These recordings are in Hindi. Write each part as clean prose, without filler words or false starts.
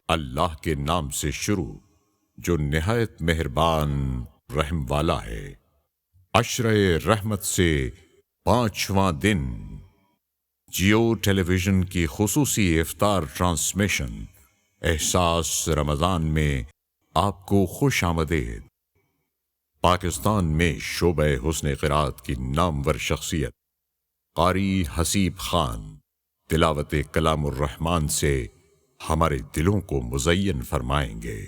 अल्लाह के नाम से शुरू जो निहायत मेहरबान रहम वाला है। अशरे रहमत से 5वां दिन। जियो टेलीविजन की खुसूसी इफ्तार ट्रांसमिशन एहसास रमजान में आपको खुश आमदेद। पाकिस्तान में शोबे हुस्न क़िरात की नामवर शख्सियत कारी हसीब खान तिलावत कलामुर रहमान से हमारे दिलों को मुज़य्यन फरमाएंगे।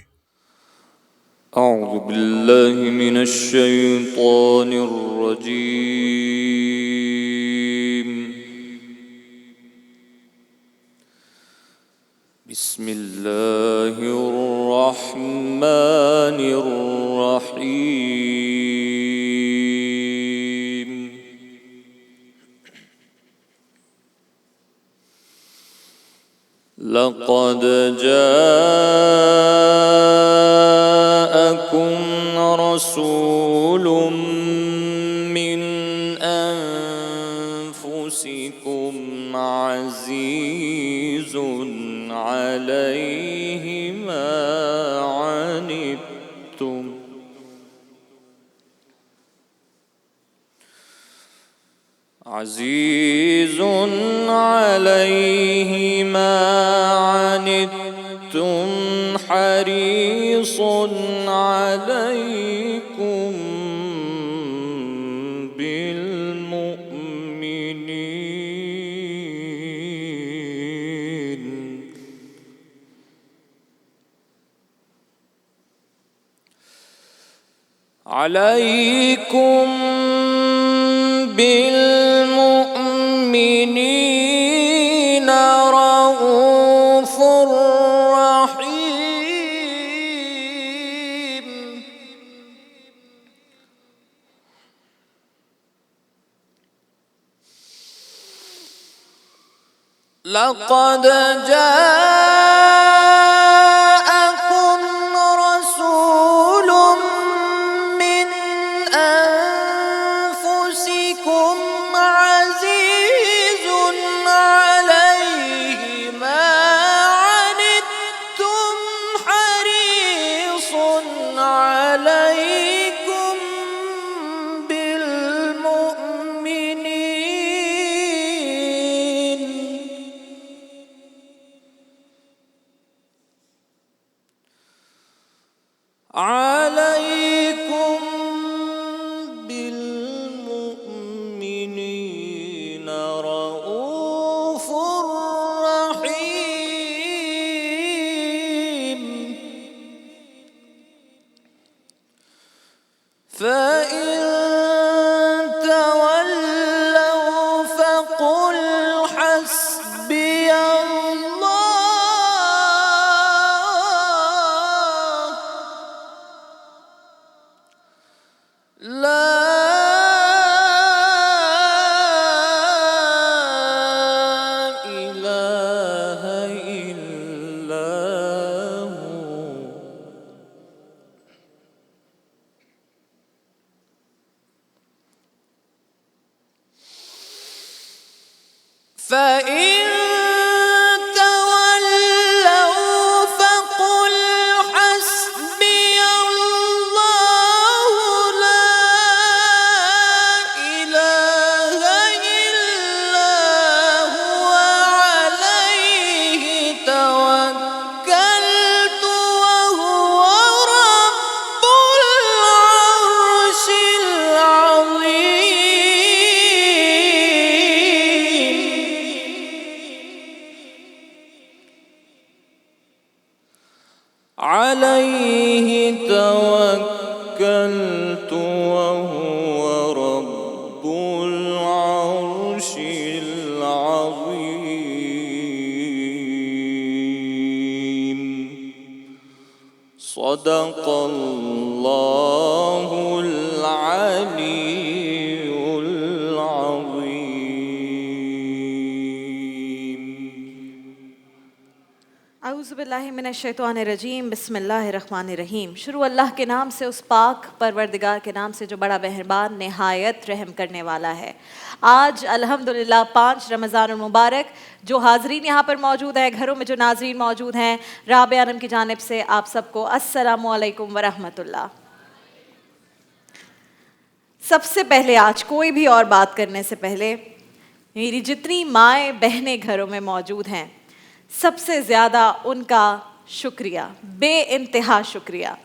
अऊज़ु बिल्लाहि मिनश शैतानिर रजीम। बिस्मिल्लाहिर रहमानिर रहीम। लक़द जाअकुम रसूलुम मिन अनफुसिकुम अज़ीज़ुन अलैहि मा अनित्तुम अज़ीज़ुन अलैहि मा अनित्तुम हरीसुन अलैकुम बिलमुमिनीन अलैकुम बिलमुमिनीन रऊफ़ुर रहीम। लक़द जाअकुम रसूलुम मिन अनफुसिकुम अज़ीज़ुन अलैहि मा अनित्तुम हरीसुन अलैकुम बिलमुमिनीन अलैकुम बिलमुमिनीन रऊफ़ुर रहीम। फ़इन तवल्लव फ़क़ुल हस्बियल्लाह ला इलाहा इल्ला हु। फ़इन तवल्लव फ़क़ुल हस्बियल्लाहु ला इलाहा इल्ला हुव अलैहि तवक्कलतु व हुव रब्बुल अर्शिल अज़ीम। अलैहि तवक्कलतु व हुव रब्बुल अर्शिल अज़ीम। सदक़ल्लाहुल अलीयुल अज़ीम। अऊज़ु औज़ुबिल्लाहिमिनश्शैतानिर्रजीम बिस्मिल्लाहिर्रहमानिर्रहीम। शुरू अल्लाह के नाम से, उस पाक परवरदिगार के नाम से जो बड़ा मेहरबान नहायत रहम करने वाला है। आज अल्हम्दुलिल्लाह 5 रमज़ान मुबारक। जो हाज़रीन यहाँ पर मौजूद हैं, घरों में जो नाज़रीन मौजूद हैं, राबिया आलम की जानिब से आप सबको अस्सलामु अलैकुम व रहमतुल्लाह। सबसे पहले आज कोई भी और बात करने से पहले मेरी जितनी माएँ बहनें घरों में मौजूद हैं, सबसे ज़्यादा उनका शुक्रिया, बेइंतहा शुक्रिया।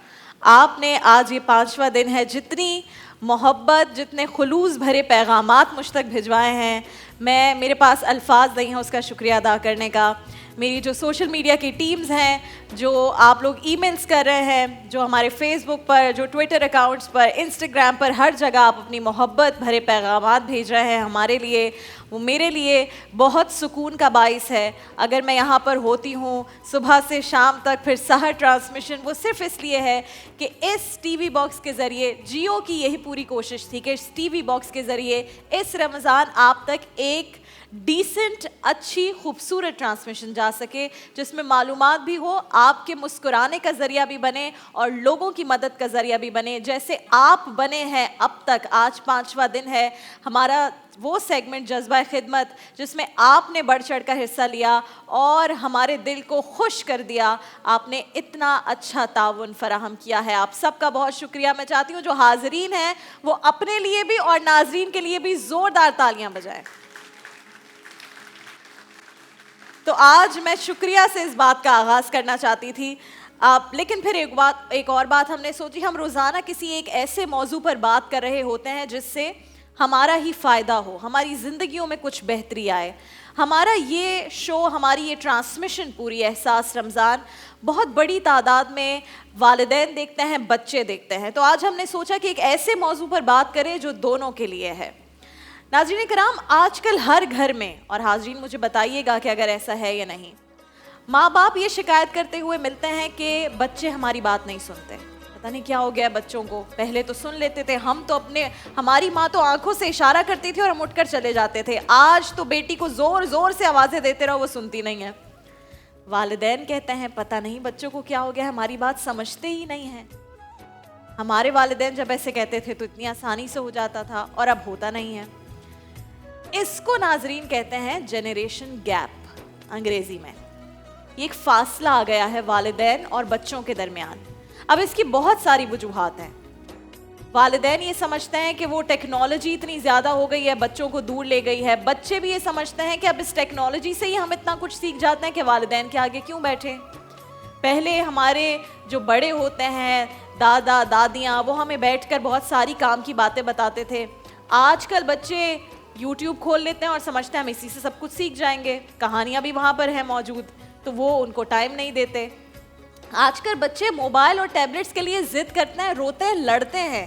आपने आज ये 5वां दिन है, जितनी मोहब्बत, जितने खुलूस भरे पैगामात मुझ तक भिजवाए हैं, मेरे पास अल्फाज नहीं है उसका शुक्रिया अदा करने का। मेरी जो सोशल मीडिया की टीम्स हैं, जो आप लोग ईमेल्स कर रहे हैं, जो हमारे फेसबुक पर, जो ट्विटर अकाउंट्स पर, इंस्टाग्राम पर, हर जगह आप अपनी मोहब्बत भरे पैगामात भेज रहे हैं हमारे लिए, वो मेरे लिए बहुत सुकून का बाइस है। अगर मैं यहाँ पर होती हूँ सुबह से शाम तक, फिर सहर ट्रांसमिशन, वो सिर्फ इसलिए है कि इस टीवी बॉक्स के ज़रिए, जियो की यही पूरी कोशिश थी कि इस टीवी बॉक्स के ज़रिए इस रमज़ान आप तक एक डिसेंट, अच्छी, खूबसूरत ट्रांसमिशन जा सके, जिसमें मालूमात भी हो, आपके मुस्कुराने का ज़रिया भी बने और लोगों की मदद का ज़रिया भी बने, जैसे आप बने हैं अब तक। आज 5वां दिन है हमारा वो सेगमेंट जज्बा खिदमत, जिसमें आपने बढ़ चढ़ कर हिस्सा लिया और हमारे दिल को खुश कर दिया। आपने इतना अच्छा ताउन फराहम किया है, आप सबका बहुत शुक्रिया। मैं चाहती हूँ जो हाज़रीन हैं वो अपने लिए भी और नाज़रीन के लिए भी ज़ोरदार तालियां बजाएं। तो आज मैं शुक्रिया से इस बात का आगाज़ करना चाहती थी। लेकिन फिर एक और बात हमने सोची, हम रोज़ाना किसी एक ऐसे मौजू पर बात कर रहे होते हैं जिससे हमारा ही फ़ायदा हो, हमारी ज़िंदगियों में कुछ बेहतरी आए। हमारा ये शो, हमारी ये ट्रांसमिशन पूरी एहसास रमज़ान बहुत बड़ी तादाद में वालिदैन देखते हैं, बच्चे देखते हैं। तो आज हमने सोचा कि एक ऐसे मौजू पर बात करें जो दोनों के लिए है। नाज़रीन कराम, आजकल हर घर में, और हाज़रीन मुझे बताइएगा कि अगर ऐसा है या नहीं, माँ बाप ये शिकायत करते हुए मिलते हैं कि बच्चे हमारी बात नहीं सुनते। पता नहीं क्या हो गया बच्चों को, पहले तो सुन लेते थे, हमारी माँ तो आंखों से इशारा करती थी और हम उठकर चले जाते थे। आज तो बेटी को ज़ोर ज़ोर से आवाज़ें देते रहो, वो सुनती नहीं है। वालिदैन कहते हैं पता नहीं बच्चों को क्या हो गया, हमारी बात समझते ही नहीं है। हमारे वालिदैन जब ऐसे कहते थे तो इतनी आसानी से हो जाता था, और अब होता नहीं है। इसको नाजरीन कहते हैं जनरेशन गैप अंग्रेजी में। ये एक फासला आ गया है वालिदैन और बच्चों के दरमियान। अब इसकी बहुत सारी वजूहात हैं। वालिदैन ये समझते हैं कि वो टेक्नोलॉजी इतनी ज़्यादा हो गई है, बच्चों को दूर ले गई है। बच्चे भी ये समझते हैं कि अब इस टेक्नोलॉजी से ही हम इतना कुछ सीख जाते हैं कि वालिदैन के आगे क्यों बैठे। पहले हमारे जो बड़े होते हैं, दादा दादियाँ, वो हमें बैठकर बहुत सारी काम की बातें बताते थे। आजकल बच्चे YouTube खोल लेते हैं और समझते हैं हम इसी से सब कुछ सीख जाएंगे। कहानियाँ भी वहाँ पर हैं मौजूद, तो वो उनको टाइम नहीं देते। आजकल बच्चे मोबाइल और टैबलेट्स के लिए ज़िद करते हैं, रोते हैं, लड़ते हैं।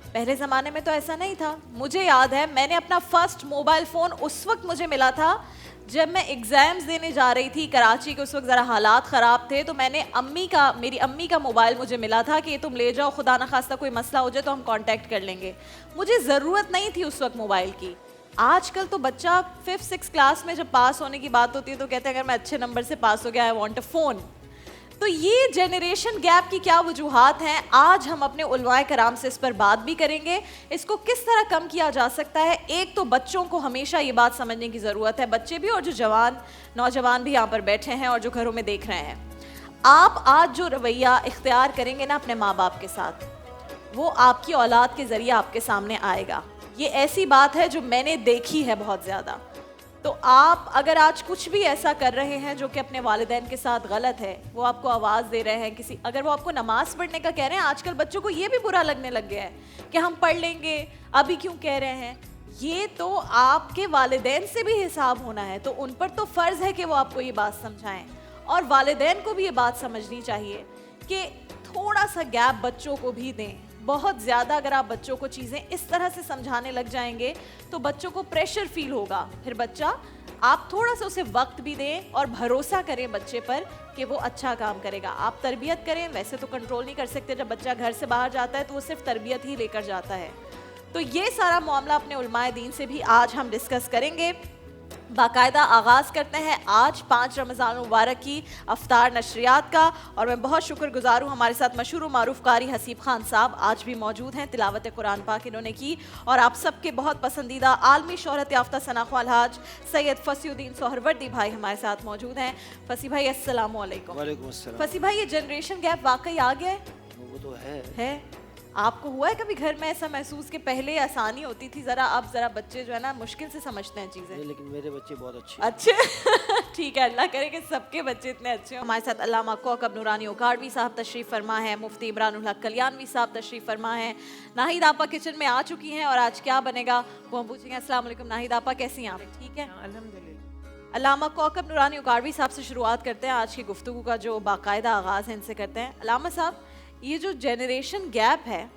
पहले ज़माने में तो ऐसा नहीं था। मुझे याद है मैंने अपना फर्स्ट मोबाइल फ़ोन उस वक्त मुझे मिला था जब मैं एग्ज़ाम्स देने जा रही थी कराची के। उस वक्त ज़रा हालात ख़राब थे, तो मैंने मेरी अम्मी का मोबाइल मुझे मिला था कि तुम ले जाओ, खुदा न खास्ता कोई मसला हो जाए तो हम कांटेक्ट कर लेंगे। मुझे ज़रूरत नहीं थी उस वक्त मोबाइल की। आजकल तो बच्चा 5th-6th क्लास में जब पास होने की बात होती है तो कहते हैं अगर मैं अच्छे नंबर से पास हो गया, आई वांट अ फ़ोन। तो ये जनरेशन गैप की क्या वजूहात हैं, आज हम अपने उलमाए कराम से इस पर बात भी करेंगे। इसको किस तरह कम किया जा सकता है। एक तो बच्चों को हमेशा ये बात समझने की ज़रूरत है, बच्चे भी और जो नौजवान भी यहाँ पर बैठे हैं और जो घरों में देख रहे हैं। आप आज जो रवैया इख्तियार करेंगे ना अपने माँ बाप के साथ, वो आपकी औलाद के ज़रिए आपके सामने आएगा। ये ऐसी बात है जो मैंने देखी है बहुत ज़्यादा। तो आप अगर आज कुछ भी ऐसा कर रहे हैं जो कि अपने वालिदैन के साथ गलत है, वो आपको आवाज़ दे रहे हैं, अगर वो आपको नमाज़ पढ़ने का कह रहे हैं, आजकल बच्चों को ये भी बुरा लगने लग गया है कि हम पढ़ लेंगे, अभी क्यों कह रहे हैं। ये तो आपके वालिदैन से भी हिसाब होना है, तो उन पर तो फ़र्ज़ है कि वो आपको ये बात समझाएं। और वालिदैन को भी ये बात समझनी चाहिए कि थोड़ा सा गैप बच्चों को भी दें। बहुत ज़्यादा अगर आप बच्चों को चीज़ें इस तरह से समझाने लग जाएंगे तो बच्चों को प्रेशर फील होगा। फिर बच्चा, आप थोड़ा सा उसे वक्त भी दें और भरोसा करें बच्चे पर कि वो अच्छा काम करेगा। आप तरबियत करें, वैसे तो कंट्रोल नहीं कर सकते। जब बच्चा घर से बाहर जाता है तो वो सिर्फ तरबियत ही लेकर जाता है। तो ये सारा मामला अपने उलमाए दीन से भी आज हम डिस्कस करेंगे। बाकायदा आगाज़ करते हैं आज 5 रमज़ान मुबारक की अफ्तार नशरियात का। और मैं बहुत शुक्रगुजार हूँ, हमारे साथ मशहूर मारूफ कारी हसीब खान साहब आज भी मौजूद हैं। तिलावत कुरान पाक इन्होंने की। और आप सबके बहुत पसंदीदा आलमी शोहरत याफ्ता सनाख्वा अलहाज सैयद फसीउद्दीन सोहरवर्दी भाई हमारे साथ मौजूद हैं। फसी भाई अस्सलामु अलैकुम। वालेकुम अस्सलाम। फसी भाई, ये जनरेशन गैप वाकई आ गया वो तो है। आपको हुआ है कभी घर में ऐसा महसूस कि पहले आसानी होती थी ज़रा, अब ज़रा बच्चे जो है ना मुश्किल से समझते हैं चीज़ें? लेकिन मेरे बच्चे बहुत अच्छे अच्छे ठीक है, अल्लाह करे कि सबके बच्चे इतने अच्छे हों। हमारे साथ अल्लामा कौकब नूरानी उकाड़वी साहब तशरीफ़ फरमा है, मुफ्ती इमरानुल हक कल्याणवी साहब तशरीफ़ फरमा है, नाहिद आपा किचन में आ चुकी हैं और आज क्या बनेगा वो हम पूछेंगे। अस्सलाम वालेकुम नाहिद आपा, कैसी हैं आप? ठीक है अल्हम्दुलिल्लाह। अल्लामा कौकब नूरानी उकाड़वी साहब से शुरुआत करते हैं आज की गुफ्तगू का जो बाकायदा आगाज़ है इनसे करते हैं। अल्लामा साहब, ये जो जनरेशन गैप है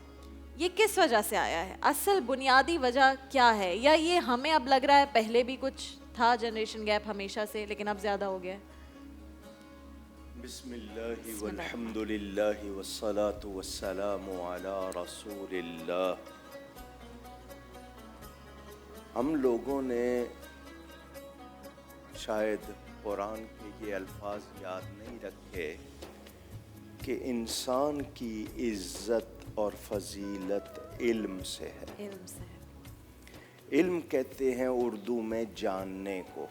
ये किस वजह से आया है? असल बुनियादी वजह क्या है? या ये हमें अब लग रहा है पहले भी कुछ था जनरेशन गैप हमेशा से, लेकिन अब ज़्यादा हो गया है? बिस्मिल्लाहि वल्हम्दुलिल्लाहि वस्सलातु वस्सलामु अला रसूलिल्लाह। हम लोगों ने शायद कुरान के ये अल्फाज याद नहीं रखे कि इंसान की इज्जत और फजीलत इल्म से है। इल्म से है। इल्म कहते हैं उर्दू में जानने को।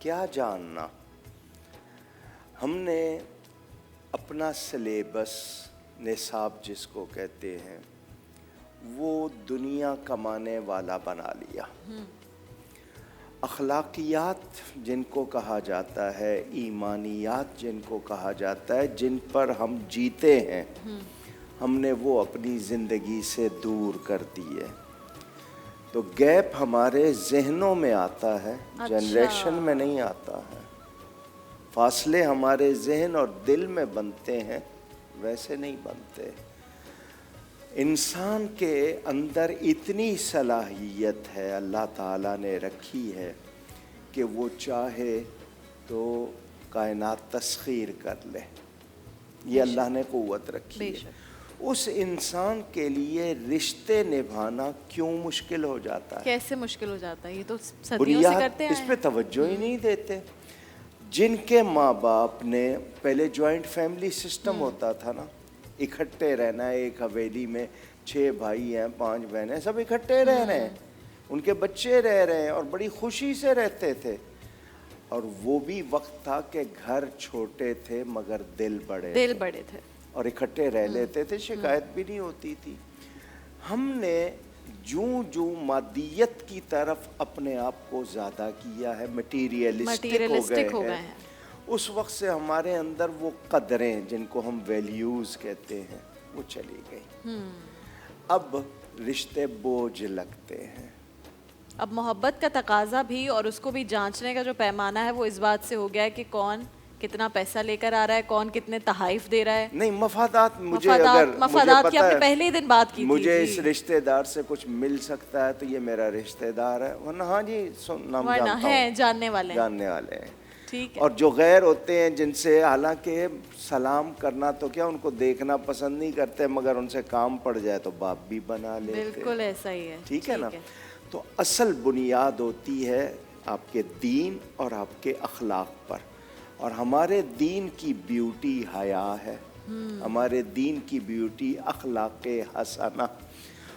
क्या जानना? हमने अपना सिलेबस, निसाब जिसको कहते हैं, वो दुनिया कमाने वाला बना लिया। अखलाकियात जिनको कहा जाता है, ईमानियात जिनको कहा जाता है, जिन पर हम जीते हैं, हमने वो अपनी ज़िंदगी से दूर कर दिए। तो गैप हमारे जहनों में आता है, जनरेशन में नहीं आता है। फासले हमारे जहन और दिल में बनते हैं, वैसे नहीं बनते। इंसान के अंदर इतनी सलाहियत है अल्लाह ताला ने रखी है कि वो चाहे तो कायनात तस्खीर कर ले। ये अल्लाह ने क़ुव्वत रखी है। उस इंसान के लिए रिश्ते निभाना क्यों मुश्किल हो जाता है? कैसे मुश्किल हो जाता है? ये तो सदियों से करते हैं। इस पे तवज्जो ही नहीं देते। जिनके माँ बाप ने, पहले जॉइंट फैमिली सिस्टम होता था ना, इकट्ठे रहना, एक हवेली में 6 भाई हैं, 5 बहनें हैं, सब इकट्ठे रह रहे हैं, उनके बच्चे रह रहे हैं और बड़ी खुशी से रहते थे। और वो भी वक्त था कि घर छोटे थे मगर दिल बड़े थे और इकट्ठे रह लेते थे, शिकायत भी नहीं होती थी। हमने जूं जूं मादियत की तरफ अपने आप को ज़्यादा किया है, मटीरियलिस्टिक हो गए हैं। उस वक्त से हमारे अंदर वो कदरें जिनको हम वैल्यूज़ कहते हैं वो चली गई। अब रिश्ते बोझ लगते हैं। अब मोहब्बत का तकाजा भी और उसको भी जांचने का जो पैमाना है वो इस बात से हो गया है कि कौन कितना पैसा लेकर आ रहा है, कौन कितने तहाइफ दे रहा है। नहीं, मफादात मुझे मफादात की आपने पहले दिन बात की मुझे इस रिश्तेदार से कुछ मिल सकता है तो ये मेरा रिश्तेदार है, वरना हाँ जी नाम जानता हूं, जानने वाले हैं। ठीक है। और जो गैर होते हैं जिनसे हालांकि सलाम करना तो क्या, उनको देखना पसंद नहीं करते, मगर उनसे काम पड़ जाए तो बाप भी बना लेते। बिल्कुल ऐसा ही है। ठीक है ना? तो असल बुनियाद होती है आपके दीन और आपके अखलाक पर। और हमारे दीन की ब्यूटी हया है, हमारे दीन की ब्यूटी अखलाक हसना।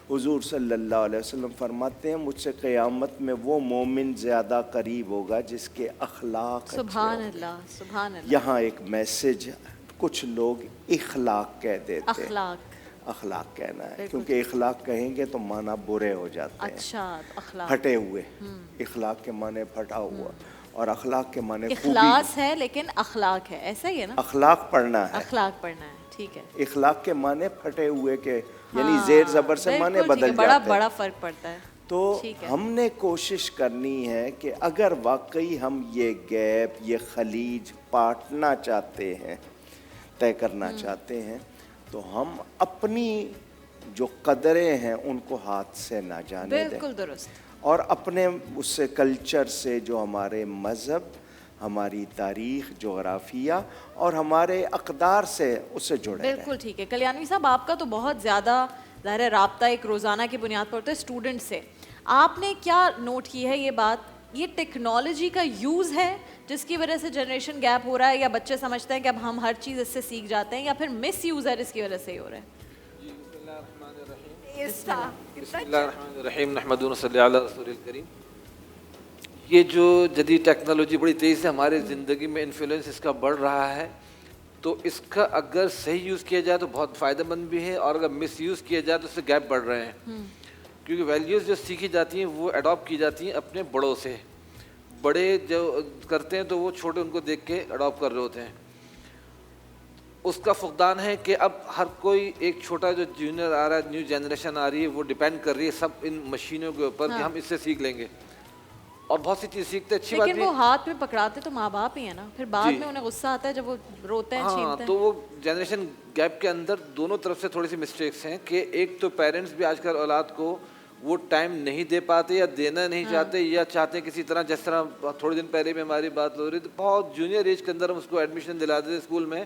हुजूर सल्लल्लाहु अलैहि वसल्लम फरमाते हैं, मुझसे क़यामत में वो मोमिन ज़्यादा करीब होगा जिसके अखलाक। सुभान अल्लाह, सुभान अल्लाह। यहाँ एक मैसेज, कुछ लोग इखलाक कह देते हैं, अखलाक कहना है, क्योंकि इखलाक कहेंगे तो माना बुरे हो जाते हैं। अच्छा, अखलाक फटे हुए, इखलाक के माने फटा हुआ, और अखलाक के माने इखलास है लेकिन अखलाक है, ऐसा ही है ना? अखलाक पढ़ना है, अखलाक पढ़ना है, ठीक है। इखलाक के माने फटे हुए के, यानी जेर जबर से माने बदल जाते हैं। बड़ा फर्क पड़ता है। तो हमने कोशिश करनी है कि अगर वाकई हम ये गैप, ये खलीज पाटना चाहते हैं, तय करना चाहते हैं, तो हम अपनी जो कदरें हैं उनको हाथ से ना जाने दें। बिल्कुल दुरुस्त। और अपने उससे कल्चर से, जो हमारे मज़हब, हमारी तारीख़, जोग्राफिया और हमारे अक़दार से उससे जुड़े। बिल्कुल ठीक है। कल्याणवी साहब, आपका तो बहुत ज़्यादा ज़ाहिर राब्ता एक रोज़ाना की बुनियाद पर होता है स्टूडेंट से। आपने क्या नोट की है ये बात ये टेक्नोलॉजी का यूज़ है जिसकी वजह से जनरेशन गैप हो रहा है, या बच्चे समझते हैं कि अब हम हर चीज़ इससे सीख जाते हैं, या फिर मिस यूज़ है इसकी वजह से ही हो रहा है? बिस्मिल्लाहिर्रहमानिर्रहीम नहमदुहु व नसल्ली अला रसूलिल करीम। ये जो जदीद टेक्नोलॉजी बड़ी तेज़ी से हमारे ज़िंदगी में इन्फ्लुएंस इसका बढ़ रहा है, तो इसका अगर सही यूज़ किया जाए तो बहुत फ़ायदेमंद भी है, और अगर मिस यूज़ किया जाए तो इससे गैप बढ़ रहे हैं। क्योंकि वैल्यूज़ जो सीखी जाती हैं वो अडॉप्ट की जाती हैं अपने बड़ों से। बड़े जो करते हैं तो वो छोटे उनको देख के अडॉप्ट कर रहे होते हैं। उसका फुकदान है कि अब हर कोई एक छोटा जो जूनियर आ रहा है, न्यू जनरेशन आ रही है, वो डिपेंड कर रही है सब इन मशीनों के ऊपर कि हम इससे सीख लेंगे, और बहुत सी चीज़ सीखते अच्छी बात लेकिन वो हाथ में पकड़ाते तो माँ बाप ही है ना, फिर बाद में उन्हें गुस्सा आता है जब वो रोते हैं, छीनते हैं। तो वो जनरेशन गैप के अंदर दोनों तरफ से थोड़ी सी मिस्टेक्स हैं कि एक तो पेरेंट्स भी आजकल औलाद को वो टाइम नहीं दे पाते या देना नहीं चाहते, या चाहते हैं किसी तरह, जिस तरह थोड़े दिन पहले भी हमारी बात हो रही थी, बहुत जूनियर एज के अंदर हम उसको एडमिशन दिला देते स्कूल में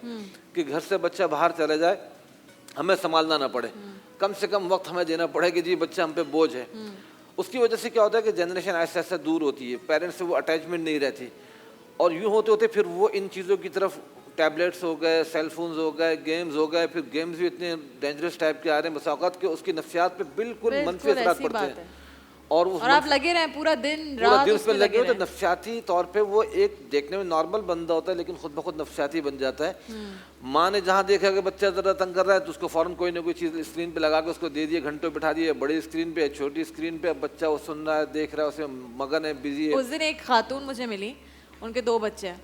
कि घर से बच्चा बाहर चला जाए, हमें संभालना ना पड़े, कम से कम वक्त हमें देना पड़े कि जी बच्चा हम पे बोझ है। उसकी वजह से क्या होता है कि जनरेशन ऐसे ऐसे दूर होती है, पेरेंट्स से वो अटैचमेंट नहीं रहती, और यूँ होते होते फिर वो इन चीज़ों की तरफ, टैबलेट्स हो गए, सेल फोन्स हो गए, गेम्स हो गए, फिर गेम्स भी इतने डेंजरस टाइप के आ रहे हैं बसावत के उसकी नफ्सियात पे बिल्कुल मनफी असरात पड़ते हैं, और आप लगे रहे पूरा दिन रात उस पर लगे हो तो नफ्सियाती तौर पे वो एक देखने में नॉर्मल बंदा होता है लेकिन खुद ब खुद नफ्सियाती बन जाता है। माँ ने जहाँ देखा कि बच्चा ज़रा तंग कर रहा है तो उसको फ़ौरन कोई ना कोई चीज़ स्क्रीन पे लगा के उसको दे दिए, घंटों बिठा दिए, बड़ी स्क्रीन पे छोटी स्क्रीन पे, अब बच्चा वो सुन रहा है, देख रहा है, उसमें मगन है, बिजी है। उस दिन एक खातून मुझे मिली, उनके 2 बच्चे हैं,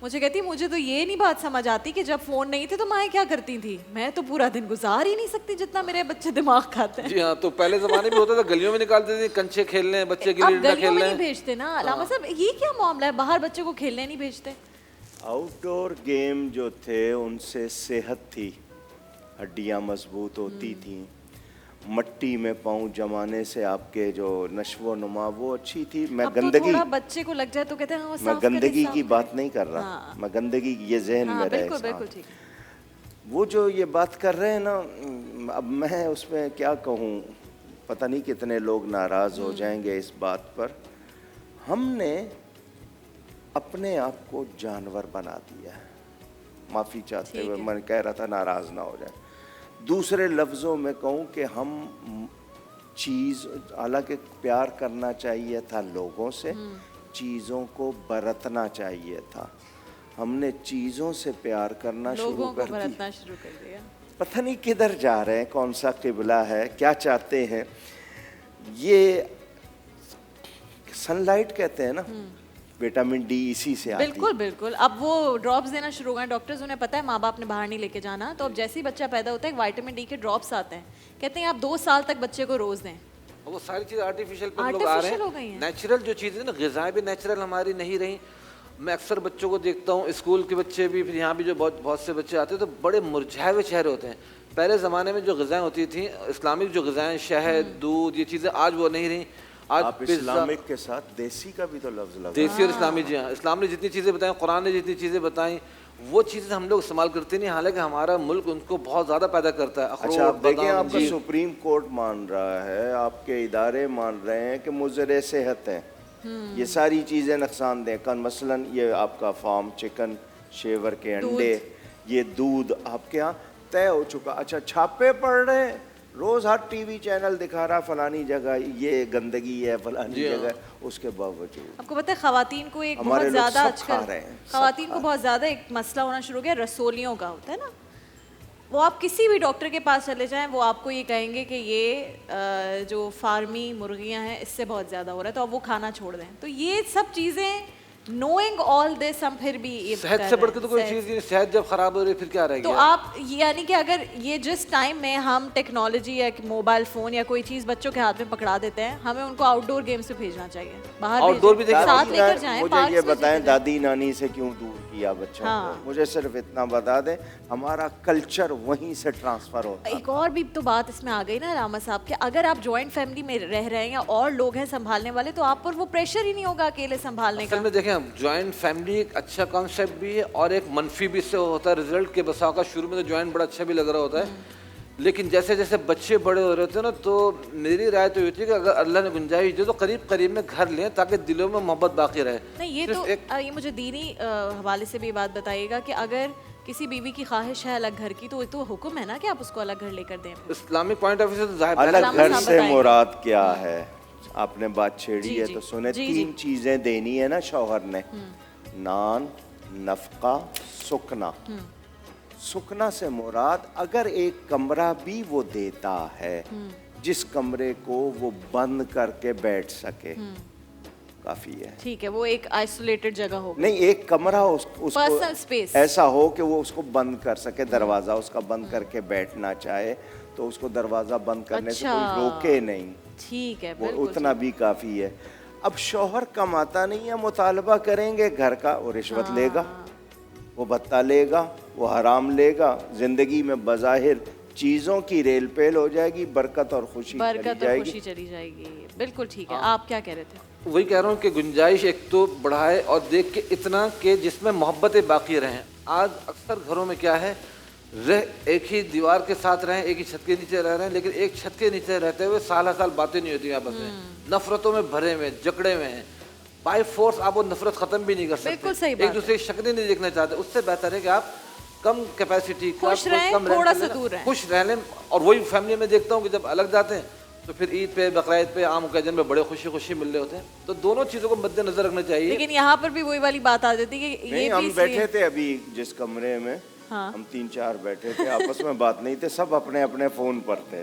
मुझे कहती मुझे तो ये नहीं बात समझ आती कि जब फोन नहीं थे तो माएँ क्या करती थी, मैं तो पूरा दिन गुजार ही नहीं सकती जितना मेरे बच्चे दिमाग खाते हैं। जी हाँ, तो पहले जमाने में होता था गलियों में निकालते थे, कंचे खेलने, बच्चे गिल्ली डंडा खेलने नहीं भेजते ना। अलामा साहब ये क्या मामला है, बाहर बच्चे को खेलने नहीं भेजते? आउटडोर गेम जो थे उनसे सेहत थी, हड्डियां मजबूत होती थी, मट्टी में पाँव जमाने से आपके जो नश्वो नुमा वो अच्छी थी। मैं गंदगी थोड़ा बच्चे को लग जाए तो कहते हैं हाँ, मैं गंदगी की बात नहीं कर रहा, मैं गंदगी की ये जहन में रहे। बिल्कुल बिल्कुल ठीक। वो जो ये बात कर रहे हैं ना, अब मैं उसमें क्या कहूँ, पता नहीं कितने लोग नाराज़ हो जाएंगे इस बात पर। हमने अपने आप को जानवर बना दिया है, माफ़ी चाहते हुए मैं कह रहा था नाराज़ ना हो जाए। दूसरे लफ्ज़ों में कहूँ कि हम चीज़, हालांकि प्यार करना चाहिए था लोगों से, चीज़ों को बरतना चाहिए था, हमने चीज़ों से प्यार करना शुरू कर दिया। पता नहीं किधर जा रहे हैं, कौन सा किबला है, क्या चाहते हैं। ये सनलाइट कहते हैं ना, विटामिन डी इसी से आती है। बिल्कुल बिल्कुल। अब वो ड्रॉप्स देना शुरू हो गए डॉक्टर्स, उन्हें पता है माँ बाप ने बाहर नहीं लेके जाना, तो अब जैसे ही बच्चा पैदा होता है विटामिन डी के ड्रॉप्स आते हैं, कहते हैं आप 2 साल तक बच्चे को रोज दें। वो सारी चीज़ आर्टिफिशियल पे लोग आ रहे हैं, नेचुरल जो चीज़ें ना, ग़िज़ाएं भी नेचुरल हमारी नहीं रही। मैं अक्सर बच्चों को देखता हूँ, स्कूल के बच्चे भी, फिर यहाँ भी जो बहुत से बच्चे आते हैं तो बड़े मुरझाए हुए चेहरे होते हैं। पहले ज़माने में जो ग़िज़ाएं होती थी, इस्लामिक जो ग़िज़ाएं, शहद, दूध, ये चीज़ें आज वो नहीं रही। आज आप इस्लामिक के साथ देसी का भी तो लफ्ज़ लगा, देसी और इस्लामी। जी हाँ, इस्लाम ने जितनी चीज़ें बताई, कुरान ने जितनी चीज़ें बताई, वो चीज़ें हम लोग इस्तेमाल करते नहीं, हालांकि हमारा मुल्क उनको बहुत ज़्यादा पैदा करता है। अच्छा, आप देखें, आपका सुप्रीम कोर्ट मान रहा है, आपके इदारे मान रहे हैं कि मुज़र सेहत है, ये सारी चीज़ें नुकसानदेह कन, मसलन ये आपका फार्म चिकन, शेवर के अंडे, ये दूध आपके यहाँ तय हो चुका। अच्छा, छापे पड़ रहे हैं, रोज़ हर टीवी चैनल दिखा रहा फलानी जगह ये गंदगी है, फलानी जगह, उसके बावजूद आपको पता है ख़वातीन को एक बहुत ज़्यादा आजकल ख़वातीन को बहुत ज़्यादा एक मसला होना शुरू हो गया, रसोलियों का होता है ना। वो आप किसी भी डॉक्टर के पास चले जाएं, वो आपको ये कहेंगे कि ये जो फार्मी मुर्गियां हैं इससे बहुत ज़्यादा हो रहा है, तो अब वो खाना छोड़ दें। तो ये सब चीज़ें नोइंग ऑल दिस हम फिर भी ये सेहत से बढ़ के तो कोई चीज़ नहीं, सेहत जब खराब हो रही है फिर क्या रहेगी। तो आप यानी कि अगर ये जिस टाइम में हम टेक्नोलॉजी या मोबाइल फ़ोन या कोई चीज़ बच्चों के हाथ में पकड़ा देते हैं, हमें उनको आउटडोर गेम्स पे भेजना चाहिए, बाहर आउटडोर भी साथ लेकर जाएं। मुझे ये बताएं, दादी नानी से क्यों दूर किया बच्चों को? मुझे सिर्फ इतना बता दें, हमारा कल्चर वहीं से ट्रांसफर होता है। एक और भी तो बात इसमें आ गई ना रामा साहब के, अगर आप जॉइंट फैमिली में रह रहे हैं या और लोग हैं संभालने वाले, तो आप पर वो प्रेशर ही नहीं होगा अकेले संभालने का। देखें, जॉइंट फैमिली एक अच्छा कॉन्सेप्ट भी है और एक मनफी भी इससे होता है रिजल्ट के। बसा का शुरू में तो जॉइंट बड़ा अच्छा भी लग रहा होता है लेकिन जैसे जैसे बच्चे बड़े हो रहे होते हैं ना, तो मेरी राय तो ये होती है कि अगर अल्लाह ने गुंजाइश दी तो करीब करीब में घर लें ताकि दिलों में मोहब्बत बाकी रहे। नहीं, ये सिर्फ तो ये मुझे दीनी हवाले से भी बात बताइएगा कि अगर किसी बीवी की ख्वाहिश है अलग घर की, तो हुक्म है ना कि आप उसको अलग घर लेकर दें। इस्लामिक पॉइंट ऑफ व्यू से तो जाहिर अलग इस्लाम घर साहब से बताएंगे। मुराद क्या है? आपने बात छेड़ी जी, है जी, तो सुने, जी, 3 चीजें देनी है ना शौहर ने, नान, नफका, सुकना। सुकना से मुराद अगर एक कमरा भी वो देता है जिस कमरे को वो बंद करके बैठ सके, काफी है। ठीक है, वो एक आइसोलेटेड जगह हो। नहीं, एक कमरा उसको पर्सनल स्पेस ऐसा हो कि वो उसको बंद कर सके, दरवाजा उसका बंद करके बैठना चाहे तो उसको दरवाजा बंद करने से अच्छा। कोई रोके नहीं, ठीक है, वो बिल्कुल उतना भी काफी है। अब शौहर कमाता नहीं है, मुतालबा करेंगे घर का, वो रिश्वत लेगा, वो भत्ता लेगा, वो हराम लेगा, जिंदगी में बज़ाहिर चीजों की रेल पेल हो जाएगी, बरकत और खुशी बरकत चली और जाएगी। खुशी चली जाएगी। बिल्कुल ठीक है। आप क्या कह रहे थे? वही कह रहा हूँ कि गुंजाइश एक तो बढ़ाए और देख के इतना कि जिसमें मोहब्बतें बाकी रहें। आज अक्सर घरों में क्या है, एक ही दीवार के साथ रहें, एक ही छत के नीचे रह रहे हैं, लेकिन एक छत के नीचे रहते हुए साल साल बातें नहीं होती आपस में, नफरतों में भरे हुए, जकड़े हुए हैं। बाय फोर्स आप वो नफरत खत्म भी नहीं कर सकते, बिल्कुल सही एक बात दूसरे की शक्लें नहीं देखना चाहते। उससे बेहतर है कि आप कम कैपेसिटी का, खुश रहें, कम थोड़ा रेंट सा लेना, दूर रहें। खुश रह लें। और वही फैमिली में देखता हूँ कि जब अलग जाते हैं तो फिर ईद पे, बकरीद पे, आम ओकेजन में बड़े खुशी खुशी मिल रहे होते हैं। तो दोनों चीज़ों को मद्देनजर रखना चाहिए। लेकिन यहाँ पर भी वही वाली बात आ जाती है कि ये नहीं, भी हम इसलिए- बैठे थे अभी जिस कमरे में, हम 3-4 बैठे थे, आपस में बात नहीं थे, सब अपने अपने फोन पर थे।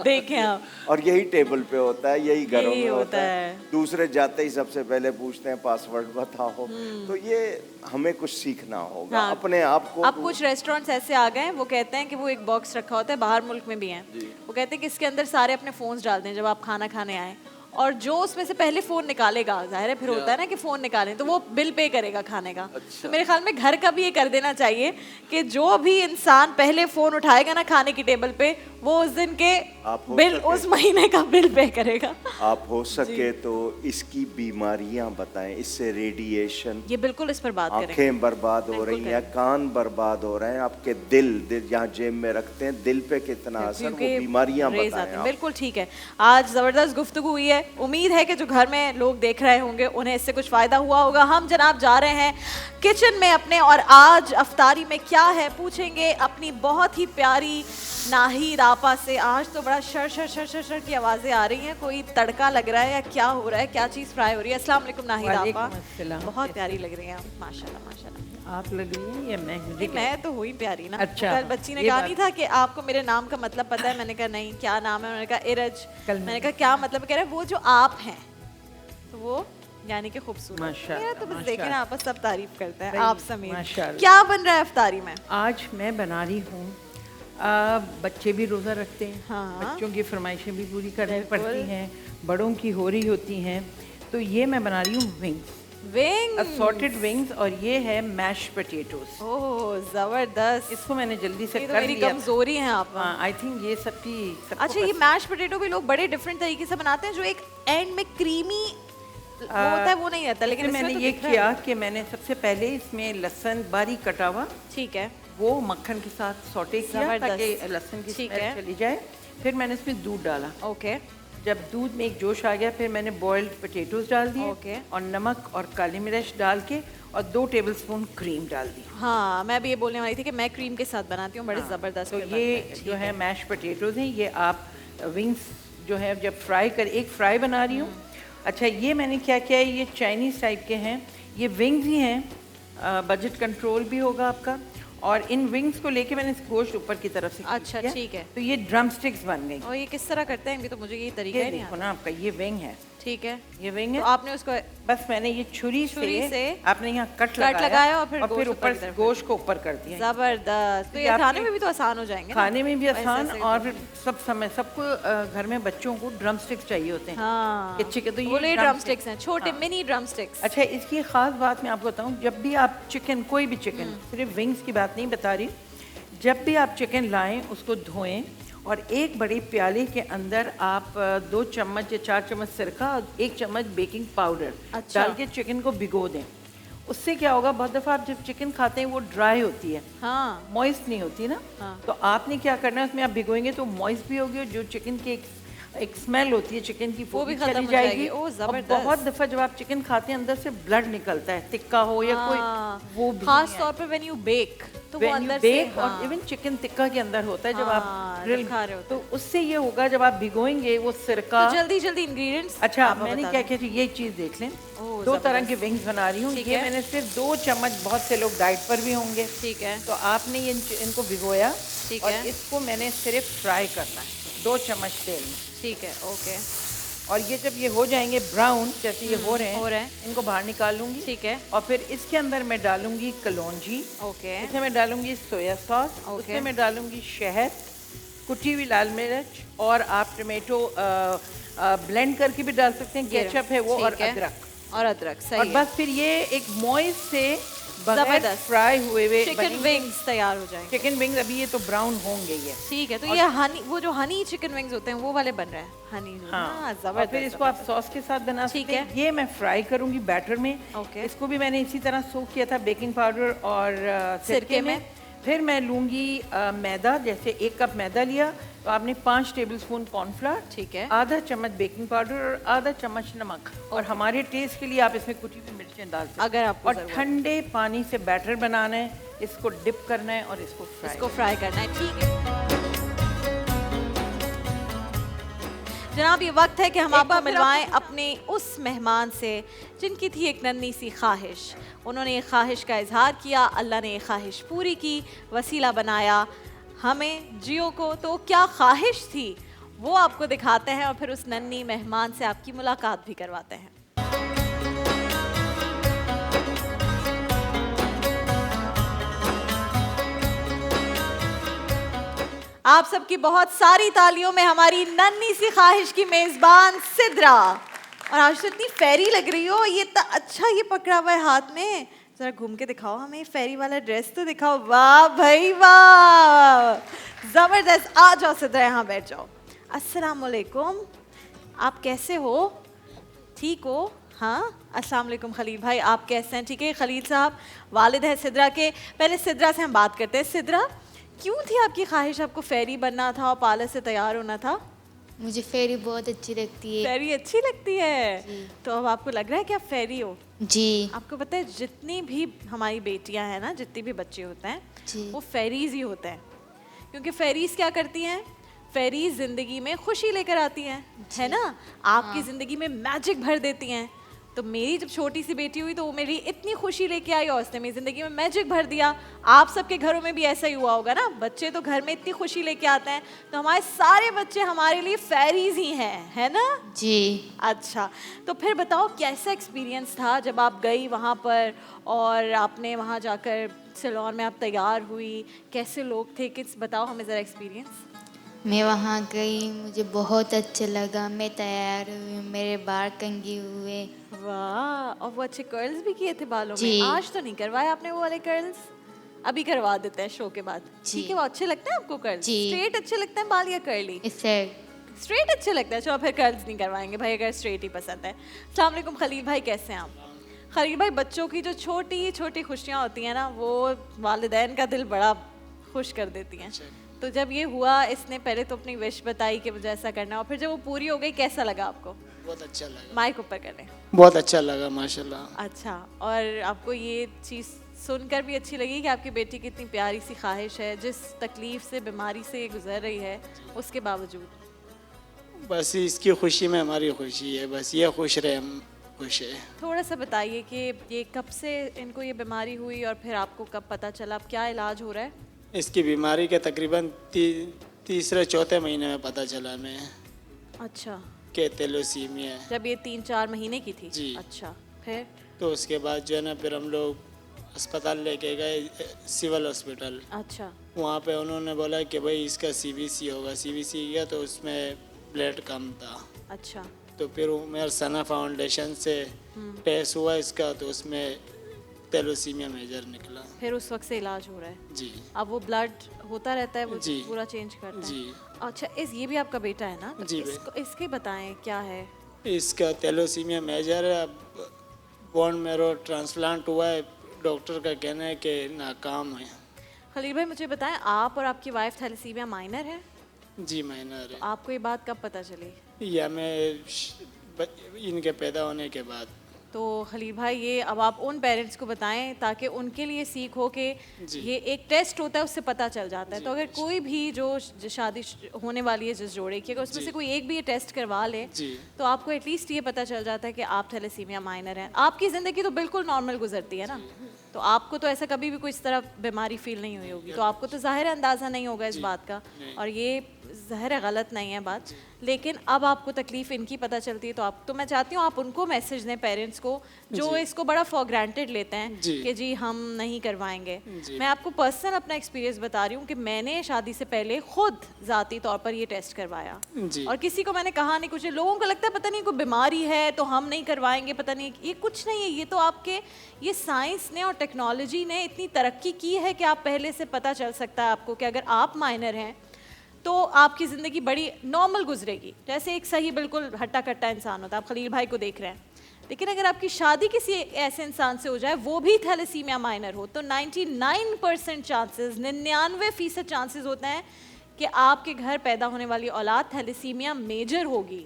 देखें आप, और यही टेबल पे होता है, यही घरों यही में होता होता है। है। दूसरे जाते ही सबसे पहले पूछते हैं पासवर्ड बताओ। तो ये हमें कुछ सीखना होगा, हाँ। अपने आप को। अब कुछ रेस्टोरेंट्स ऐसे आ गए हैं, वो कहते हैं कि वो एक बॉक्स रखा होता है, बाहर मुल्क में भी हैं, वो कहते हैं कि इसके अंदर सारे अपने फोन्स डाल दें जब आप खाना खाने आए, और जो उसमें से पहले फोन निकालेगा, जाहिर है फिर होता है ना कि फोन निकालें, तो वो बिल पे करेगा खाने का। तो मेरे ख्याल में घर का भी ये कर देना चाहिए कि जो भी इंसान पहले फोन उठाएगा ना खाने की टेबल पे, वो उस दिन के आप हो बिल, सके- उस महीने का बिल पे करेगा। आप हो सके तो इसकी बीमारियां बताएं, इससे रेडिएशन, ये बिल्कुल इस पर बात करेंगे। आंखें बर्बाद हो बिल्कुल रही हैं, कान बर्बाद हो रहे हैं, आपके दिल जहाँ जेब में रखते हैं, दिल पे कितना असर, वो क्योंकि बीमारियां रेज बताएं आते हैं। आप। बिल्कुल ठीक है। आज जबरदस्त गुफ्तगू हुई है, उम्मीद है कि जो घर में लोग देख रहे होंगे उन्हें इससे कुछ फायदा हुआ होगा। हम जनाब जा रहे हैं किचन में अपने, और आज अफ्तारी में क्या है पूछेंगे अपनी बहुत ही प्यारी नाहिद आपा से। आज तो बड़ा sir sir sir sir sir की आवाजें आ रही हैं, कोई तड़का लग रहा है या क्या हो रहा है, क्या चीज़ फ्राई हो रही है? अस्सलाम वालेकुम नाहिद आपा, वालेकुम अस्सलाम। बहुत प्यारी लग रही हैं आप, माशाल्लाह माशाल्लाह। आप लग रही हैं या मैं? मुझे नहीं, मैं तो हुई प्यारी ना। अच्छा, कल बच्ची ने ये कहा बात- नहीं था कि आपको मेरे नाम का मतलब पता है? मैंने कहा नहीं, क्या नाम है? उन्होंने कहा इरज। कल मैंने कहा क्या मतलब? कह रहे वो जो आप हैं, तो वो यानी कि खूबसूरत। माशाल्लाह, मेरा तो बस देखे ना, माशाल्लाह। आप सब तारीफ करते हैं, सही, आप समेत। माशाल्लाह। क्या बन रहा है इफ्तारी में? आज मैं बना रही हूँ, बच्चे भी रोज़ा रखते हैं, हाँ। बच्चों की फरमाइशें भी पूरी करनी बिल्कुल। पड़ती हैं, बड़ों की हो रही होती हैं। तो ये मैं बना रही हूँ विंग्स, विंग। असॉर्टेड विंग्स, और ये है मैश पोटैटोस। ओह जबरदस्त, इसको मैंने जल्दी से ये तो कर मेरी लिया। कमजोरी है आप। हाँ, आई थिंक ये सबकी सबको अच्छा, ये पसंद- मैश पोटैटो भी लोग बड़े डिफरेंट तरीके से बनाते हैं, जो एक एंड में क्रीमी होता है वो नहीं रहता, लेकिन फिर इसमें मैंने तो ये दिख रहा किया है। कि मैंने सबसे पहले इसमें लहसुन बारीक कटा हुआ ठीक है, वो मक्खन के साथ सौटे किया जबरदस्त। ताकि लहसुन की ठीक स्मेल है। चली जाए। फिर मैंने इसमें दूध डाला, ओके जब दूध में एक जोश आ गया फिर मैंने बॉइल्ड पोटैटोज डाल दिए, ओके। और नमक और काली मिर्च डाल के और 2 टेबलस्पून क्रीम डाल दी। हाँ, मैं भी ये बोलने वाली थी कि मैं क्रीम के साथ बनाती हूँ, बड़े जबरदस्त तो फिर बनते ये हैं। ठीक जो है मैश पोटैटोज हैं, ये आप विंग्स जो है जब फ्राई कर, एक फ्राई बना रही हूँ। अच्छा, ये मैंने क्या किया है, ये चाइनीज़ टाइप के हैं, ये विंग्स ही हैं, बजट कंट्रोल भी होगा आपका। और इन विंग्स को लेके मैंने इस गोश्त ऊपर की तरफ से खींच अच्छा, दिया। ठीक है। तो ये ड्रम स्टिक्स बन गई। और ये किस तरह करते हैं? भी तो मुझे ये तरीका ये ही नहीं देखो आता। ना, आपका ये विंग है, ठीक है, ये विंग तो है। आपने उसको बस मैंने ये छुरी से आपने यहाँ कट लगाया और फिर ऊपर ऊपर की से तरफ गोश्त को ऊपर कर दिया। जबरदस्त। तो ये आपने- खाने में भी तो आसान हो जाएंगे ना? खाने में भी ऐसे आसान, ऐसे और तो- फिर सब समय सबको घर में बच्चों को ड्रम स्टिक्स चाहिए होते हैं। हाँ, कि चिकन, तो ये बोले ड्रम ड्रम स्टिक्स हैं, छोटे हाँ। Mini drum sticks. अच्छा, इसकी ख़ास बात मैं आपको बताऊं, जब भी आप चिकन, कोई भी चिकन, सिर्फ विंग्स की बात नहीं बता रही, जब भी आप चिकन लाएं उसको धोएं और एक बड़े प्याले के अंदर आप 2 चम्मच या 4 चम्मच सिरका और 1 चम्मच बेकिंग पाउडर अच्छा। डाल के चिकन को भिगो दें। उससे क्या होगा, बहुत दफ़ा आप जब चिकन खाते हैं वो ड्राई होती है, हाँ मॉइस्ट नहीं होती ना। हाँ। तो आपने क्या करना है, उसमें आप भिगोएंगे तो मॉइस्ट भी होगी, और जो चिकन की एक स्मेल होती है चिकन की वो भी भी खत्म चली हो जाएगी। जाएगी। ओह, और ज़बरदस्त। बहुत दफ़ा जब आप चिकन खाते हैं अंदर से ब्लड निकलता है, टिक्का हो या कोई, वो भी खास तौर पे व्हेन यू बेक तो वो अंदर से बेक, और इवन चिकन टिक्का के अंदर होता है जब हाँ, आप ग्रिल जब खा रहे होते तो उससे ये होगा जब आप भिगोएंगे वो सिरका। तो जल्दी जल्दी इंग्रेडिएंट्स अच्छा, मैंने क्या किया थी, ये चीज़ देख लें। ओह, 2 तरह ज़बरदस्त। के विंग्स बना रही हूँ। ठीक ये है। मैंने सिर्फ 2 चम्मच, बहुत से लोग डाइट पर भी होंगे, ठीक है तो आपने ये इनको भिगोया ठीक और है। इसको मैंने सिर्फ फ्राई करना है 2 चम्मच तेल में। ठीक है ओके और ये जब ये हो जाएंगे ब्राउन, जैसे ये हो रहे हो रहे हैं। इनको बाहर निकाल लूंगी। ठीक है। और फिर इसके अंदर मैं डालूंगी कलौंजी, ओके इसमें मैं डालूंगी सोया सॉस, ओके। उसमें मैं डालूंगी शहद, कुटी हुई लाल मिर्च, और आप टमाटो ब्लेंड करके भी डाल सकते हैं, केचप है वो, और ठीक है। अदरक। सही और है। बस फिर ये एक मॉइस्ट से बगैर जबरदस्त। फ्राई हुए चिकन विंग्स तैयार हो जाएंगे। चिकन विंग्स अभी ये तो ब्राउन होंगे ये। ठीक है, तो ये हनी, वो जो हनी चिकन विंग्स होते हैं वो वाले बन रहे हैं, हनी जो हाँ, हाँ, और जबरदस्त। फिर इसको आप सॉस के साथ बना ठीक सकते हैं। ये मैं फ्राई करूंगी बैटर में। ओके। इसको भी मैंने इसी तरह सोक किया था बेकिंग पाउडर और सिरके में। फिर मैं लूंगी मैदा, जैसे 1 कप मैदा लिया तो आपने 5 टेबलस्पून कॉर्नफ्लावर, ठीक है। आधा चम्मच बेकिंग पाउडर और आधा चम्मच नमक, और हमारे टेस्ट के लिए आप इसमें कुटी हुई मिर्चें डाल सकते हैं। अगर आपको और ज़रूरत है। ठंडे पानी से बैटर बनाना है, इसको डिप करना है और इसको इसको फ्राई। फ्राई करना है। ठीक है जनाब, ये वक्त है कि हम आपको मिलवाएं अपने उस मेहमान से जिनकी थी एक नन्ही सी ख्वाहिश। उन्होंने एक ख्वाहिश का इजहार किया, अल्लाह ने एक ख्वाहिश पूरी की, वसीला बनाया हमें जियो को। तो क्या ख्वाहिश थी वो आपको दिखाते हैं और फिर उस नन्ही मेहमान से आपकी मुलाकात भी करवाते हैं। आप सबकी बहुत सारी तालियों में हमारी नन्ही सी ख्वाहिश की मेजबान सिद्रा। और आज तो इतनी फेरी लग रही हो, ये तो अच्छा ये पकड़ा हुआ है हाथ में, जरा घूम के दिखाओ हमें, फेरी वाला ड्रेस तो दिखाओ। वाह भाई वाह, जबरदस्त। आ जाओ सिद्रा, यहाँ बैठ जाओ। अस्सलाम वालेकुम, आप कैसे हो? ठीक हो? हाँ, अस्सलाम वालेकुम खलील भाई, आप कैसे हैं? ठीक है। खलील साहब वालिद है सिद्रा के। पहले सिद्रा से हम बात करते हैं। सिद्रा, क्यों थी आपकी ख्वाहिश, आपको फेरी बनना था और पार्लर से तैयार होना था? मुझे फेरी बहुत अच्छी लगती है। फेरी अच्छी लगती है, तो अब आपको लग रहा है कि आप फेरी हो? जी आपको पता है जितनी भी हमारी बेटियां हैं ना, जितने भी बच्चे होते हैं, जी। वो फेरीज ही होते हैं। क्योंकि फेरीज क्या करती हैं? फेरीज जिंदगी में खुशी लेकर आती हैं, है ना? आपकी जिंदगी में मैजिक भर देती हैं। तो मेरी जब छोटी सी बेटी हुई तो वो मेरी इतनी खुशी लेके आई और उसने मेरी ज़िंदगी में मैजिक भर दिया। आप सबके घरों में भी ऐसा ही हुआ होगा ना, बच्चे तो घर में इतनी खुशी लेके आते हैं, तो हमारे सारे बच्चे हमारे लिए फेरीज ही हैं, है ना? जी। अच्छा, तो फिर बताओ कैसा एक्सपीरियंस था जब आप गई वहाँ पर और आपने वहाँ जाकर सैलून में आप तैयार हुई, कैसे लोग थे, किस बताओ हमें ज़रा एक्सपीरियंस। मैं वहाँ गई, मुझे बहुत अच्छा लगा, मैं तैयार हुई, मेरे बाल कंघी हुए। वाह, और वो अच्छे कर्ल्स भी किए थे बालों में? जी। आज तो नहीं करवाए आपने वो वाले कर्ल्स? अभी करवा देते हैं शो के बाद। जी। ठीक है, वो अच्छे लगते हैं आपको कर्ल्स? जी। स्ट्रेट अच्छे लगते हैं बाल या कर्ली? इससे स्ट्रेट अच्छे लगते हैं। चलो फिर कर्ल्स नहीं करवाएंगे भाई, अगर स्ट्रेट ही पसंद है। अस्सलाम वालेकुम खलील भाई, कैसे हैं आप? खलील भाई, बच्चों की जो छोटी छोटी खुशियाँ होती हैं ना, वो वालिदैन का दिल बड़ा खुश कर देती हैं। तो जब ये हुआ, इसने पहले तो अपनी विश बताई कि मुझे ऐसा करना, और फिर जब वो पूरी हो गई कैसा लगा आपको? बहुत अच्छा लगा, माइक ऊपर कर लें। बहुत अच्छा लगा माशाल्लाह। अच्छा, और आपको ये चीज़ सुनकर भी अच्छी लगी कि आपकी बेटी की इतनी प्यारी सी ख्वाहिश है, जिस तकलीफ से, बीमारी से ये गुजर रही है, उसके बावजूद? बस इसकी खुशी में हमारी खुशी है, बस ये खुश रहे, हम खुश है। थोड़ा सा बताइए कि ये कब से इनको ये बीमारी हुई और फिर आपको कब पता चला, अब क्या इलाज हो रहा है? इसकी बीमारी के तकरीबन तीसरे चौथे महीने में पता चला हमें अच्छा, कि थैलेसीमिया है। जब ये 3-4 महीने की थी? जी। अच्छा, फिर? तो उसके बाद जो है ना, फिर हम लोग अस्पताल लेके गए, सिविल हॉस्पिटल। अच्छा, वहाँ पे उन्होंने बोला कि भाई इसका CBC होगा। CBC गया तो उसमें ब्लड कम था। अच्छा, तो फिर उमेर सना फाउंडेशन से टेस्ट हुआ इसका, तो उसमें थैलेसीमिया मेजर निकला। फिर उस वक्त से इलाज हो रहा है? जी अब वो ब्लड होता रहता है, वो जी। पूरा चेंज करता है? जी। अच्छा, ये भी आपका बेटा है ना? तो जी, इसके बताएं क्या है? इसका थैलेसीमिया मेजर है। अब बोन मेरो ट्रांसप्लांट हुआ है, डॉक्टर का कहना है कि नाकाम है। खलील भाई मुझे बताएं, आप और आपकी वाइफ थैलेसीमिया माइनर है? जी माइनर है। आपको ये बात कब पता चली? या मैं इनके पैदा होने के बाद। तो खलील भाई ये अब आप उन पेरेंट्स को बताएं ताकि उनके लिए सीख हो कि ये एक टेस्ट होता है, उससे पता चल जाता है। तो अगर कोई भी जो शादी होने वाली है जिस जोड़े की, अगर उसमें से कोई एक भी ये टेस्ट करवा ले तो आपको एटलीस्ट ये पता चल जाता है कि आप थैलेसीमिया माइनर हैं। आपकी ज़िंदगी तो बिल्कुल नॉर्मल गुजरती है ना, तो आपको तो ऐसा कभी भी कोई इस तरह बीमारी फील नहीं हुई होगी, तो आपको तो ज़ाहिर अंदाज़ा नहीं होगा इस बात का, और ये ज़ाहिर गलत नहीं है बात। लेकिन अब आपको तकलीफ़ इनकी पता चलती है तो मैं चाहती हूँ आप उनको मैसेज दें, पेरेंट्स को जो इसको बड़ा फॉर ग्रांटेड लेते हैं कि जी हम नहीं करवाएंगे। मैं आपको पर्सनल अपना एक्सपीरियंस बता रही हूँ कि मैंने शादी से पहले खुद ज़ाती तौर पर ये टेस्ट करवाया और किसी को मैंने कहा नहीं कुछ। लोगों को लगता है पता नहीं कोई बीमारी है तो हम नहीं करवाएंगे, पता नहीं, ये कुछ नहीं है। ये तो आपके ये साइंस ने और टेक्नोलॉजी ने इतनी तरक्की की है कि आप पहले से पता चल सकता है आपको कि अगर आप माइनर हैं तो आपकी ज़िंदगी बड़ी नॉर्मल गुजरेगी, जैसे एक सही बिल्कुल हट्टा कट्टा इंसान होता है। आप खलील भाई को देख रहे हैं, लेकिन अगर आपकी शादी किसी ऐसे इंसान से हो जाए वो भी थैलेसीमिया माइनर हो तो 99% चांसेस, 99% चांसेस होते हैं कि आपके घर पैदा होने वाली औलाद थैलेसीमिया मेजर होगी।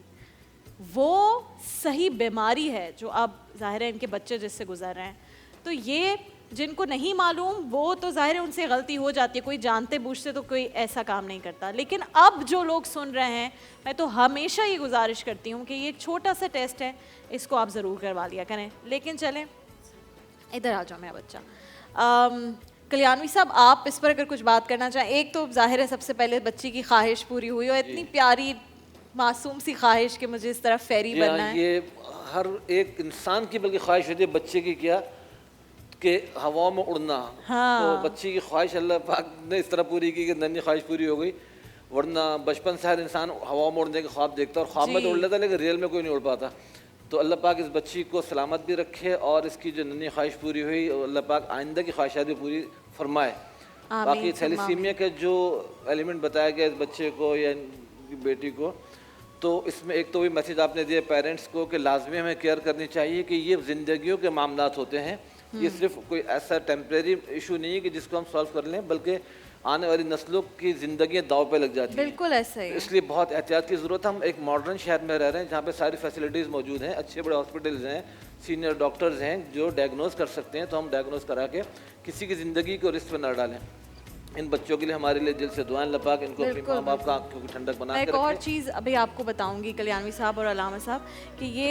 वो सही बीमारी है जो अब ज़ाहिर है इनके बच्चे जिससे गुजर रहे हैं। तो ये जिनको नहीं मालूम वो तो ज़ाहिर है उनसे गलती हो जाती है, कोई जानते बूझते तो कोई ऐसा काम नहीं करता। लेकिन अब जो लोग सुन रहे हैं, मैं तो हमेशा ये गुजारिश करती हूँ कि ये एक छोटा सा टेस्ट है, इसको आप ज़रूर करवा लिया करें। लेकिन चलें इधर आ जाओ मेरा बच्चा। कल्याणवी साहब, आप इस पर अगर कुछ बात करना चाहें। एक तो ज़ाहिर है सबसे पहले बच्ची की ख्वाहिश पूरी हुई और इतनी प्यारी मासूम सी ख्वाहिश कि मुझे इस तरह फेरी बनना है। ये हर एक इंसान की बल्कि ख्वाहिश होती है, बच्चे की क्या कि हवा में उड़ना। तो बच्ची की ख्वाहिश अल्लाह पाक ने इस तरह पूरी की कि नन्ही ख्वाहिश पूरी हो गई। वरना बचपन से हर इंसान हवा में उड़ने के ख्वाब देखता है और ख्वाब में तो उड़ लेता, लेकिन रियल में कोई नहीं उड़ पाता। तो अल्लाह पाक इस बच्ची को सलामत भी रखे और इसकी जो नन्ही ख्वाहिश पूरी हुई, अल्लाह पाक आइंदा की ख्वाहिशात भी पूरी फरमाए। बाकी थैलेसीमिया का जो एलिमेंट बताया गया इस बच्चे को या बेटी को, तो इसमें एक तो भी मैसेज आपने दिया पेरेंट्स को कि लाजमी हमें केयर करनी चाहिए कि ये ज़िंदगियों के मामलात होते हैं। ये सिर्फ कोई ऐसा टेम्परेरी इशू नहीं है कि जिसको हम सॉल्व कर लें, बल्कि आने वाली नस्लों की ज़िंदगियाँ दाव पे लग जाती हैं। बिल्कुल ऐसा ही। इसलिए बहुत एहतियात की ज़रूरत है। हम एक मॉडर्न शहर में रह रहे हैं जहाँ पे सारी फैसिलिटीज़ मौजूद हैं, अच्छे बड़े हॉस्पिटल्स हैं, सीनियर डॉक्टर्स हैं जो डायग्नोज कर सकते हैं। तो हम डायग्नोज करा के किसी की ज़िंदगी को रिस्क में न डालें। इन बच्चों के लिए हमारे लिए दिल से दुआएं, अल्लाह पाक इनको अपने माँ बाप का आंखों की ठंडक बना के रखे। एक और चीज़ अभी आपको बताऊंगी कल्याणवी साहब और अलामा साहब कि ये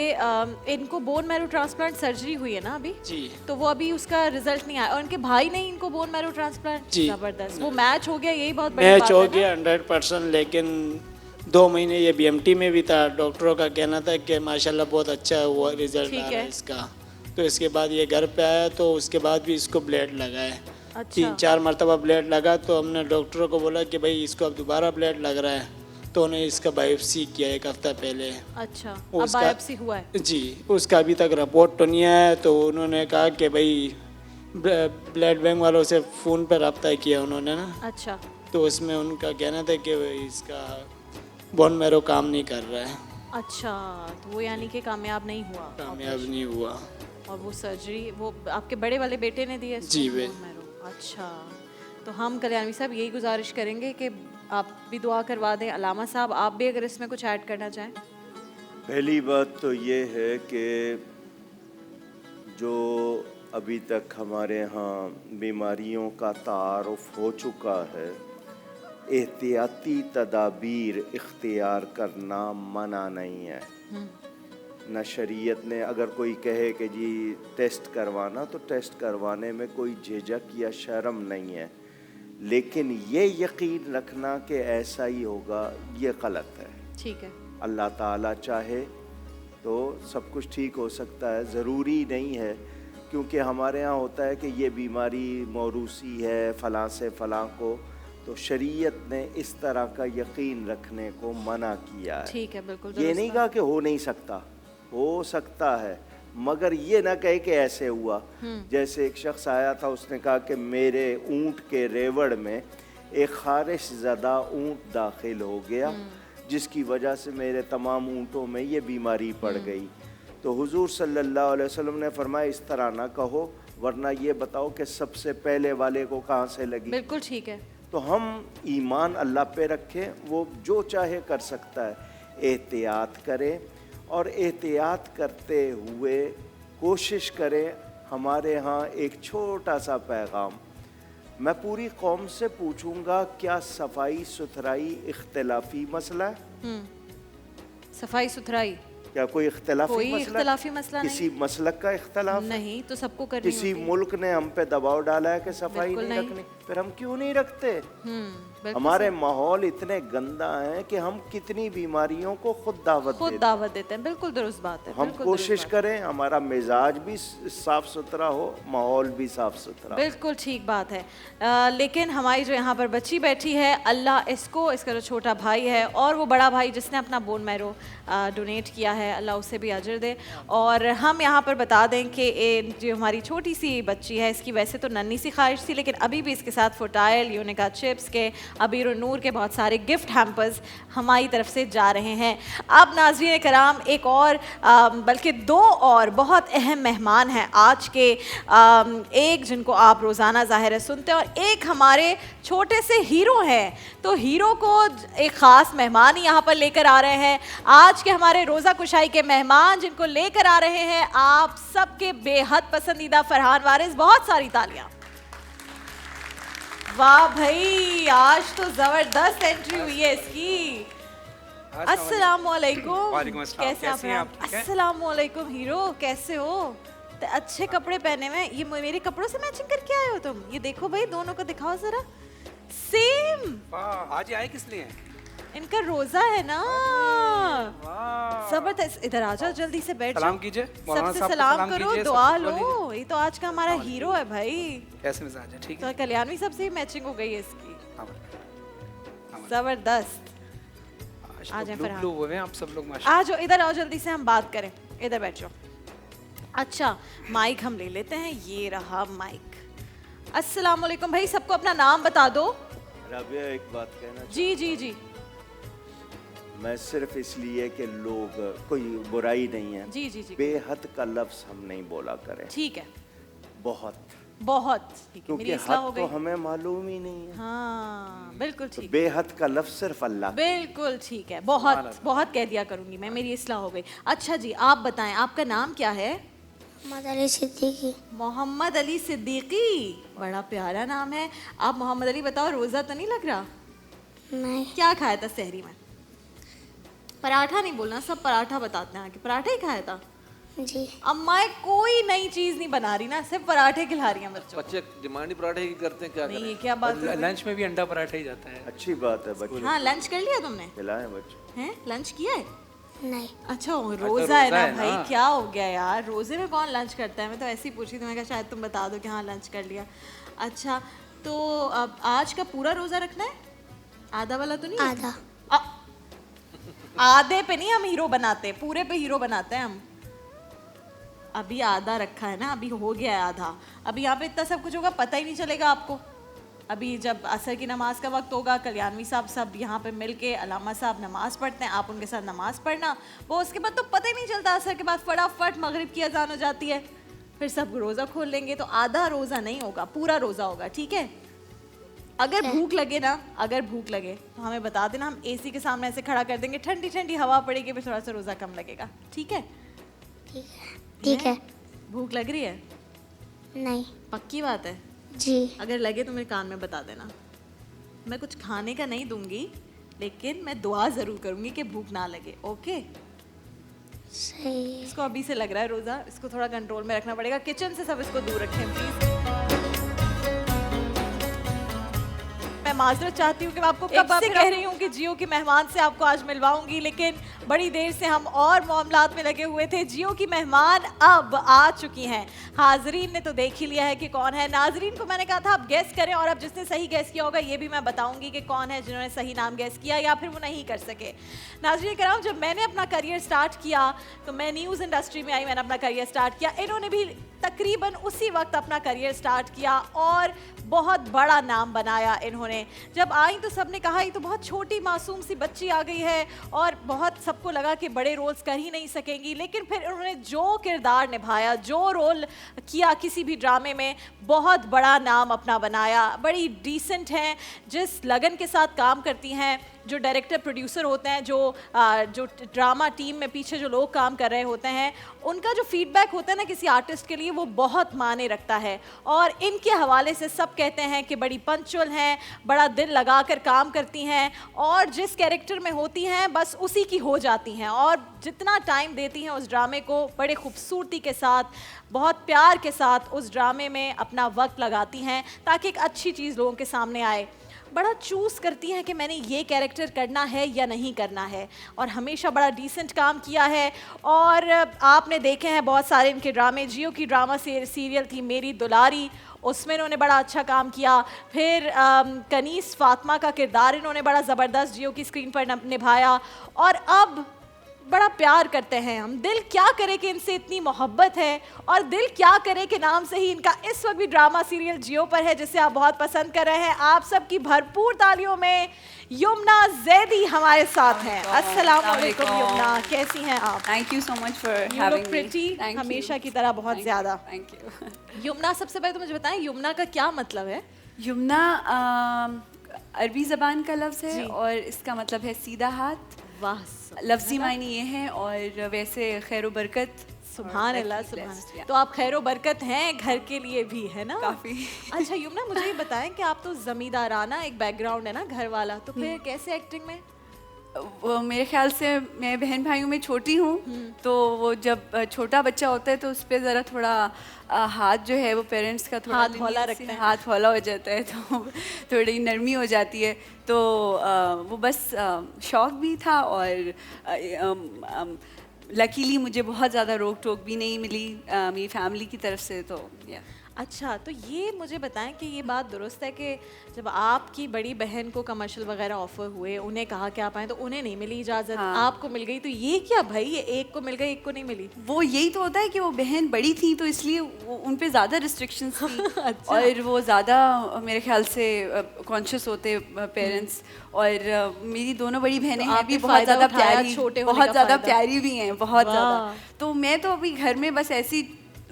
इनको बोन मैरो ट्रांसप्लांट सर्जरी हुई है ना अभी जी, तो वो अभी उसका रिजल्ट नहीं आया और इनके भाई ने इनको बोन मैरो ट्रांसप्लांट, जबरदस्त, वो मैच हो गया, यही बहुत बड़ी बात है। मैच हो गया 100%। लेकिन 2 महीने ये BMT में भी था, डॉक्टरों का कहना था कि माशाल्लाह बहुत अच्छा हुआ रिजल्ट आ रहा है इसका। तो इसके बाद ये घर पे आया तो उसके बाद भी इसको ब्लेड लगा है। 3-4 मरतबा ब्लेड लगा तो हमने डॉक्टरों को बोला कि भाई इसको अब दोबारा ब्लेड लग रहा है, तो उन्हें इसका बायोप्सी किया 1 हफ्ता पहले। अच्छा, अब बायोप्सी हुआ है? जी, उसका अभी तक रिपोर्ट तो नहीं आया। तो उन्होंने कहा कि भाई ब्लड बैंक वालों से फ़ोन पर रब्ता किया उन्होंने ना। अच्छा। तो उसमें उनका कहना था कि इसका बोन मैरो काम नहीं कर रहा है। अच्छा, तो वो यानी कि कामयाब नहीं हुआ? कामयाब नहीं हुआ। और वो सर्जरी वो आपके बड़े वाले बेटे ने दी है? जी अच्छा, तो हम कल्याणवी साहब यही गुजारिश करेंगे कि आप भी दुआ करवा दें। अलामा साहब आप भी अगर इसमें कुछ ऐड करना चाहें। पहली बात तो ये है कि जो अभी तक हमारे यहाँ बीमारियों का तारुफ हो चुका है, एहतियाती तदाबीर इख्तियार करना मना नहीं है। न शरीयत ने अगर कोई कहे कि जी टेस्ट करवाना तो टेस्ट करवाने में कोई झिझक या शर्म नहीं है, लेकिन ये यकीन रखना कि ऐसा ही होगा ये गलत है। ठीक है, अल्लाह ताला चाहे तो सब कुछ ठीक हो सकता है, ज़रूरी नहीं है। क्योंकि हमारे यहाँ होता है कि ये बीमारी मौरूसी है फ़लाँ से फ़लाँ को, तो शरीयत ने इस तरह का यकीन रखने को मना किया है। ठीक है, बिल्कुल। ये नहीं कहा कि हो नहीं सकता, हो सकता है, मगर ये ना कहे कि ऐसे हुआ। जैसे एक शख्स आया था, उसने कहा कि मेरे ऊँट के रेवड़ में एक खारिश ज़दा ऊँट दाखिल हो गया जिसकी वजह से मेरे तमाम ऊँटों में ये बीमारी पड़ गई। तो हुजूर सल्लल्लाहु अलैहि वसल्लम ने फरमाया इस तरह ना कहो, वरना ये बताओ कि सबसे पहले वाले को कहाँ से लगी। बिल्कुल ठीक है। तो हम ईमान अल्लाह पे रखें, वो जो चाहे कर सकता है, एहतियात करें और एहतियात करते हुए कोशिश करें। हमारे यहाँ एक छोटा सा पैगाम, मैं पूरी कौम से पूछूंगा क्या सफाई सुथराई इख्तिलाफी मसला है? सफाई सुथराई क्या कोई इख्तिलाफी मसला किसी मसलक का इख्तिलाफ नहीं, तो सबको करनी किसी होती। मुल्क ने हम पे दबाव डाला है कि सफाई नहीं रखनी, फिर हम क्यों नहीं रखते? हमारे माहौल इतने गंदा है कि हम कितनी बीमारियों को खुद दावत देते हैं। बिल्कुल दुरुस्त बात है। हम कोशिश करें हमारा मिजाज भी साफ सुथरा हो, माहौल भी साफ सुथरा। बिल्कुल ठीक बात है। लेकिन हमारी जो यहाँ पर बच्ची बैठी है, अल्लाह इसको, इसका जो छोटा भाई है और वो बड़ा भाई जिसने अपना बोन मैरो डोनेट किया है, अल्लाह उसे भी अजर दे। और हम यहाँ पर बता दें कि जो हमारी छोटी सी बच्ची है, इसकी वैसे तो नन्ही सी ख्वाहिश थी, लेकिन अभी भी इसके साथ फुटाइल, यूनिका चिप्स के, अबीर और नूर के बहुत सारे गिफ्ट हैम्पर्स हमारी तरफ से जा रहे हैं। अब नाज़रीन कराम, एक और बल्कि दो और बहुत अहम मेहमान हैं आज के, एक जिनको आप रोज़ाना ज़ाहिर है सुनते हैं और एक हमारे छोटे से हीरो हैं। तो हीरो को एक ख़ास मेहमान ही यहाँ पर लेकर आ रहे हैं। आज के हमारे रोज़ा कुशाई के मेहमान जिनको लेकर आ रहे हैं आप सबके बेहद पसंदीदा फरहान वारिस। बहुत सारी तालियां। वाह भाई, आज तो जबरदस्त एंट्री हुई है इसकी। अस्सलामुअलैकुम। कैसे आप? अस्सलामुअलैकुम हीरो, कैसे हो? तो अच्छे कपड़े पहने हुए, ये मेरे कपड़ों से मैचिंग करके आए हो तुम। ये देखो भाई, दोनों को दिखाओ जरा, सेम। आज आए किस लिए? इनका रोजा है ना। जबरदस्त। इधर आ जाओ, जल्दी से बैठ। सलाम कीजिए, सबसे सलाम करो, दुआ लो। ये तो आज का हमारा हीरो है भाई। कैसे मिजाज है? ठीक है। तो कल्याणवी सबसे ही मैचिंग हो गई है इसकी। जबरदस्त। आ जाए फरहान, हुए आप सब लोग माशाल्लाह। आ जाओ, इधर आओ, जल्दी से हम बात करें। इधर बैठ जाओ। अच्छा, माइक हम ले लेते हैं, ये रहा माइक। अस्सलाम वालेकुम भाई, सबको अपना नाम बता दो। राबिया, एक बात कहना जी जी जी। मैं सिर्फ इसलिए कि लोग, कोई बुराई नहीं है, जी जी जी, बेहद का लफ्ज हम नहीं बोला करें। ठीक है। बहुत बहुत ठीक है, मेरी इस्लाह हो गई। तो हमें मालूम ही नहीं है। हाँ बिल्कुल ठीक। तो बेहद का लफ्ज सिर्फ अल्लाह। बिल्कुल ठीक है, बहुत बहुत कह दिया करूंगी मैं, मेरी इस्लाह हो गई। अच्छा जी, आप बताएं आपका नाम क्या है? मोहम्मद अली सिद्दीकी। मोहम्मद अली सिद्दीकी, बड़ा प्यारा नाम है। आप मोहम्मद अली बताओ, रोजा तो नहीं लग रहा? नहीं। क्या खाया था सहरी में? पराठा नहीं बोलना, सब पराठा बताते हैं कि पराठा ही खाया था। जी। अम्मा कोई नई चीज नहीं बना रही ना, सिर्फ पराठे खिला रही हैं बच्चों। बच्चे डिमांड ही पराठे की करते हैं, क्या करें? नहीं, क्या बात है? लंच में भी अंडा पराठा ही जाता है। अच्छी बात है बच्चे। हाँ, लंच कर लिया तुमने? खिलाएं बच्चों। हैं, लंच किया है? नहीं। अच्छा, रोजा है ना भाई, क्या हो गया यार, रोजे में कौन लंच करता है? मैं तो ऐसे ही पूछी थी, मैं कहा शायद तुम बता दो कि हाँ लंच कर लिया। अच्छा, तो अब आज का पूरा रोजा रखना है? आधा वाला तो नहीं? आधा। आधे पे नहीं हम हीरो बनाते, पूरे पे हीरो बनाते हैं हम। अभी आधा रखा है ना, अभी हो गया है आधा। अभी यहाँ पे इतना सब कुछ होगा, पता ही नहीं चलेगा आपको। अभी जब असर की नमाज का वक्त होगा, कल्याणवी साहब सब यहाँ पे मिलके, अलामा साहब नमाज पढ़ते हैं, आप उनके साथ नमाज पढ़ना, वो उसके बाद तो पता ही नहीं चलता। असर के बाद फटाफट मगरिब की अजान हो जाती है, फिर सब रोज़ा खोल लेंगे। तो आधा रोज़ा नहीं होगा, पूरा रोज़ा होगा, ठीक है? अगर भूख लगे ना, अगर भूख लगे तो हमें बता देना, हम एसी के सामने ऐसे खड़ा कर देंगे, ठंडी ठंडी हवा पड़ेगी, फिर थोड़ा सा रोज़ा कम लगेगा, ठीक है? ठीक है। भूख लग रही है? नहीं। पक्की बात है? जी। अगर लगे तो मेरे कान में बता देना। मैं कुछ खाने का नहीं दूंगी, लेकिन मैं दुआ ज़रूर करूंगी कि भूख ना लगे, ओके? सही। इसको अभी से लग रहा है रोज़ा, इसको थोड़ा कंट्रोल में रखना पड़ेगा। किचन से सब इसको दूर रखें प्लीज़। मैं माजरत चाहती हूँ कि मैं आपको कब से कह रही हूँ कि जियो की मेहमान से आपको आज मिलवाऊंगी, लेकिन बड़ी देर से हम और मामलात में लगे हुए थे। जियो की मेहमान अब आ चुकी हैं। हाजरीन ने तो देख ही लिया है कि कौन है। नाजरीन को मैंने कहा था आप गेस करें, और अब जिसने सही गेस किया होगा ये भी मैं बताऊंगी कि कौन है जिन्होंने सही नाम गेस किया या फिर वो नहीं कर सके। नाजरीन कराम, जब मैंने अपना करियर स्टार्ट किया तो मैं न्यूज़ इंडस्ट्री में आई, मैंने अपना करियर स्टार्ट किया। इन्होंने भी तकरीबन उसी वक्त अपना करियर स्टार्ट किया और बहुत बड़ा नाम बनाया इन्होंने। जब आई तो सबने कहा ये तो बहुत छोटी मासूम सी बच्ची आ गई है और बहुत सबको लगा कि बड़े रोल्स कर ही नहीं सकेंगी, लेकिन फिर उन्होंने जो किरदार निभाया, जो रोल किया किसी भी ड्रामे में, बहुत बड़ा नाम अपना बनाया। बड़ी डिसेंट हैं, जिस लगन के साथ काम करती हैं, जो डायरेक्टर प्रोड्यूसर होते हैं, जो ड्रामा टीम में पीछे जो लोग काम कर रहे होते हैं, उनका जो फीडबैक होता है ना किसी आर्टिस्ट के लिए, वो बहुत मायने रखता है। और इनके हवाले से सब कहते हैं कि बड़ी पंचुअल हैं, बड़ा दिल लगाकर काम करती हैं और जिस कैरेक्टर में होती हैं बस उसी की हो जाती हैं और जितना टाइम देती हैं उस ड्रामे को बड़े खूबसूरती के साथ, बहुत प्यार के साथ उस ड्रामे में अपना वक्त लगाती हैं ताकि एक अच्छी चीज़ लोगों के सामने आए। बड़ा चूज़ करती हैं कि मैंने ये कैरेक्टर करना है या नहीं करना है और हमेशा बड़ा डिसेंट काम किया है। और आपने देखे हैं बहुत सारे इनके ड्रामे, जियो की ड्रामा सीरियल थी मेरी दुलारी, उसमें इन्होंने बड़ा अच्छा काम किया। फिर कनीस फातिमा का किरदार इन्होंने बड़ा ज़बरदस्त जियो की स्क्रीन पर निभाया और अब बड़ा प्यार करते हैं हम। दिल क्या करे कि इनसे इतनी मोहब्बत है और दिल क्या करे कि नाम से ही इनका इस वक्त भी ड्रामा सीरियल जियो पर है जिसे आप बहुत पसंद कर रहे हैं। आप सबकी भरपूर तालियों में युमना जैदी हमारे साथ हैं। अस्सलाम वालेकुम युमना, कैसी हैं आप? Thank you so much for having me. Pretty, हमेशा की तरह बहुत ज़्यादा। Thank you. युमना, सबसे पहले तो मुझे बताएं युमना का क्या मतलब है? युमना अरबी ज़बान का लफ्ज़ है और इसका मतलब है सीधा हाथ। वाह, लफ्ज़ी मायने ये हैं और वैसे खैर व बरकत। सुभान अल्लाह, सुभान। तो आप खैर व बरकत हैं घर के लिए भी, है ना? काफ़ी। अच्छा युमना, मुझे ये बताएं कि आप तो ज़मींदाराना एक बैकग्राउंड है ना, घर वाला, तो फिर कैसे एक्टिंग में? मेरे ख्याल से मैं बहन भाइयों में छोटी हूँ, तो वो जब छोटा बच्चा होता है तो उस पर ज़रा थोड़ा हाथ जो है वो पेरेंट्स का थोड़ा हाथ हौला रखते हैं, हाथ हौला हो जाता है तो थोड़ी नरमी हो जाती है। तो वो बस शौक़ भी था और लकीली मुझे बहुत ज़्यादा रोक टोक भी नहीं मिली मेरी फैमिली की तरफ से। तो अच्छा, तो ये मुझे बताएं कि ये बात दुरुस्त है कि जब आपकी बड़ी बहन को कमर्शियल वगैरह ऑफर हुए, उन्हें कहा कि आप आएँ, तो उन्हें नहीं मिली इजाज़त, आपको मिल गई, तो ये क्या भाई, ये एक को मिल गई एक को नहीं मिली? वो यही तो होता है कि वो बहन बड़ी थी तो इसलिए उन पे ज़्यादा रिस्ट्रिक्शंस थी। अच्छा। और वो ज़्यादा मेरे ख्याल से कॉन्शियस होते पेरेंट्स। और मेरी दोनों बड़ी बहनें हैं भी बहुत ज़्यादा प्यारी, बहुत ज़्यादा प्यारी भी हैं, बहुत ज़्यादा। तो मैं तो अभी घर में बस ऐसी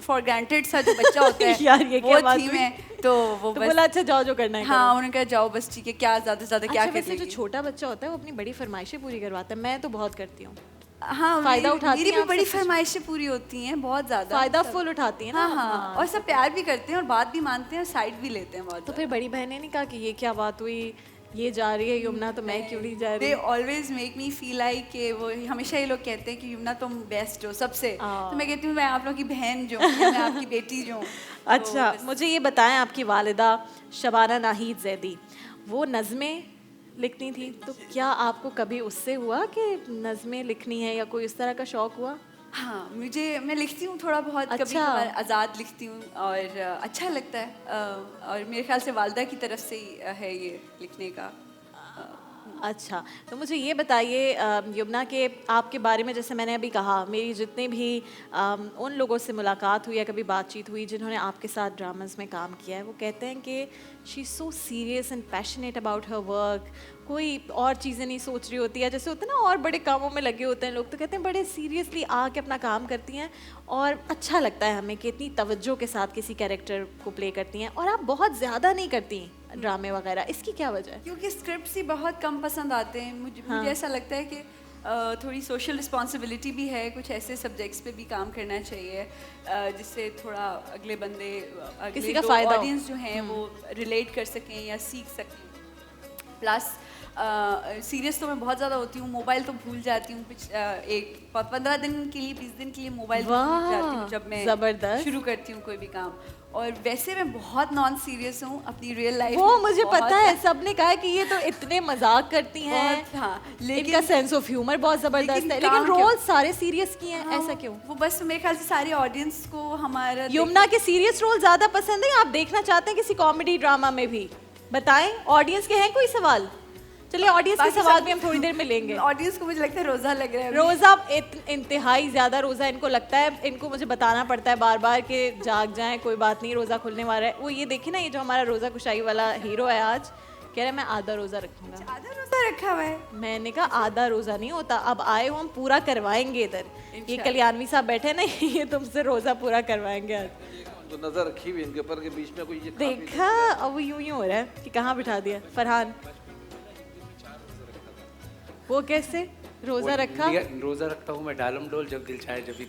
फॉर ग्रांटेड सा जो बच्चा होता है यार ये वो थी मैं, तो वो तो बोला अच्छा जाओ जो करना है। हाँ, उन्होंने कहा जाओ बस ठीक है, क्या ज़्यादा से ज़्यादा क्या कर लेंगे। जो छोटा बच्चा होता है वो अपनी बड़ी फरमाइशें पूरी करवाता है, मैं तो बहुत करती हूँ। हाँ, फायदा उठाती मेरी भी बड़ी फरमाइशें पूरी होती हैं, बहुत ज़्यादा फायदा फुल उठाती हैं ना। हाँ, और सब प्यार भी करते हैं और बात भी मानते हैं और साइड भी लेते हैं बहुत। तो फिर बड़ी बहनें ने कहा कि ये क्या बात हुई, ये जा रही है युमना तो मैं क्यों नहीं जा रही? They always make me feel like कि वो हमेशा ये लोग कहते हैं कि युमना तुम बेस्ट हो सबसे, तो मैं कहती हूँ मैं आप लोग की बहन जो हूँ, मैं आपकी बेटी जो हूँ। अच्छा, मुझे ये बताएं, आपकी वालिदा शबाना नाहीद जैदी वो नज़में लिखती थी, तो क्या आपको कभी उससे हुआ कि नज़में लिखनी है या कोई इस तरह का शौक़ हुआ? हाँ, मैं लिखती हूँ थोड़ा बहुत। अच्छा। कभी आज़ाद लिखती हूँ और अच्छा लगता है और मेरे ख्याल से वालिदा की तरफ से ही है ये लिखने का। अच्छा, तो मुझे ये बताइए युमना के आपके बारे में, जैसे मैंने अभी कहा, मेरी जितने भी उन लोगों से मुलाकात हुई या कभी बातचीत हुई जिन्होंने आपके साथ ड्रामास में काम किया है, वो कहते हैं कि she is so serious and passionate about her work, कोई और चीज़ें नहीं सोच रही होती है, जैसे होता है ना और बड़े कामों में लगे होते हैं लोग, तो कहते हैं बड़े सीरियसली आके अपना काम करती हैं और अच्छा लगता है हमें कि इतनी तवज्जो के साथ किसी कैरेक्टर को प्ले करती हैं। और आप बहुत ज़्यादा नहीं करती ड्रामे वगैरह, इसकी क्या वजह है? क्योंकि स्क्रिप्ट्स ही बहुत कम पसंद आते हैं मुझे ऐसा लगता है कि थोड़ी सोशल रिस्पॉन्सिबिलिटी भी है, कुछ ऐसे सब्जेक्ट्स पे भी काम करना चाहिए जिससे थोड़ा अगले बंदे, किसी का फ़ायदा, ऑडियंस जो हैं वो रिलेट कर सकें या सीख सकें। प्लस सीरियस तो मैं बहुत ज़्यादा होती हूँ, मोबाइल तो भूल जाती हूँ, कुछ 15 दिन के लिए 20 दिन के लिए मोबाइल भूल जाती हूँ जब मैं शुरू करती हूँ कोई भी काम। और वैसे मैं बहुत नॉन सीरियस हूँ अपनी रियल लाइफ। वो मुझे पता है, सबने कहा कि ये तो इतने मजाक करती हैं। हाँ, लेकिन इनका सेंस ऑफ ह्यूमर बहुत जबरदस्त है, लेकिन रोल सारे सीरियस किए हैं। ऐसा क्यों? वो बस मेरे ख्याल से सारे ऑडियंस को हमारा युमना के सीरियस रोल ज्यादा पसंद है, आप देखना चाहते हैं किसी कॉमेडी ड्रामा में भी? बताएं, ऑडियंस के हैं कोई सवाल? चलिए ऑडियंस के सवाल भी हम थोड़ी देर में लेंगे। ऑडियंस को मुझे लगता है रोज़ा लग रहा है। रोज़ा इंतहाई ज़्यादा रोज़ा इनको लगता है, इनको मुझे बताना पड़ता है बार बार कि जाग जाएं, कोई बात नहीं, रोज़ा खुलने वाला है। वो ये देखिए ना, ये जो हमारा रोज़ा कुशाई वाला हीरो है आज, कह रहा है मैं आधा रोज़ा रखूंगा। आधा रोज़ा रखा हुआ है? मैंने कहा आधा रोज़ा नहीं होता, अब आए हो हम पूरा करवाएंगे इधर। ये कल्याणवी साहब बैठे ना, ये तुमसे रोज़ा पूरा करवाएंगे आज। तो नजर रखी हुई इनके ऊपर के बीच में कोई ये देखा, अब यूं ही हो रहा है कि कहाँ बिठा दिया। फरहान वो कैसे रोजा रखा? रोजा रखता हूँ मैं डालम डोल, जब दिल चाहे जब भी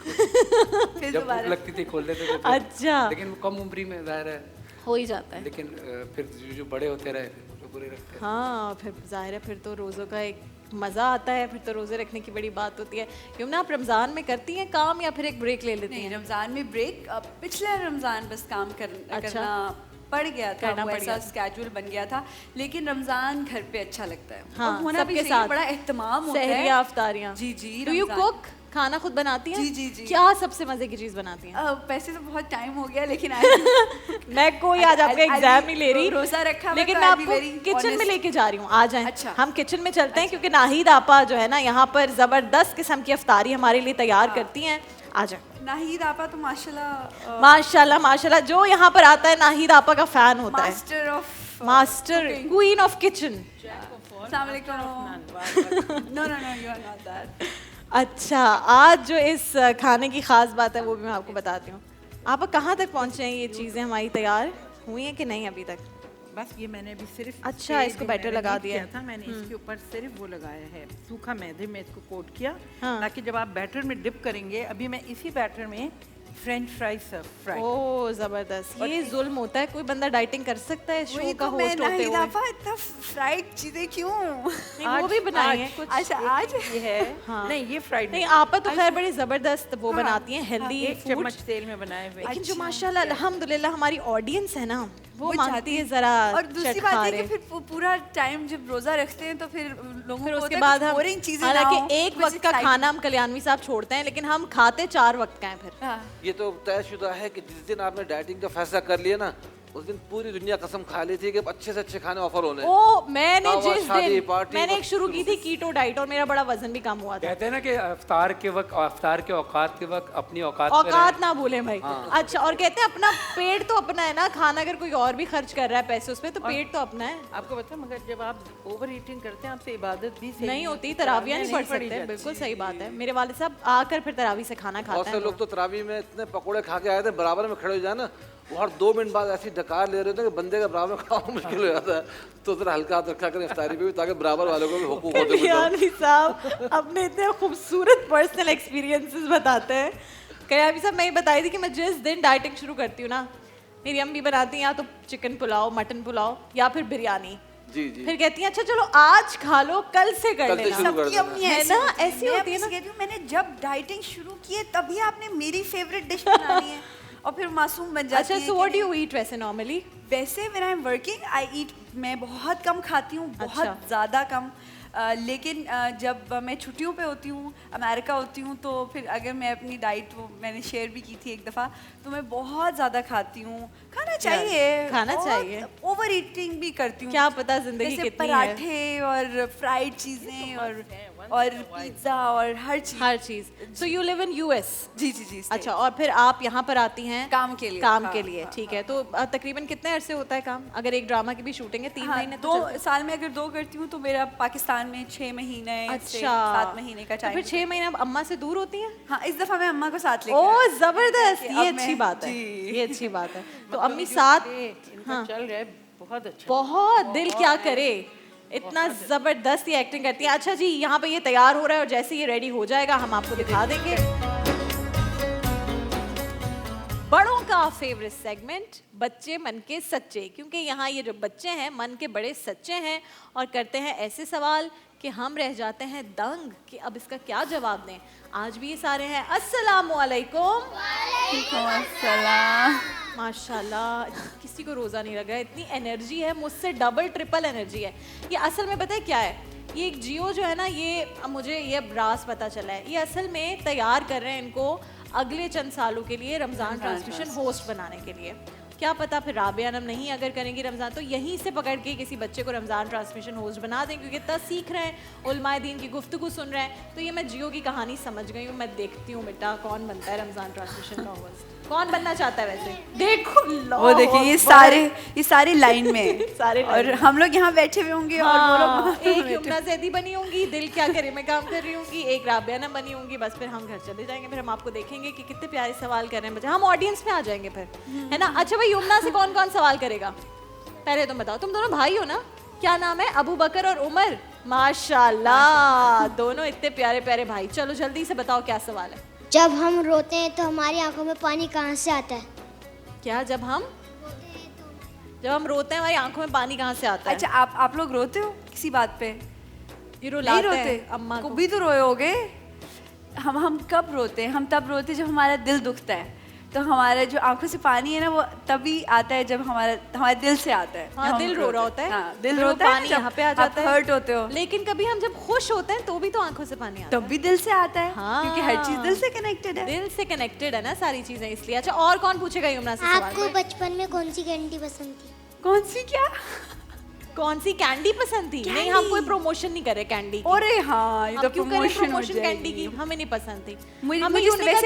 जब भूख लगती थी खोल लेते थे। अच्छा, लेकिन कम उम्री में जाहिर है हो ही जाता है, लेकिन फिर जो बड़े होते रहे तो बुरे रखते हैं। हाँ, फिर जाहिर है फिर तो रोज़ों का एक मज़ा आता है, फिर तो रोज़े रखने की बड़ी बात होती है। क्यों ना आप रमज़ान में करती हैं काम या फिर एक ब्रेक ले लेती हैं? रमज़ान में ब्रेक, पिछले रमज़ान बस काम करना पड़ गया था, वो ऐसा स्केड्यूल बन गया था। लेकिन रमज़ान घर पे अच्छा लगता है, हाँ, होना भी चाहिए, बड़ा एहतमाम होता है। सहरियाँ, इफ्तारियाँ। जी जी। Do you cook? खाना खुद बनाती हैं? जी जी जी। क्या सबसे मजे की चीज बनाती हैं? वैसे तो बहुत टाइम हो गया, लेकिन मैं कोई आज आपका एग्जाम नहीं ले रही, रोजा रखा, लेकिन मैं आपको किचन में लेके जा रही हूँ। आ जाएं। अच्छा। हम किचन में चलते हैं, क्योंकि नाहिद आपा जो है ना यहाँ पर जबरदस्त किस्म की इफ्तारी हमारे लिए तैयार करती हैं। आ जाए। नाहिद आपा तो माशाल्लाह माशाल्लाह माशाल्लाह, जो यहाँ पर आता है नाहिद आपा का फैन होता है। Master queen of kitchen. अच्छा, आज जो इस खाने की खास बात है वो भी मैं आपको बताती हूँ। आप कहाँ तक पहुँचे हैं? ये चीज़ें हमारी तैयार हुई हैं कि नहीं अभी तक? बस ये मैंने अभी सिर्फ अच्छा इसको बैटर लगा दिया था मैंने, इसके ऊपर सिर्फ वो लगाया है सूखा मैदे में, इसको कोट किया ताकि जब आप बैटर में डिप करेंगे, अभी मैं इसी बैटर में फ्रेंच फ्राइज सर्व फ्राई। ओह जबरदस्त, ये जुल्म होता है। कोई बंदा डाइटिंग कर सकता है शो का होस्ट होते हुए? इतना फ्राइड चीजें क्यों? वो भी बनाई है कुछ। अच्छा आज ये है। हाँ। नहीं ये फ्राइड नहीं, आपा तो खैर बड़ी जबरदस्त वो बनाती हैं, हेल्दी एक चम्मच तेल में बनाए हुए। लेकिन जो माशाल्लाह अल्हम्दुलिल्लाह हमारी ऑडियंस है ना, वो मांगती है जरा। और दूसरी बात है कि फिर पूरा टाइम जब रोजा रखते हैं तो फिर लोगों को उसके बाद हम, हालांकि एक वक्त का खाना हम कल्याणवी साहब छोड़ते हैं, लेकिन हम खाते 4 वक्त का है फिर। ये तो तयशुदा है कि जिस दिन आपने डाइटिंग का फैसला कर लिया ना, उस दिन पूरी दुनिया कसम खा ली थी कि अच्छे से अच्छे खाने ऑफर होने। ओ मैंने जिस दिन मैंने एक शुरू की थी कीटो डाइट और मेरा बड़ा वजन भी कम हुआ था। कहते हैं ना कि इफ्तार के वक्त, इफ्तार के औकात के वक्त अपनी औकात ना भूलें भाई। अच्छा, और कहते हैं अपना पेट तो अपना है ना, खाना अगर कोई और भी खर्च कर रहा है पैसे उस पे, तो पेट तो अपना है। आपको पता है, मगर जब आप ओवर ईटिंग करते हैं आपसे इबादत भी नहीं होती, तरावियां नहीं पढ़ सकते। बिल्कुल सही बात है। मेरे वाले साहब आकर फिर तरावी से खाना खाते हैं। बहुत से लोग तो तरावी में इतने पकोड़े खा के आए थे, बराबर में खड़े हो जाए ना, और 2 मिनट बाद ऐसी डकार ले रहे थे कि बंदे का बराबर खाना मुश्किल हो जाता है। तो जरा हल्का हाथ रखा करें इफ्तारी पे भी, ताकि बराबर वालों को भी हुकूक होते हैं। कल्याणी साहब अपने इतने खूबसूरत पर्सनल एक्सपीरियंसेस बताते हैं। कल्याणी साहब मैं ये बताई थी कि मैं जिस दिन डाइटिंग शुरू करती हूँ ना, मेरी अम्मी बनाती हैं या तो चिकन पुलाव, मटन पुलाव या फिर बिरयानी। जी जी। फिर कहती हैं अच्छा चलो आज खा लो, कल से कर लेना। सबकी अम्मी है ना, ऐसी होती है ना। मैंने जब डाइटिंग शुरू की है तभी आपने मेरी फेवरेट डिश बनानी है और फिर मासूम बन जाती है। अच्छा, so what do you eat वैसे नॉर्मली? वैसे when I am working I eat, मैं बहुत कम खाती हूँ, बहुत ज़्यादा कम। लेकिन जब मैं छुट्टियों पे होती हूँ, अमेरिका होती हूँ, तो फिर अगर मैं अपनी डाइट वो मैंने शेयर भी की थी एक दफ़ा, तो मैं बहुत ज़्यादा खाती हूँ। खाना चाहिए, ओवर ईटिंग भी करती हूँ। क्या पता जिंदगी कितनी पराठे और फ्राइड चीज़ें और पिज्ज़ा और हर चीज़। So you live in US? जी जी जी। अच्छा, और फिर आप यहाँ पर आती हैं काम के लिए? ठीक है। तो तकरीबन कितने अरसे होता है काम? अगर एक ड्रामा की भी शूटिंग है 3 महीने? 2 साल में अगर 2 करती हूँ तो मेरा पाकिस्तान में 6 महीने से 7 महीने का टाइम। फिर 6 महीने आप अम्मा से दूर होती हैं? हाँ, इस दफा मैं अम्मा को साथ लेके ओह जबरदस्त, ये अच्छी बात है, ये अच्छी बात है। तो अम्मी साथ चल रहा है, बहुत अच्छा, बहुत दिल क्या करे, इतना जबरदस्त ये एक्टिंग करती है। अच्छा जी, यहाँ पे ये तैयार हो रहा है और जैसे ये रेडी हो जाएगा हम आपको दिखा देंगे बड़ों का फेवरेट सेगमेंट, बच्चे मन के सच्चे। क्योंकि यहाँ ये जो बच्चे हैं मन के बड़े सच्चे हैं और करते हैं ऐसे सवाल कि हम रह जाते हैं दंग कि अब इसका क्या जवाब दें। आज भी ये सारे हैं। अस्सलामुअलैकुम। अस्सलाम। माशाल्लाह, किसी को रोज़ा नहीं लगा, इतनी एनर्जी है, मुझसे डबल ट्रिपल एनर्जी है। ये असल में पता है क्या है, ये एक जियो जो है ना, ये मुझे ये राज पता चला है, ये असल में तैयार कर रहे हैं इनको अगले चंद सालों के लिए रमज़ान ट्रांसमिशन होस्ट बनाने के लिए। क्या पता फिर राबिया नम नहीं अगर करेंगी रमज़ान तो यहीं से पकड़ के किसी बच्चे को रमज़ान ट्रांसमिशन होस्ट बना दें, क्योंकि इतना सीख रहे हैं, उलमाए दीन की गुफ्तगू सुन रहे हैं। तो ये मैं जियो की कहानी समझ गई हूँ। मैं देखती हूँ बेटा कौन बनता है रमज़ान ट्रांसमिशन का होस्ट, कौन बनना चाहता है वैसे। देखो वो देखिए ये सारे लाइन में सारे और हम लोग यहाँ बैठे हुए होंगे और वो लोग वहाँ एक बैठे यमुना ज़ैदी बनी होंगी, दिल क्या करे मैं काम कर रही होंगी, एक राबिया नम बनी होंगी। बस फिर हम घर चले जाएंगे, फिर हम आपको देखेंगे कि कितने प्यारे सवाल कर रहे हैं बच्चे, हम ऑडियंस में आ जाएंगे फिर, है ना। अच्छा भाई यमुना से कौन कौन सवाल करेगा पहले तुम बताओ। तुम दोनों भाई हो ना, क्या नाम है? अबू बकर और उमर, माशाल्लाह दोनों इतने प्यारे प्यारे भाई। चलो जल्दी से बताओ क्या सवाल है। जब हम रोते हैं तो हमारी आंखों में पानी कहाँ से आता है? क्या जब हम रोते हैं हमारी आंखों में पानी कहाँ से आता है? अच्छा आप लोग रोते हो किसी बात पे? ये रुलाते नहीं रोते, हैं अम्मा को भी तो रोए होगे। हम कब रोते हैं? हम तब रोते हैं जब हमारा दिल दुखता है, तो हमारे जो आंखों से पानी है ना वो तभी आता है जब हमारे दिल से आता है। हाँ, दिल रो रहा होता है। हाँ, दिल रो रोता है पानी यहाँ पे आ जाता है, हर्ट होते हो। लेकिन कभी हम जब खुश होते हैं तो भी तो आंखों से पानी आता है, तब भी दिल से आता है। हाँ, क्योंकि हर चीज दिल से कनेक्टेड है। दिल से कनेक्टेड है ना सारी चीजें, इसलिए। अच्छा और कौन पूछेगा यमुना से सवाल? आपको बचपन में कौन सी कैंडी पसंद थी? कौन सी क्या? कौन सी कैंडी पसंद थी? नहीं हम कोई प्रमोशन नहीं करे कैंडी की। अरे हाँ, हम क्यों करें प्रमोशन कैंडी की? हमें नहीं पसंद थी।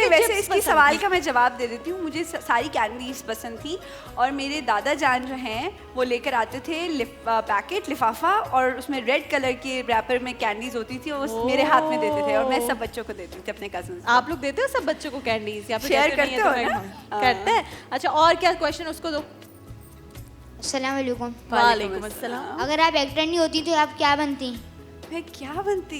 वैसे इसकी सवाल का मैं जवाब दे देती हूँ। मुझे सारी कैंडीज पसंद थी और मेरे दादा जान जो हैं वो लेकर आते थे पैकेट लिफाफा और उसमें रेड कलर के रैपर में कैंडीज होती थी, वो मेरे हाथ में देते थे और मैं सब बच्चों को देती थी, अपने कजन। आप लोग देते हो सब बच्चों को कैंडीज या फिर शेयर करते हो ना? करते हैं। अच्छा और क्या क्वेश्चन उसको दो। अस्सलाम वालेकुम। वालेकुम अस्सलाम। अगर आप एक्टर नहीं होती तो आप क्या बनती? मैं क्या बनती?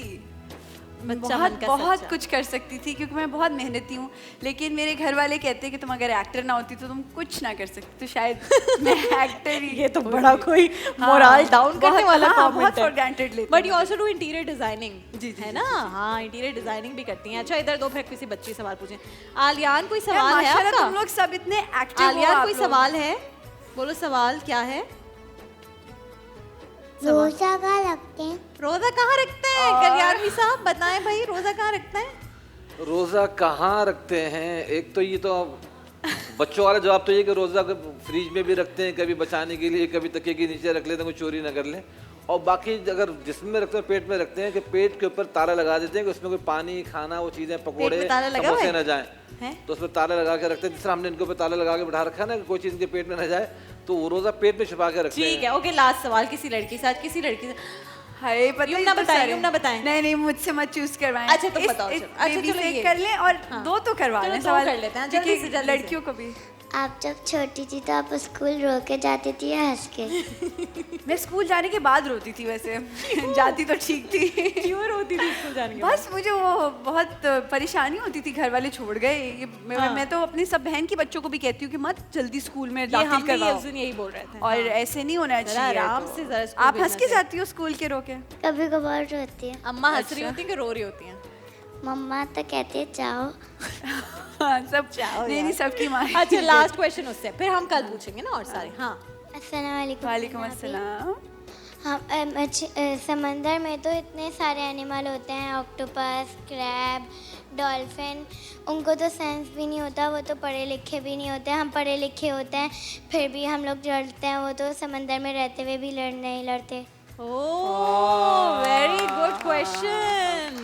बच्चा बहुत कुछ कर सकती थी क्योंकि मैं बहुत मेहनती हूँ, लेकिन मेरे घर वाले कहते हैं कि तुम अगर एक्टर ना होती तो तुम कुछ ना कर सकती, तो शायद मैं एक्टर ही। ये तो बड़ा कोई मोरल डाउन करने वाला बहुत फॉर ग्रांटेड लेती but you also do interior designing, है ना? हाँ इंटीरियर डिजाइनिंग भी करती हैं। अच्छा इधर दो, फिर किसी बच्ची सवाल पूछें। आलियान कोई सवाल है आपका? तुम लोग सब इतने एक्टिव हो। आलियान कोई सवाल है? बोलो सवाल क्या है? रोजा कहाँ रखते हैं? रोजा कहाँ रखते हैं? कल्याणवी साहब बताएं भाई, रोजा कहाँ रखते हैं? रोज़ा कहाँ रखते हैं? एक तो ये तो बच्चों वाला जवाब तो ये कि रोज़ा फ्रिज में भी रखते हैं, कभी बचाने के लिए, कभी तकिए के नीचे रख लेते हैं, कोई चोरी ना कर लें। और बाकी अगर जिस्म में रखते हैं, पेट में रखते हैं कि पेट के ऊपर ताला लगा देते हैं कि उसमें कोई पानी, खाना, वो चीज़ें, पकोड़े, समोसे न जाएं, तो उसमें ताला लगा के रखते हैं। जिस तरह हमने इनके ऊपर ताला लगा के बैठा रखा है ना कि कोई चीज़ इनके पेट में न जाए, तो वो रोज़ा पेट में छुपा के रखते हैं। ठीक है, ओके। लास्ट सवाल किसी लड़की से, किसी लड़की से। हाय यमुना बताएं, यमुना बताएं। नहीं मुझसे मत चूज करवाएं। अच्छा तुम बताओ। अच्छा चलो एक कर लें और दो तो करवा लें, सवाल कर लेते हैं जल्दी से, जल्दी लड़कियों को भी। आप जब छोटी थी तो आप स्कूल रो के जाती थी या हंस के? मैं स्कूल जाने के बाद रोती थी वैसे। जाती तो ठीक थी। क्यों रोती थी स्कूल जाने के बाद? बस मुझे वो बहुत परेशानी होती थी, घर वाले छोड़ गए। मैं तो अपनी सब बहन की बच्चों को भी कहती हूँ कि मत जल्दी स्कूल में दाखिल करवाओ। यही बोल रहे थे और ऐसे नहीं होना चाहिए। आराम से जरा आप हंस के जाती हो स्कूल के रोके? कभी कभार रोती है। अम्मा हंस रही होती है कि रो रही होती हैं? मम्मा तो कहती है जाओ। सब नहीं सबकी माँ। अच्छा लास्ट क्वेश्चन उससे, फिर हम कल पूछेंगे ना और सारे। हाँ अस्सलाम वालेकुम। वालेकुम अस्सलाम। हाँ समंदर में तो इतने सारे एनिमल होते हैं, ऑक्टोपस, क्रैब, डॉल्फिन, उनको तो सेंस भी नहीं होता, वो तो पढ़े लिखे भी नहीं होते। हम पढ़े लिखे होते हैं फिर भी हम लोग लड़ते हैं, वो तो समंदर में रहते हुए भी नहीं लड़ते। Oh very good question.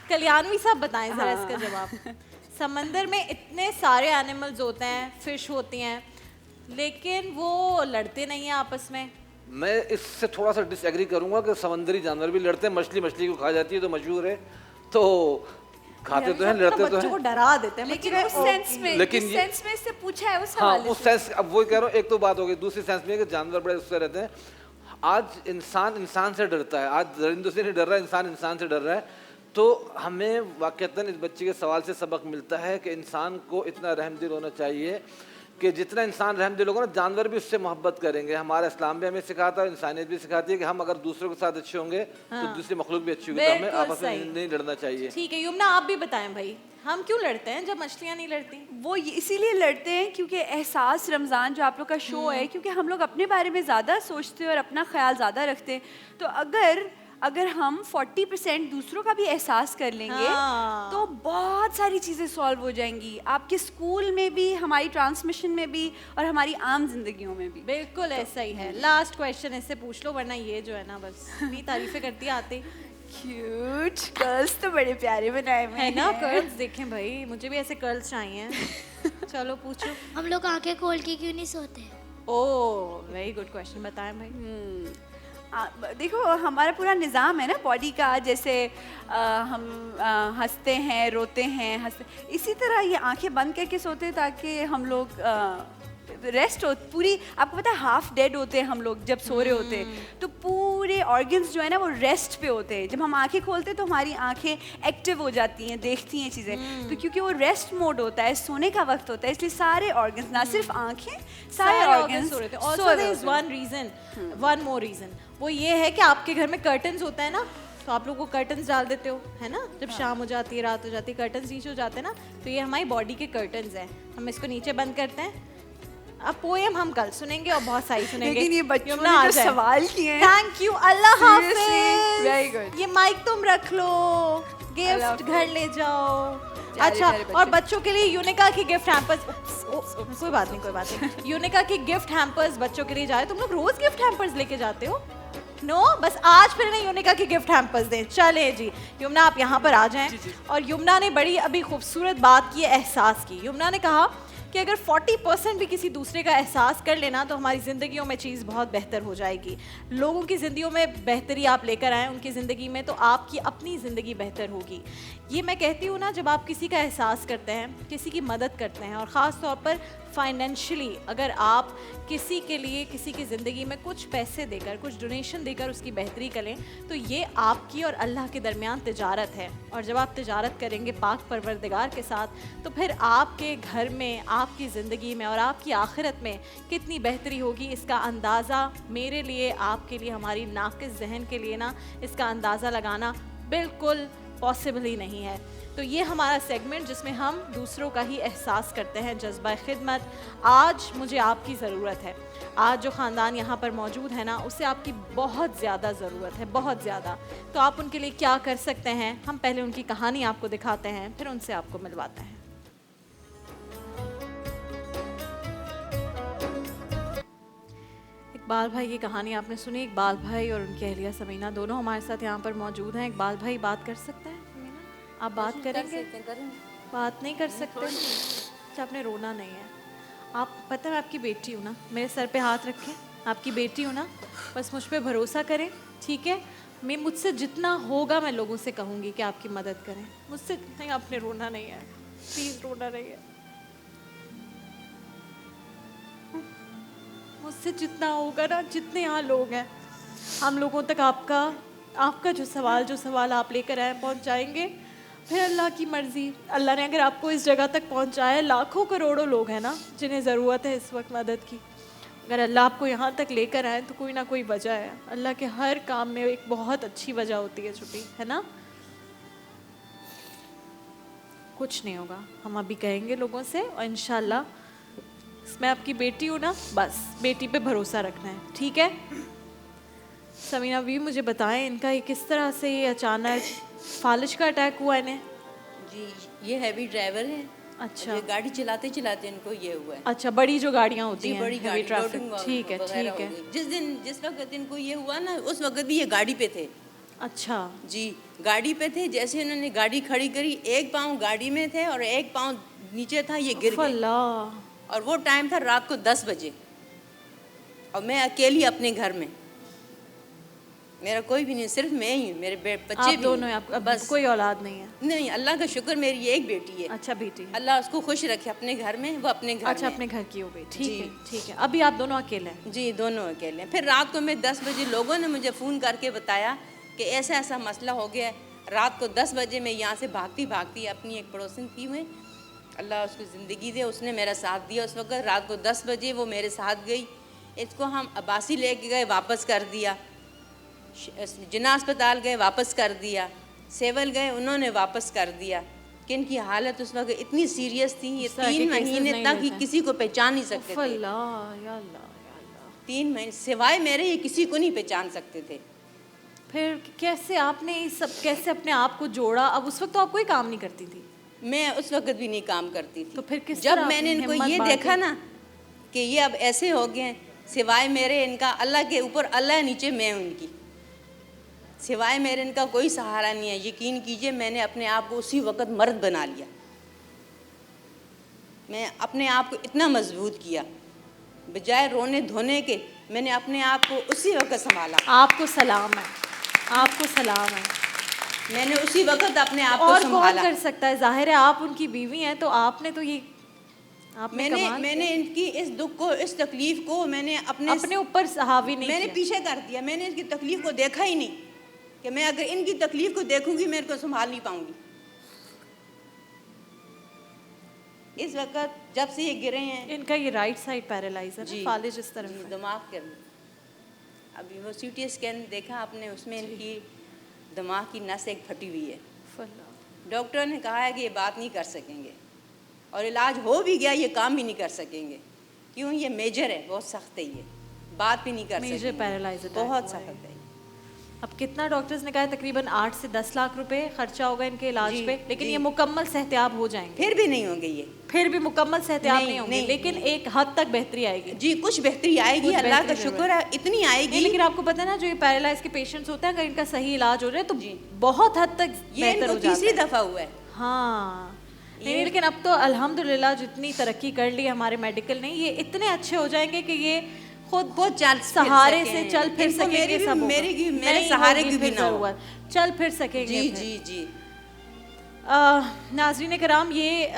Kalyanvi साहब बताएं जरा इसका जवाब। समंदर में इतने सारे एनिमल्स होते हैं, फिश होती हैं, लेकिन वो लड़ते नहीं हैं आपस में। मैं इससे थोड़ा सा डिसएग्री करूंगा कि समुद्री जानवर भी लड़ते हैं। मछली को खा जाती है तो मशहूर है, तो खाते तो हैं, लड़ते तो हैं। बच्चों को डरा देते हैं, लेकिन उस सेंस में इससे पूछा है उस हाँ उस सेंस। अब वही कह रहा हूँ, एक तो बात हो गई, दूसरी सेंस में कि जानवर बड़े उससे रहते हैं। आज इंसान से डरता है, आज दरिंदों से नहीं डर रहा है, इंसान से डर रहा है। तो हमें वाक़तन इस बच्चे के सवाल से सबक मिलता है कि इंसान को इतना रहमदिल होना चाहिए कि जितना इंसान रहमदिल होगा ना, जानवर भी उससे मोहब्बत करेंगे। हमारा इस्लाम भी हमें सिखाता है, इंसानियत भी सिखाती है कि हम अगर दूसरों के साथ अच्छे होंगे तो दूसरी मखलूक भी अच्छी होगी। तो हमें आपस में नहीं लड़ना चाहिए। ठीक है यमुना आप भी बताएं भाई, हम क्यों लड़ते हैं जब मछलियाँ नहीं लड़ती? वो इसीलिए लड़ते हैं क्योंकि एहसास रमज़ान जो आप लोग का शो है, क्योंकि हम लोग अपने बारे में ज़्यादा सोचते हैं और अपना ख्याल ज़्यादा रखते हैं। तो अगर हम 40% दूसरों का भी एहसास कर लेंगे तो बहुत सारी चीज़ें सॉल्व हो जाएंगी, आपके स्कूल में भी, हमारी ट्रांसमिशन में भी और हमारी आम जिंदगियों में भी। बिल्कुल ऐसा ही है। लास्ट क्वेश्चन इससे पूछ लो, वरना ये जो है ना बस इतनी तारीफें करती आती। क्यूट कर्ल्स तो बड़े प्यारे बनाए हुए है ना, कर्ल्स देखें भाई, मुझे भी ऐसे कर्ल्स चाहिए। चलो पूछो। हम लोग आंखें खोल के क्यों नहीं सोते? ओह वेरी गुड क्वेश्चन, बताएं भाई। देखो हमारा पूरा निज़ाम है ना बॉडी का, जैसे हम हंसते हैं, रोते हैं, हंसते, इसी तरह ये आंखें बंद करके सोते ताकि हम लोग रेस्ट हो पूरी। आपको पता है हाफ डेड होते हैं हम लोग जब सो रहे होते हैं, तो पूरे ऑर्गन्स जो है ना वो रेस्ट पे होते हैं। जब हम आंखें खोलते हैं तो हमारी आंखें एक्टिव हो जाती हैं, देखती हैं चीज़ें, तो क्योंकि वो रेस्ट मोड होता है, सोने का वक्त होता है, इसलिए सारे ऑर्गन्स, ना सिर्फ आंखें, सारे ऑर्गन्स सो रहे थे। Also there is one reason, one more reason, वो ये है कि आपके घर में कर्टन्स होता है ना, तो आप लोग वो कर्टन्स डाल देते हो, है ना, जब शाम हो जाती है, रात हो जाती है, कर्टन्स नीचे हो जाते हैं ना, तो ये हमारी बॉडी के कर्टन्स हैं, हम इसको नीचे बंद करते हैं। अब पोएम हम कल सुनेंगे और बहुत सारी सुनेंगे। लेकिन ये बच्चों ने जो सवाल किए हैं, thank you, Allah Hafiz, very good. ये माइक तुम रख लो, गिफ्ट घर ले जाओ। अच्छा, और बच्चों के लिए यूनिका की गिफ्ट हैम्पर्स, कोई बात नहीं, कोई बात नहीं, यूनिका की गिफ्ट हैम्पर्स बच्चों के लिए जाए। तुम लोग रोज गिफ्ट हैम्पर्स लेके जाते हो? नो, बस आज फिर ना यूनिका की गिफ्ट हैम्पर्स दें। चले जी, यमुना आप यहाँ पर आ जाएं। और यमुना ने बड़ी अभी खूबसूरत बात की, एहसास की। यमुना ने कहा कि अगर 40% भी किसी दूसरे का एहसास कर लेना तो हमारी ज़िंदगियों में चीज़ बहुत बेहतर हो जाएगी। लोगों की ज़िंदगियों में बेहतरी आप लेकर आएँ उनकी ज़िंदगी में, तो आपकी अपनी ज़िंदगी बेहतर होगी। ये मैं कहती हूँ ना, जब आप किसी का एहसास करते हैं, किसी की मदद करते हैं, और ख़ास तौर पर फाइनेंशियली अगर आप किसी के लिए, किसी की ज़िंदगी में कुछ पैसे देकर, कुछ डोनेशन देकर उसकी बेहतरी करें, तो ये आपकी और अल्लाह के दरमियान तिजारत है। और जब आप तिजारत करेंगे पाक परवरदिगार के साथ, तो फिर आपके घर में, आपकी ज़िंदगी में और आपकी आखिरत में कितनी बेहतरी होगी, इसका अंदाज़ा मेरे लिए, आपके लिए, हमारी नाक़िस जहन के लिए ना, इसका अंदाज़ा लगाना बिल्कुल पॉसिबल ही नहीं है। तो ये हमारा सेगमेंट जिसमें हम दूसरों का ही एहसास करते हैं, जज्बा खिदमत। आज मुझे आपकी ज़रूरत है। आज जो ख़ानदान यहाँ पर मौजूद है ना, उससे आपकी बहुत ज़्यादा ज़रूरत है, बहुत ज़्यादा। तो आप उनके लिए क्या कर सकते हैं, हम पहले उनकी कहानी आपको दिखाते हैं, फिर उनसे आपको मिलवाते हैं। इकबाल भाई की कहानी आपने सुनी। इकबाल भाई और उनकी अहलिया समीना दोनों हमारे साथ यहाँ पर मौजूद हैं। इकबाल भाई बात कर सकते हैं? आप बात करेंगे? बात नहीं कर सकते? अच्छा, आपने रोना नहीं है। आप पता है, आपकी बेटी हूँ ना, मेरे सर पे हाथ रखें, आपकी बेटी हूँ ना, बस मुझ पे भरोसा करें, ठीक है? मैं मुझसे जितना होगा मैं लोगों से कहूँगी कि आपकी मदद करें। मुझसे नहीं, आपने रोना नहीं है, प्लीज़ रोना नहीं है। मुझसे जितना होगा ना, जितने यहाँ लोग हैं, हम लोगों तक आपका जो सवाल आप लेकर आए पहुँचाएंगे। फिर अल्लाह की मर्ज़ी, अल्लाह ने अगर आपको इस जगह तक पहुँचाया, लाखों करोड़ों लोग हैं ना जिन्हें ज़रूरत है इस वक्त मदद की, अगर अल्लाह आपको यहाँ तक लेकर आए तो कोई ना कोई वजह है। अल्लाह के हर काम में एक बहुत अच्छी वजह होती है छुपी, है ना? कुछ नहीं होगा, हम अभी कहेंगे लोगों से, और इंशाल्लाह मैं आपकी बेटी हूँ ना, बस बेटी पे भरोसा रखना है, ठीक है? समीना भी मुझे बताएं, इनका ये किस तरह से ये अचानक फालिज का अटैक हुआ इन्हें? जी, ये हैवी ड्राइवर है। अच्छा, ये गाड़ी चलाते चलाते इनको ये हुआ है। अच्छा, बड़ी जो गाड़ियाँ होती हैं, बड़ी हैवी ट्रैफिक, ठीक है, ठीक है। जिस वक्त इनको ये हुआ ना, उस वक्त भी ये गाड़ी पे थे। अच्छा जी, गाड़ी पे थे। जैसे इन्होंने गाड़ी खड़ी करी, एक पाँव गाड़ी में थे और एक पाँव नीचे था, ये गिर गए। और वो टाइम था रात को 10 बजे, और मैं अकेली अपने घर में, मेरा कोई भी नहीं, सिर्फ मैं ही हूँ, मेरे बच्चे भी दोनों हैं। आपको बस कोई औलाद नहीं है? नहीं, अल्लाह का शुक्र, मेरी एक बेटी है। अच्छा, बेटी है। अल्लाह उसको खुश रखे अपने घर में, वो अपने घर अच्छा, में। अपने घर की हो गई, ठीक है, ठीक है। अभी आप दोनों अकेले हैं? जी, दोनों अकेले हैं। फिर रात को मैं 10 बजे लोगों ने मुझे फ़ोन करके बताया कि ऐसा ऐसा मसला हो गया है। रात को 10 बजे मैं यहाँ से भागती भागती अपनी एक पड़ोसन की हुई, अल्लाह उसको ज़िंदगी दे, उसने मेरा साथ दिया उस वक्त। रात को 10 बजे वो मेरे साथ गई। इसको हम अब्बासी लेके गए, वापस कर दिया। जिन्ना अस्पताल गए, वापस कर दिया। सेवल गए, उन्होंने वापस कर दिया। कि इनकी हालत उस वक्त इतनी सीरियस थी, ये 3 महीने तक ही किसी को पहचान नहीं सकते थे। 3 महीने सिवाय मेरे ये किसी को नहीं पहचान सकते थे। फिर कैसे आपने ये सब कैसे अपने आप को जोड़ा? अब उस वक्त तो आप कोई काम नहीं करती थी। मैं उस वक्त भी नहीं काम करती थी। तो फिर किस जब तरह मैंने अपनी इनको हिम्मत ये बांधी? देखा ना कि ये अब ऐसे हो गए हैं, सिवाय मेरे इनका अल्लाह के ऊपर अल्लाह है, नीचे मैं उनकी, सिवाय मेरे इनका कोई सहारा नहीं है। यकीन कीजिए मैंने अपने आप को उसी वक्त मर्द बना लिया। मैं अपने आप को इतना मजबूत किया, बजाय रोने धोने के मैंने अपने आप को उसी वक्त संभाला। आपको सलाम है, आपको सलाम है। मैंने उसी वक्त अपने आप को और संभाला। कौन कर सकता है? जाहिर है आप उनकी बीवी हैं, तो आपने तो ये मैंने इनकी इस दुख को, इस तकलीफ को मैंने अपने ऊपर हावी नहीं मैंने किया। पीछे कर दिया। मैंने इसकी तकलीफ को देखा ही नहीं कि मैं अगर इनकी तकलीफ को देखूंगी मेरे को संभाल नहीं पाऊंगी। इस वक्त जब से ये गिरे हैं, इनका ये राइट साइड पैरालाइज है, फालिज इस तरफ है। दिमाग के अभी वो सीटी स्कैन देखा आपने, उसमें इनकी दिमाग की नस एक फटी हुई है। डॉक्टर ने कहा है कि ये बात नहीं कर सकेंगे, और इलाज हो भी गया ये काम भी नहीं कर सकेंगे। क्यों? ये मेजर है, बहुत सख्त है, ये बात भी नहीं कर सकेंगे। मेजर पैरालाइज बहुत सख्त है। अब कितना डॉक्टर्स ने कहा है? तकरीबन 8 से 10 लाख रुपए खर्चा होगा इनके इलाज जी, पे, लेकिन जी। ये मुकम्मल सेहतियाब हो जाएंगे। फिर भी नहीं होंगे ये, फिर भी मुकम्मल सेहतियाब नहीं होंगे, नहीं, लेकिन एक हद तक बेहतरी आएगी। जी कुछ बेहतरी आएगी, कुछ अल्लाह का बेहतरी शुक्र है, इतनी आएगी। लेकिन आपको पता है ना, जो ये पैरालाइज के पेशेंट्स होते हैं, अगर इनका सही इलाज हो जाए तो बहुत हद तक ये बेहतर इनको हो जाता है। तीसरी दफा हुआ है। हाँ नहीं, लेकिन अब तो अल्हम्दुलिल्लाह जितनी तरक्की कर ली हमारे मेडिकल ने, ये इतने अच्छे हो जाएंगे कि ये खुद बहुत सहारे से चल फिर इनको सकेंगे। सब होगा। मेरे नहीं सहारे होगी की भी फिर ना हो। जरूरत, चल फिर सकेंगे। जी फिर। जी जी। नाज़रीन कराम, ये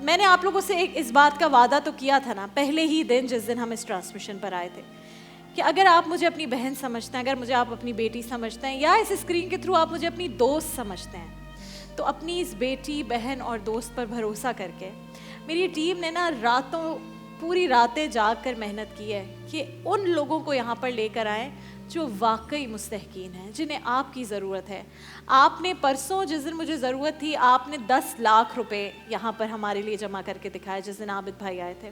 मैंने आप लोगों से इस बात का वादा तो किया था ना पहले ही दिन, जिस दिन हम इस ट्रांसमिशन पर आए थे, कि अगर आप मुझे अपनी बहन समझते हैं, अगर मुझे आप अपनी बेटी समझते हैं, या इस स्क्रीन के थ्रू आप मुझे अपनी दोस्त समझते हैं, तो अपनी इस बेटी, बहन और दोस्त पर भरोसा करके मेरी टीम ने ना पूरी रातें जाग कर मेहनत की है कि उन लोगों को यहाँ पर लेकर आएँ जो वाकई मुस्तहकीन हैं, जिन्हें आपकी ज़रूरत है। आपने परसों जिस दिन मुझे ज़रूरत थी, आपने 10 लाख रुपए यहाँ पर हमारे लिए जमा करके दिखाए, जिस दिन आबिद भाई आए थे।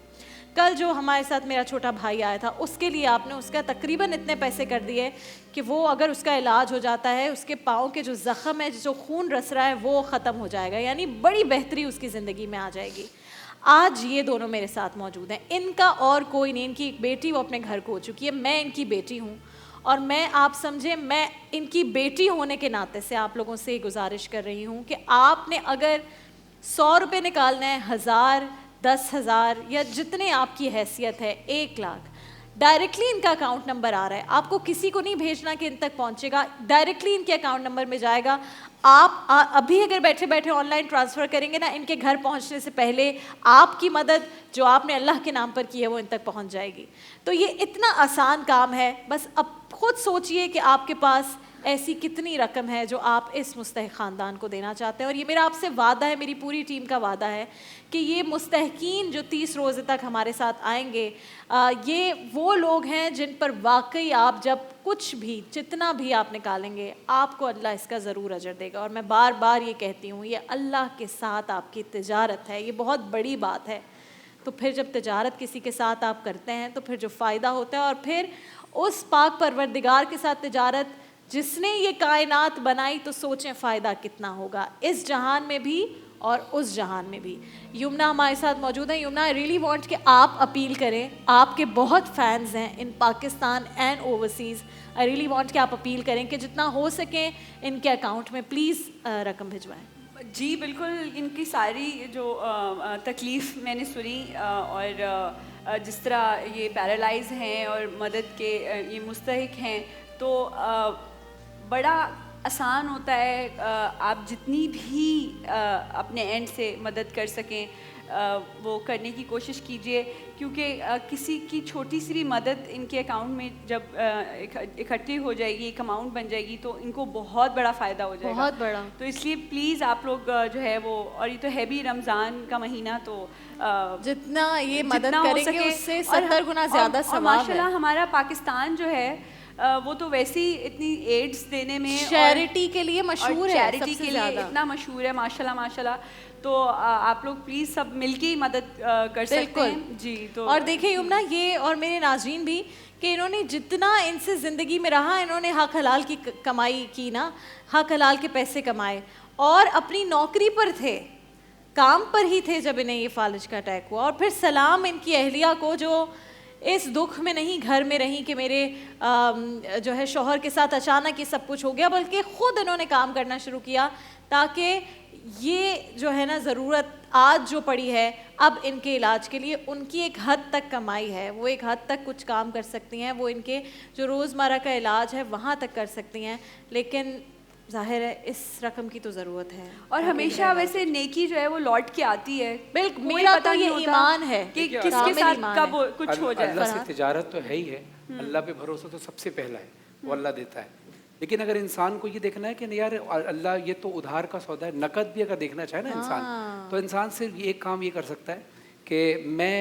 कल जो हमारे साथ मेरा छोटा भाई आया था, उसके लिए आपने उसका तकरीबन इतने पैसे कर दिए कि वो अगर उसका इलाज हो जाता है, उसके पाँव के जो ज़ख़म है, जो खून रस रहा है, वो ख़त्म हो जाएगा, यानी बड़ी बेहतरी उसकी ज़िंदगी में आ जाएगी। आज ये दोनों मेरे साथ मौजूद हैं, इनका और कोई नहीं। इनकी एक बेटी वो अपने घर को हो चुकी है, मैं इनकी बेटी हूँ, और मैं, आप समझे, मैं इनकी बेटी होने के नाते से आप लोगों से गुजारिश कर रही हूँ कि आपने अगर 100 रुपये निकालना है, 1000, 10,000 या जितने आपकी हैसियत है, 1 लाख, डायरेक्टली इनका अकाउंट नंबर आ रहा है, आपको किसी को नहीं भेजना कि इन तक पहुंचेगा, डायरेक्टली इनके अकाउंट नंबर में जाएगा। आप अभी अगर बैठे बैठे ऑनलाइन ट्रांसफ़र करेंगे ना, इनके घर पहुंचने से पहले आपकी मदद जो आपने अल्लाह के नाम पर की है वो इन तक पहुंच जाएगी। तो ये इतना आसान काम है, बस अब खुद सोचिए कि आपके पास ऐसी कितनी रकम है जो आप इस मुस्तहिक ख़ानदान को देना चाहते हैं। और ये मेरा आपसे वादा है, मेरी पूरी टीम का वादा है कि ये मुस्तहकीन जो 30 रोज़े तक हमारे साथ आएंगे, ये वो लोग हैं जिन पर वाकई आप जब कुछ भी, जितना भी आप निकालेंगे, आपको अल्लाह इसका ज़रूर अजर देगा। और मैं बार बार ये कहती हूँ, ये अल्लाह के साथ आपकी तिजारत है, ये बहुत बड़ी बात है। तो फिर जब तिजारत किसी के साथ आप करते हैं तो फिर जो फ़ायदा होता है, और फिर उस पाक परवरदिगार के साथ तिजारत जिसने ये कायनात बनाई, तो सोचें फ़ायदा कितना होगा इस जहान में भी और उस जहान में भी। यमुना हमारे साथ मौजूद है। यमुना, आई रियली वांट कि आप अपील करें, आपके बहुत फैंस हैं in Pakistan and overseas. I really want कि आप अपील करें कि जितना हो सके इनके अकाउंट में प्लीज़ रकम भिजवाएं। जी बिल्कुल, इनकी सारी जो तकलीफ़ मैंने सुनी, और जिस तरह ये पैरालाइज हैं और मदद के ये मुस्तहिक हैं, तो बड़ा आसान होता है। आप जितनी भी अपने एंड से मदद कर सकें वो करने की कोशिश कीजिए, क्योंकि किसी की छोटी सी भी मदद इनके अकाउंट में जब इकट्ठी हो जाएगी, एक अमाउंट बन जाएगी, तो इनको बहुत बड़ा फ़ायदा हो जाएगा, बहुत बड़ा। तो इसलिए प्लीज़ आप लोग जो है वो, और ये तो है भी रमज़ान का महीना, तो जितना ये मदद करेंगे उससे 70 गुना ज़्यादा सवाब है। माशाल्लाह हमारा पाकिस्तान जो है वो तो वैसे ही इतनी एड्स देने में चैरिटी के लिए मशहूर है, चैरिटी सबसे के लिए ज़्यादा। इतना मशहूर है माशाल्लाह माशाल्लाह। तो आप लोग प्लीज़ सब मिलके ही मदद कर सकते हैं जी। तो और देखिए यमुना, ये और मेरे नाज़रीन भी कि इन्होंने जितना इनसे ज़िंदगी में रहा, इन्होंने हक हलाल की कमाई की ना, हक हलाल के पैसे कमाए और अपनी नौकरी पर थे, काम पर ही थे जब इन्हें ये फालिज का अटैक हुआ। और फिर सलाम इनकी अहलिया को जो इस दुख में नहीं घर में रही कि मेरे जो है शौहर के साथ अचानक ये सब कुछ हो गया, बल्कि ख़ुद इन्होंने काम करना शुरू किया ताकि ये जो है ना ज़रूरत आज जो पड़ी है अब इनके इलाज के लिए, उनकी एक हद तक कमाई है, वो एक हद तक कुछ काम कर सकती हैं, वो इनके जो रोज़मर्रा का इलाज है वहाँ तक कर सकती हैं। लेकिन जाहिर है इस रकम की तो ज़रूरत है। और हमेशा वैसे नेकी जो है वो लौट के आती है। बिल्कुल, मेरा तो ये ईमान है कि किसके साथ कब कुछ हो जाए। अल्लाह से तिजारत तो है ही है, अल्लाह पे भरोसा तो सबसे पहला है, वो अल्लाह देता है। लेकिन अगर इंसान को ये देखना है कि नहीं यार अल्लाह ये तो उधार का सौदा है, नकद भी अगर देखना चाहे ना इंसान, तो इंसान सिर्फ एक काम ये कर सकता है कि मैं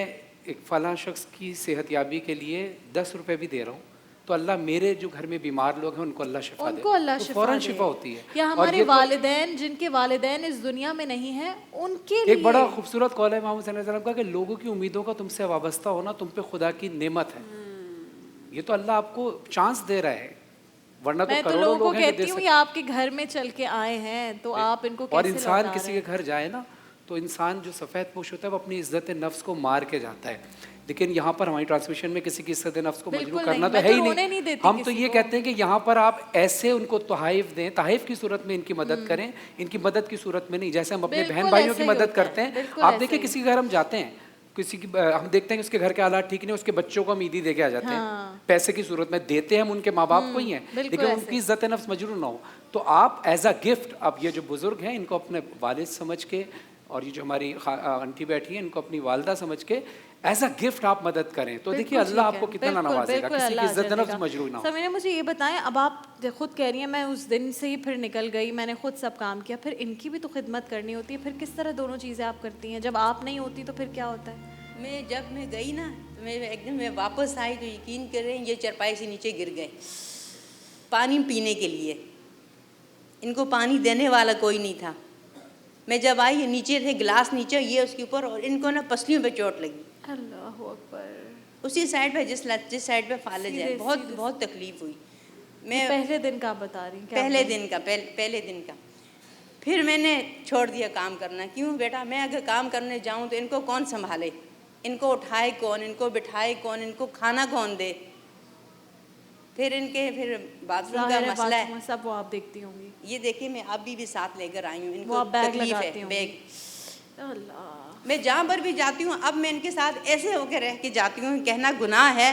एक फलां शख्स की सेहतयाबी के लिए 10 रुपये भी दे रहा हूँ, तो अल्लाह मेरे जो घर में बीमार लोग हैं उनको अल्लाह शिफा दे, उनको अल्लाह शिफा फौरन दे। शिफा होती है। या हमारे वालिदैन जिनके वालिदैन इस दुनिया में नहीं है उनके लिए एक बड़ा खूबसूरत कौल है मोहम्मद सल्लल्लाहु अलैहि वसल्लम का कि लोगों की उम्मीदों का तुमसे वाबस्ता होना तुम पे खुदा की नेमत है। ये तो अल्लाह आपको चांस दे रहा है, वरना तो करोड़ों लोग को कहती हूँ ये आपके घर में चल के आए हैं तो आप इनको कैसे और इंसान किसी के घर जाए ना तो इंसान जो सफ़ेद पोश होता है वो अपनी इज्जत नफ्स को मार के जाता है। लेकिन यहाँ पर हमारी ट्रांसमिशन में किसी की इज्जत नफ्स को मजबूर करना तो है ही नहीं। हम तो ये कहते हैं कि यहाँ पर आप ऐसे उनको तोहाइफ दें, तोहाइफ की सूरत में इनकी मदद करें, इनकी मदद की सूरत में नहीं। जैसे हम अपने बहन भाइयों की मदद करते हैं, आप देखिए किसी के घर हम जाते हैं, किसी की हम देखते हैं कि उसके घर के हालात ठीक नहीं, उसके बच्चों को हम ईदी दे के आ जाते हैं, पैसे की सूरत में देते हैं, हम उनके माँ बाप को ही हैं, लेकिन उनकी इज्जत नफ्स मजरूर ना हो। तो आप एज अ गिफ्ट, अब ये जो बुजुर्ग हैं इनको अपने वालिद समझ के, और ये जो हमारी आंटी बैठी है इनको अपनी वालदा समझ के एज अ गिफ्ट आप मदद करें, तो देखिए अल्लाह आपको कितना नवाजेगा, किसी की इज्जत नफ्स मजरूर ना हो। समीना मुझे ये बताएं, अब आप खुद कह रही हैं मैं उस दिन से ही फिर निकल गई, मैंने खुद सब काम किया, फिर इनकी भी तो खिदमत करनी होती है, फिर किस तरह दोनों चीज़ें आप करती हैं? जब आप नहीं होती तो फिर क्या होता है? जब मैं गई ना तो मैं एकदम मैं वापस आई तो यकीन करें ये चरपाई से नीचे गिर गए पानी पीने के लिए। इनको पानी देने वाला कोई नहीं था। मैं जब आई नीचे थे, गिलास नीचे, ये उसके ऊपर, और इनको ना पसलियों पे चोट लगी। अल्लाह अकबर। उसी साइड पे जिस साइड पे फालिज है, बहुत तकलीफ हुई। मैं पहले दिन का बता रही हूँ, पहले दिन का फिर मैंने छोड़ दिया काम करना। क्यों बेटा, मैं अगर काम करने जाऊँ तो इनको कौन संभाले, इनको उठाए कौन, इनको बिठाए कौन, इनको खाना कौन दे। फिर बाथरूम का मसला है, सब वो आप देखती होंगी। ये देखिए मैं अभी भी साथ लेकर आई हूँ, इनको तकलीफ है, बैग। मैं जहाँ पर भी जाती हूँ अब मैं इनके साथ ऐसे होकर रह के जाती हूँ, कहना गुनाह है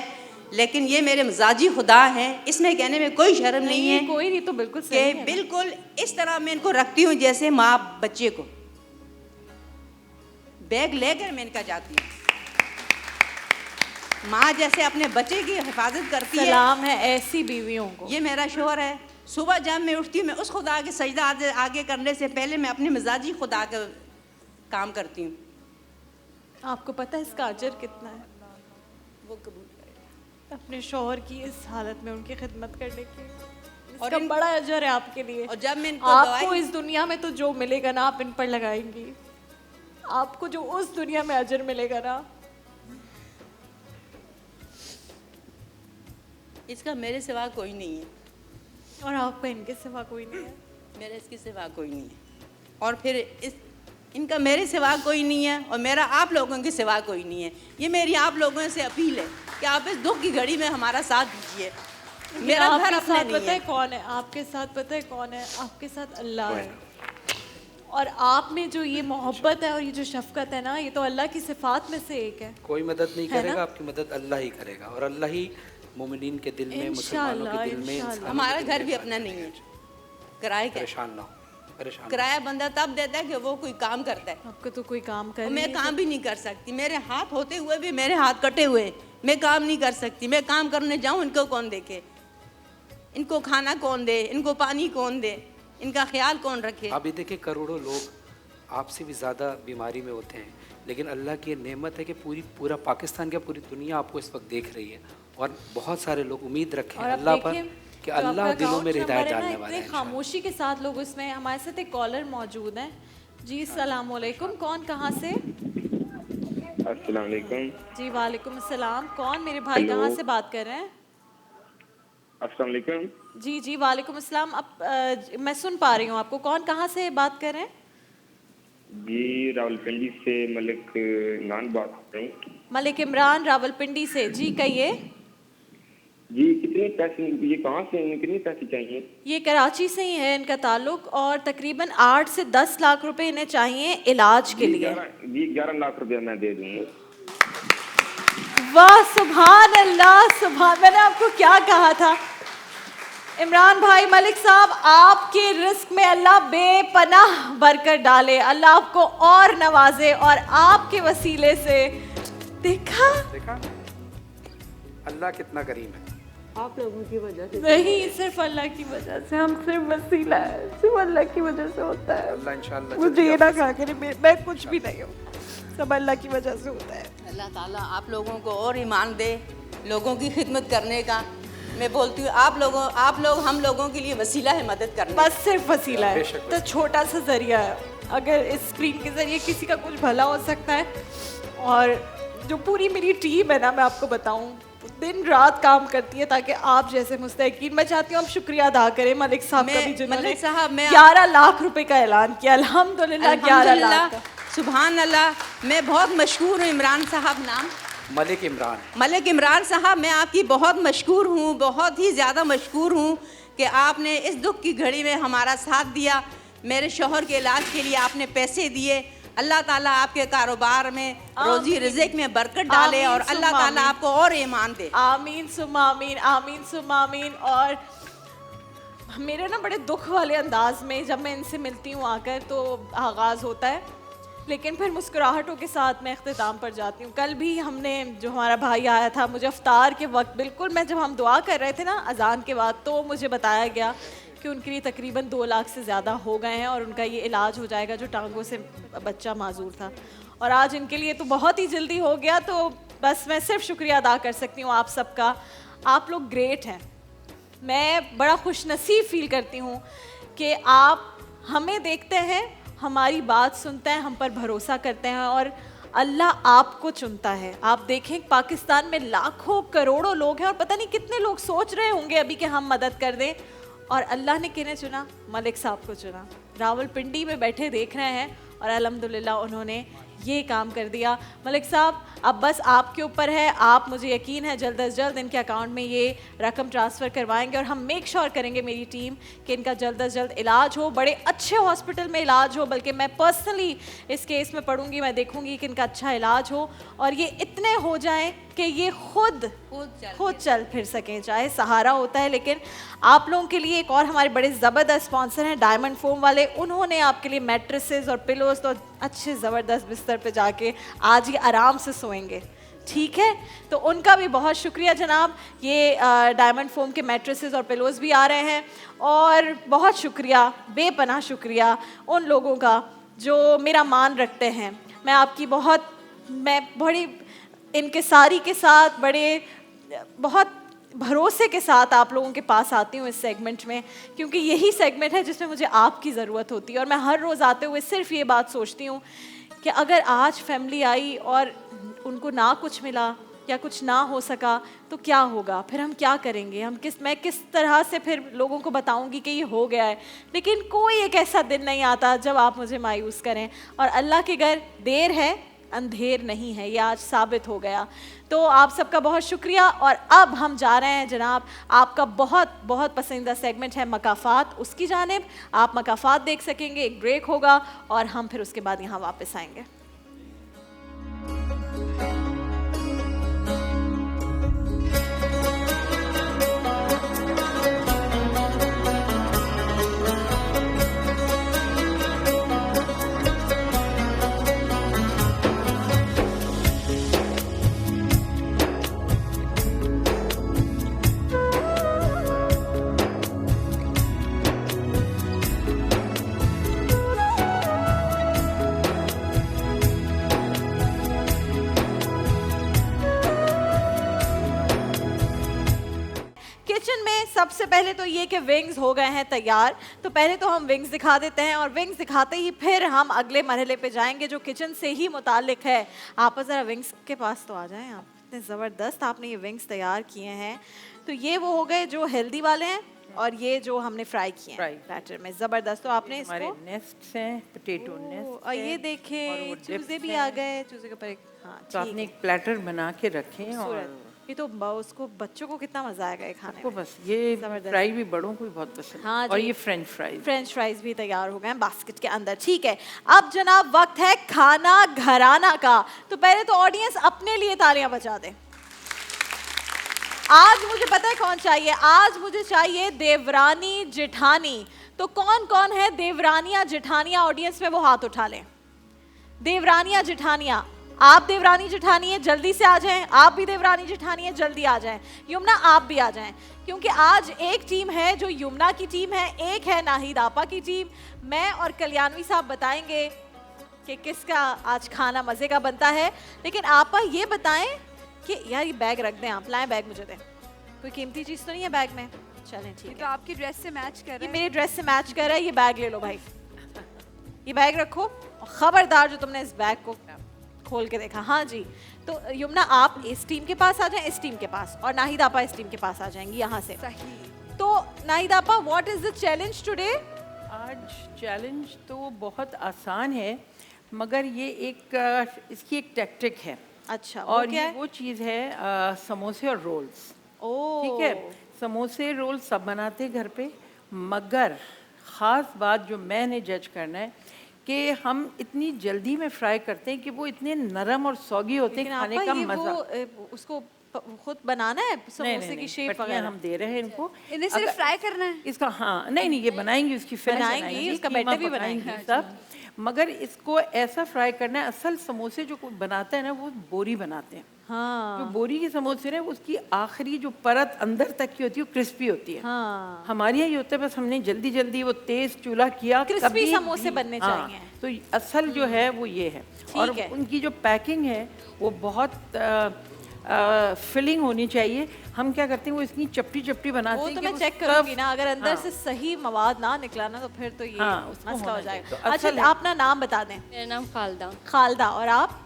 लेकिन ये मेरे मजाजी खुदा हैं, इसमें कहने में कोई शर्म नहीं है। कोई नहीं तो बिल्कुल सही है। बिल्कुल इस तरह मैं इनको रखती हूँ जैसे माँ बच्चे को, बैग लेकर मैं इनका जाती हूँ। माँ जैसे अपने बच्चे की हिफाजत करती है। सलाम है ऐसी बीवियों को। ये मेरा शोहर है। सुबह जब मैं उठती हूँ मैं उस खुदा के सजदा आगे करने से पहले मैं अपने मिजाजी खुदा का काम करती हूँ। आपको पता है इसका अजर कितना है? वो कबूल अपने शौहर की इस हालत में उनकी खिदमत करने की, इसका बड़ा अजर है आपके लिए। और जब मैं आपको इस दुनिया में तो जो मिलेगा ना आप इन पर लगाएंगी, आपको जो उस दुनिया में अजर मिलेगा ना, इसका मेरे सिवा कोई नहीं है। और आपका इनके सिवा कोई नहीं है। मेरे इसके सिवा कोई नहीं है। और फिर इनका मेरे सिवा कोई नहीं है और मेरा आप लोगों के सिवा कोई नहीं है। ये मेरी आप लोगों से अपील है कि आप इस दुख की घड़ी में हमारा साथ दीजिए। मेरा घर अपना नहीं पता है कौन है आपके साथ? पता है कौन है आपके साथ? अल्लाह है। और आप में जो ये मोहब्बत है और ये जो शफकत है ना, ये तो अल्लाह की सिफात में से एक है। कोई मदद नहीं करेगा, आपकी मदद अल्लाह ही करेगा और अल्लाह ही मोमिनीन के दिल में, मुसलमानों के दिल में। हमारा घर भी अपना नहीं है, किराए का। परेशान ना हो, परेशान। किराया बंदा तब देता है कि वो कोई काम करता है। आपको तो कोई काम कर, मैं काम भी नहीं कर सकती, मेरे हाथ होते हुए भी मेरे हाथ कटे हुए, मैं काम नहीं कर सकती। मैं काम करने जाऊँ इनको कौन देखे, इनको खाना कौन दे, इनको पानी कौन दे, इनका ख्याल कौन रखे। अभी देखिए करोड़ों लोग आपसे भी ज़्यादा बीमारी में होते हैं, लेकिन अल्लाह की नेमत है कि पूरा पाकिस्तान क्या पूरी दुनिया आपको इस वक्त देख रही है और बहुत सारे लोग उम्मीद रखें और अल्लाह पर कि जो अल्लाह आपका दिलों में account हिदायत number है ना, डालने वाला इतने है। खामोशी के साथ लोग उसमें। हमारे साथ एक कॉलर मौजूद है जी। सलाम वालेकुम, कौन कहाँ से? अस्सलाम वालेकुम। जी वालेकुम अस्सलाम। कौन मेरे भाई कहाँ से बात कर रहे हैं? अस्सलाम वालेकुम। जी जी वालेकुम अस्सलाम। अब मैं सुन पा रही हूँ आपको। कौन कहाँ से बात कर रहे हैं? जी रावलपिंडी से मलिक इमरान बात कर रहा हूँ। मलिक इमरान रावलपिंडी से। जी कहिए। जी कितने पैसे, ये कहाँ से, कितने पैसे चाहिए? ये कराची से ही है इनका ताल्लुक और तकरीबन 8 से 10 लाख रुपए इन्हें चाहिए इलाज के लिए। जी 11 लाख रुपया मैं दे दूँगा। वाह सुभान अल्लाह सुभान। मैंने आपको क्या कहा था इमरान भाई, मलिक साहब, आपके रिस्क में अल्लाह बेपनाह बरकत डाले, अल्लाह आपको और नवाजे और आपके वसीले से देखा अल्लाह कितना करीम है। आप लोगों की वजह से नहीं, सिर्फ अल्लाह की वजह से। हम सिर्फ वसीला है, सिर्फ अल्लाह की वजह से होता है। अल्लाह इंशाअल्लाह मुझे ये ना कहा करे मैं कुछ भी नहीं हूँ, सब अल्लाह की वजह से होता है। अल्लाह ताला आप लोगों को और ईमान दे लोगों की खिदमत करने का। मैं बोलती हूँ आप लोग हम लोगों के लिए वसीला है मदद करना। बस सिर्फ वसीला है, तो छोटा सा जरिया है। अगर इस स्क्रीन के जरिए किसी का कुछ भला हो सकता है। और जो पूरी मेरी टीम है ना, मैं आपको बताऊँ, दिन रात काम करती है ताकि आप जैसे मुस्तकीन। मैं चाहती हूँ आप शुक्रिया अदा करें मलिक साहब का भी, जिन्होंने 11 लाख रुपए का ऐलान किया। अल्हम्दुलिल्लाह 11 लाख का। सुभान अल्लाह। मैं बहुत मशहूर हूँ इमरान साहब नाम मलिक इमरान। मलिक इमरान साहब, मैं आपकी बहुत मशहूर हूँ, बहुत ही ज़्यादा मशहूर हूँ कि आपने इस दुख की घड़ी में हमारा साथ दिया। मेरे शौहर के इलाज के लिए आपने पैसे दिए। अल्लाह ताला आपके कारोबार में रोजी रिज़्क में बरकत डाले और अल्लाह ताला आपको और ईमान दे। आमीन सुम्मा आमीन, आमीन सुम्मा आमीन। और मेरे ना बड़े दुख वाले अंदाज में जब मैं इनसे मिलती हूँ आकर तो आगाज़ होता है, लेकिन फिर मुस्कुराहटों के साथ मैं अख्तिताम पर जाती हूँ। कल भी हमने जो हमारा भाई आया था, मुझे अफ्तार के वक्त बिल्कुल मैं जब हम दुआ कर रहे थे ना अजान के बाद, तो मुझे बताया गया कि उनके लिए तकरीबन 2 लाख से ज़्यादा हो गए हैं और उनका ये इलाज हो जाएगा, जो टांगों से बच्चा माजूर था। और आज इनके लिए तो बहुत ही जल्दी हो गया। तो बस मैं सिर्फ शुक्रिया अदा कर सकती हूँ आप सबका। आप लोग ग्रेट हैं। मैं बड़ा खुश नसीब फील करती हूँ कि आप हमें देखते हैं, हमारी बात सुनते हैं, हम पर भरोसा करते हैं और अल्लाह आपको चुनता है। आप देखें पाकिस्तान में लाखों करोड़ों लोग हैं और पता नहीं कितने लोग सोच रहे होंगे अभी कि हम मदद कर दें, और अल्लाह ने किन्हें चुना? मलिक साहब को चुना। रावलपिंडी में बैठे देख रहे हैं और अल्हम्दुलिल्लाह उन्होंने ये काम कर दिया। मलिक साहब, अब बस आपके ऊपर है। आप, मुझे यकीन है, जल्द अज जल्द इनके अकाउंट में ये रकम ट्रांसफ़र करवाएंगे और हम मेक श्योर करेंगे, मेरी टीम, कि इनका जल्द अज जल्द इलाज हो, बड़े अच्छे हॉस्पिटल में इलाज हो। बल्कि मैं पर्सनली इस केस में पढ़ूंगी, मैं देखूंगी कि इनका अच्छा इलाज हो और ये इतने हो जाएं कि ये खुद चल फिर सकें। चाहे सहारा होता है, लेकिन आप लोगों के लिए एक और हमारे बड़े ज़बरदस्त स्पॉन्सर हैं डायमंड फोम वाले। उन्होंने आपके लिए मैट्रेसेस और पिलोस तो अच्छे ज़बरदस्त बिस्तर पे जाके आज ही आराम से सोएंगे, ठीक है? तो उनका भी बहुत शुक्रिया जनाब। ये डायमंड फोम के मैट्रेसेस और पिलोस भी आ रहे हैं। और बहुत शुक्रिया, बेपनाह शुक्रिया उन लोगों का जो मेरा मान रखते हैं। मैं बड़ी इनकिसारी के साथ, बहुत भरोसे के साथ आप लोगों के पास आती हूँ इस सेगमेंट में, क्योंकि यही सेगमेंट है जिसमें मुझे आपकी ज़रूरत होती है। और मैं हर रोज़ आते हुए सिर्फ ये बात सोचती हूँ कि अगर आज फैमिली आई और उनको ना कुछ मिला या कुछ ना हो सका तो क्या होगा? फिर हम क्या करेंगे? मैं किस तरह से फिर लोगों को बताऊंगी कि ये हो गया है? लेकिन कोई एक ऐसा दिन नहीं आता जब आप मुझे मायूस करें। और अल्लाह के घर देर है, अंधेर नहीं है, ये आज साबित हो गया। तो आप सबका बहुत शुक्रिया। और अब हम जा रहे हैं जनाब, आपका बहुत बहुत पसंदीदा सेगमेंट है मकाफात, उसकी जानिब। आप मकाफात देख सकेंगे, एक ब्रेक होगा और हम फिर उसके बाद यहाँ वापस आएंगे। सबसे पहले तो ये कि विंग्स हो गए हैं तैयार, तो पहले तो हम विंग्स दिखा देते हैं और विंग्स दिखाते ही फिर हम अगले मरहले पे जाएंगे जो किचन से ही मुतालिक है। आप ज़रा विंग्स के पास तो आ जाएं, आप इतने ज़बरदस्त आपने ये विंग्स तैयार किए हैं। तो ये वो हो गए जो हेल्दी वाले हैं और ये जो हमने फ्राई किए हैं बैटर में, ज़बरदस्त। तो आपने इसको नेस्ट्स हैं, पोटैटो नेस्ट, और ये देखें चूजे भी आ गए, चूजे के ऊपर एक, हाँ तो आपने एक प्लेटर बना के रखें और ये तो उसको बच्चों को कितना मजा आएगा खाने को। बस ये फ्राई भी बड़ों को भी बहुत पसंद है। हाँ और ये फ्रेंच फ्राइज भी तैयार हो गए हैं बास्केट के अंदर। ठीक है, अब जनाब वक्त है खाना घराना का। तो पहले तो ऑडियंस अपने लिए तालियां बजा दे। आज मुझे पता है कौन चाहिए, आज मुझे चाहिए देवरानी जेठानी। तो कौन कौन है देवरानियां जेठानियां ऑडियंस में, वो हाथ उठा लें। देवरानियां जेठानियां, आप देवरानी जेठानी है जल्दी से आ जाएं। आप भी देवरानी जेठानी है जल्दी आ जाएं। यमुना आप भी आ जाएं, क्योंकि आज एक टीम है जो यमुना की टीम है, एक है नाहिद आपा की टीम। मैं और कल्याणवी साहब बताएंगे कि किसका आज खाना मजे का बनता है। लेकिन आपा ये बताएं कि यार ये बैग रख दें, आप लाएं बैग मुझे दें, कोई कीमती चीज तो नहीं है बैग में? चलें ठीक है, तो आपकी ड्रेस से मैच कर रहा है, ये मेरी ड्रेस से मैच कर रहा है। ये बैग ले लो भाई, ये बैग रखो और खबरदार जो तुमने इस बैग को खोल के देखा। हाँ जी, तो यमुना आप इस टीम के पास आ जाएं, इस टीम के पास, और नाहिद आपा इस टीम के पास आ जाएंगी यहाँ से। तो नाहिद आपा, what is the challenge today? आज चैलेंज तो बहुत आसान है, मगर ये एक इसकी एक टैक्टिक है। अच्छा, और ये वो चीज़ है समोसे और रोल्स। ठीक है, समोसे रोल सब बनाते हैं घर पे, मगर ख़ास बात जो मैंने जज करना है कि हम इतनी जल्दी में फ्राई करते हैं कि वो इतने नरम और सौगी होते हैं, खाने का मजा। उसको खुद बनाना है समोसे की शेप वगैरह हम दे रहे हैं इनको, इन्हें सिर्फ फ्राई करना है इसका। हाँ नहीं, ये बनाएंगे, उसकी बनाएंगे, उसका बैटर भी बनाएंगे सब, मगर इसको ऐसा फ्राई करना है। असल समोसे जो कोई बनाता है ना, वो बोरी बनाते हैं। हाँ। जो बोरी के समोसे है उसकी आखिरी जो परत अंदर तक की होती है वो क्रिस्पी होती है। हाँ। हमारे यहाँ ये होता है बस हमने जल्दी जल्दी वो तेज चूल्हा किया, क्रिस्पी समोसे बनने चाहिए। तो असल जो है वो ये है। और उनकी जो पैकिंग है वो बहुत फिलिंग होनी चाहिए। हम क्या करते हैं, वो इतनी चपटी चपटी बनाते हैं। वो तो मैं चेक करूंगी ना, अगर अंदर से सही मवाद ना निकला ना तो फिर तो ये मसला हो जाएगा। अच्छा, अपना नाम बता दें। मेरा नाम खालदा। खालदा, और आप?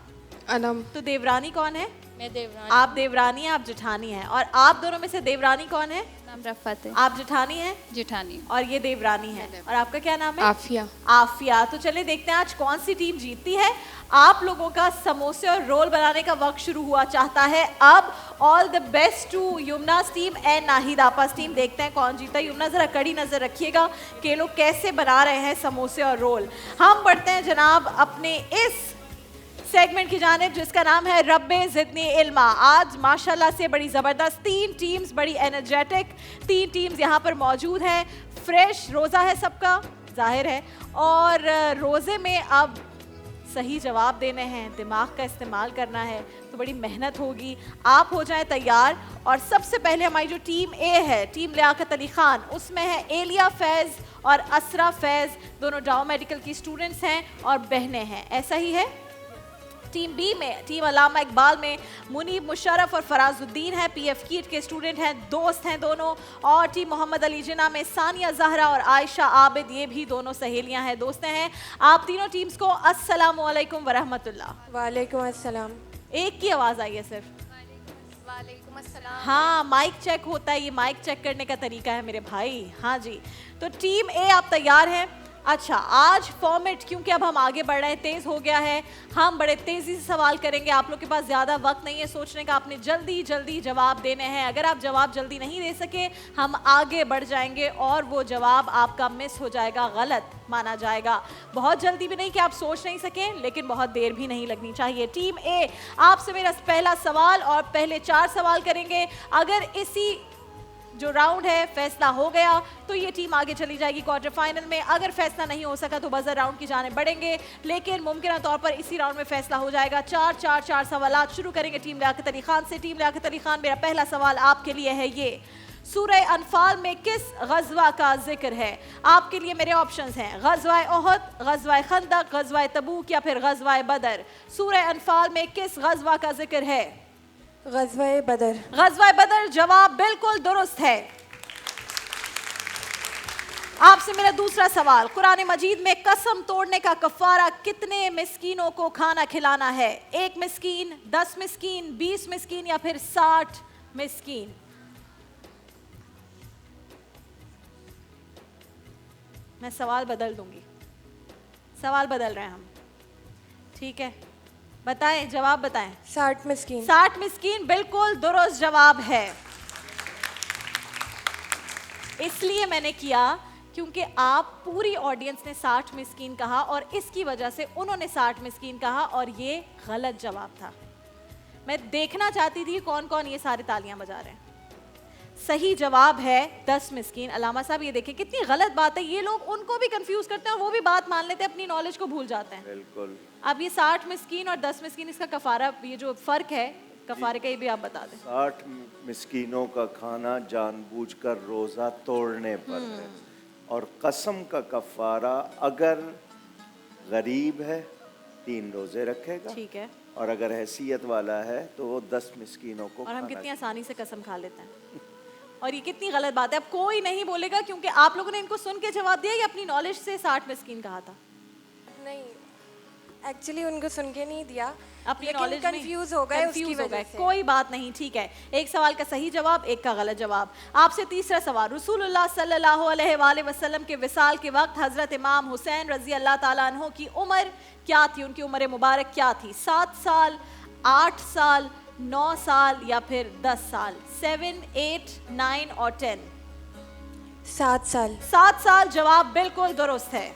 अनम। तो देवरानी कौन है? मैं देवरानी। आप देवरानी हैं, आप जेठानी हैं। और आप दोनों में से देवरानी कौन है? नाम रफ़त है। आप जेठानी हैं? जेठानी। और ये देवरानी है। और आपका क्या नाम है? आफिया। आफिया। तो चलिए देखते हैं आज कौन सी टीम जीतती है। आप लोगों का समोसे और रोल बनाने का वक्त शुरू हुआ चाहता है अब। ऑल द बेस्ट टू यमुना's टीम एंड नाहिद आपा's टीम। देखते हैं कौन जीता है। यमुना जरा कड़ी नजर रखिएगा कि लोग कैसे बना रहे हैं समोसे और रोल। हम बढ़ते हैं जनाब अपने इस सेगमेंट की जानिब जिसका नाम है रब्बे ज़िदनी इल्मा। आज माशाल्लाह से बड़ी ज़बरदस्त 3 टीम्स, बड़ी एनर्जेटिक 3 टीम्स यहाँ पर मौजूद हैं। फ्रेश रोज़ा है सबका, जाहिर है, और रोज़े में अब सही जवाब देने हैं, दिमाग का इस्तेमाल करना है, तो बड़ी मेहनत होगी। आप हो जाएं तैयार। और सबसे पहले हमारी जो टीम ए है, टीम लियाकत अली खान, उसमें है एलिया फैज़ और असरा फैज़, दोनों डाउ मेडिकल की स्टूडेंट्स हैं और बहनें हैं, ऐसा ही है। टीम बी में, टीम अलामा इकबाल में मुनीब मुशर्रफ और फराजुद्दीन है, पीएफ कीट के स्टूडेंट हैं, दोस्त हैं दोनों। और टीम मोहम्मद अली जिन्ना में सानिया जहरा और आयशा आबिद, ये भी दोनों सहेलियां हैं, दोस्तें हैं। आप तीनों टीम्स को अस्सलामु अलैकुम वरहमतुल्लाह। वालेकुम अस्सलाम। एक की आवाज़ आई है सिर्फ। वालेकुम अस्सलाम। हाँ, माइक चेक होता है, ये माइक चेक करने का तरीका है मेरे भाई। हाँ जी, तो टीम ए आप तैयार हैं? अच्छा, आज फॉर्मेट क्योंकि अब हम आगे बढ़ रहे हैं, तेज़ हो गया है, हम बड़े तेज़ी से सवाल करेंगे। आप लोग के पास ज़्यादा वक्त नहीं है सोचने का, आपने जल्दी जल्दी जवाब देने हैं। अगर आप जवाब जल्दी नहीं दे सके, हम आगे बढ़ जाएंगे और वो जवाब आपका मिस हो जाएगा, गलत माना जाएगा। बहुत जल्दी भी नहीं कि आप सोच नहीं सकें, लेकिन बहुत देर भी नहीं लगनी चाहिए। टीम ए, आपसे मेरा पहला सवाल, और पहले 4 सवाल करेंगे। अगर इसी जो राउंड है फैसला हो गया तो ये टीम आगे चली जाएगी क्वार्टर फाइनल में। अगर फैसला नहीं हो सका तो बजर राउंड की जाने बढ़ेंगे, लेकिन मुमकिन तौर पर इसी राउंड में फैसला हो जाएगा। 4 सवाल शुरू करेंगे टीम लियाकत अली खान से। टीम लियाकत अली खान, मेरा पहला सवाल आपके लिए है ये, सूरह अनफाल में किस गज़वा का जिक्र है? आपके लिए मेरे ऑप्शंस हैं, गज़वा ओहद, गज़वा खंदक, गज़वा तबूक या फिर गज़वा बदर। सूरह अनफाल में किस गज़वा का जिक्र है? गज़वा बदर। गज़वा बदर जवाब बिल्कुल दुरुस्त है। आपसे मेरा दूसरा सवाल, कुरान मजीद में कसम तोड़ने का कफारा कितने मिस्कीनों को खाना खिलाना है? 1 मिस्कीन, 10 मिस्कीन, 20 मिस्कीन या फिर 60 मिस्कीन? मैं सवाल बदल दूंगी, सवाल बदल रहे हैं हम, ठीक है? बताएं, जवाब बताएं। 60 मिस्कीन। 60 मिस्कीन बिल्कुल दुरुस्त जवाब है। इसलिए मैंने किया क्योंकि आप पूरी ऑडियंस ने 60 मिस्कीन कहा और इसकी वजह से उन्होंने 60 मिस्कीन कहा और ये गलत जवाब था। मैं देखना चाहती थी कौन कौन ये सारे तालियां बजा रहे हैं। सही जवाब है 10 मिस्कीन। अलामा साहब ये देखें कितनी गलत बात है, ये लोग उनको भी कंफ्यूज करते हैं और वो भी बात मान लेते हैं, अपनी नॉलेज को भूल जाते हैं। बिल्कुल। अब ये 60 मिस्कीन और 10 मिस्कीन, इसका कफारा, ये जो फर्क है कफारे का, ये भी आप बता दें। 60 मिस्कीनों का खाना जानबूझकर रोजा तोड़ने पर है, और कसम का कफारा अगर गरीब है 3 रोजे रखेगा, ठीक है, और अगर हैसियत वाला है तो वो 10 मिस्कीनों को। और हम कितनी आसानी से कसम खा लेते हैं, और ये कितनी गलत बात है। अब कोई नहीं बोलेगा क्योंकि आप लोगों ने इनको सुन के जवाब दिया या अपनी नॉलेज से 60 मिस्कीन कहा था? नहीं, एक्चुअली उनको सुन के नहीं दिया, अपनी नॉलेज में कंफ्यूज हो गए, उसकी वजह से। कोई बात नहीं, ठीक है। एक सवाल का सही जवाब, एक का गलत जवाब। आपसे तीसरा सवाल, रसूलुल्लाह सल्लल्लाहु अलैहि वसल्लम के विसाल के वक्त हजरत इमाम हुसैन रजी अल्लाह ताला अन्हो की उम्र क्या थी? उनकी उम्र मुबारक क्या थी? 7 साल, 8 साल, 9 साल या फिर 10 साल? 7, 8, 9 और 10? 7 साल। 7 साल जवाब बिल्कुल दुरुस्त है।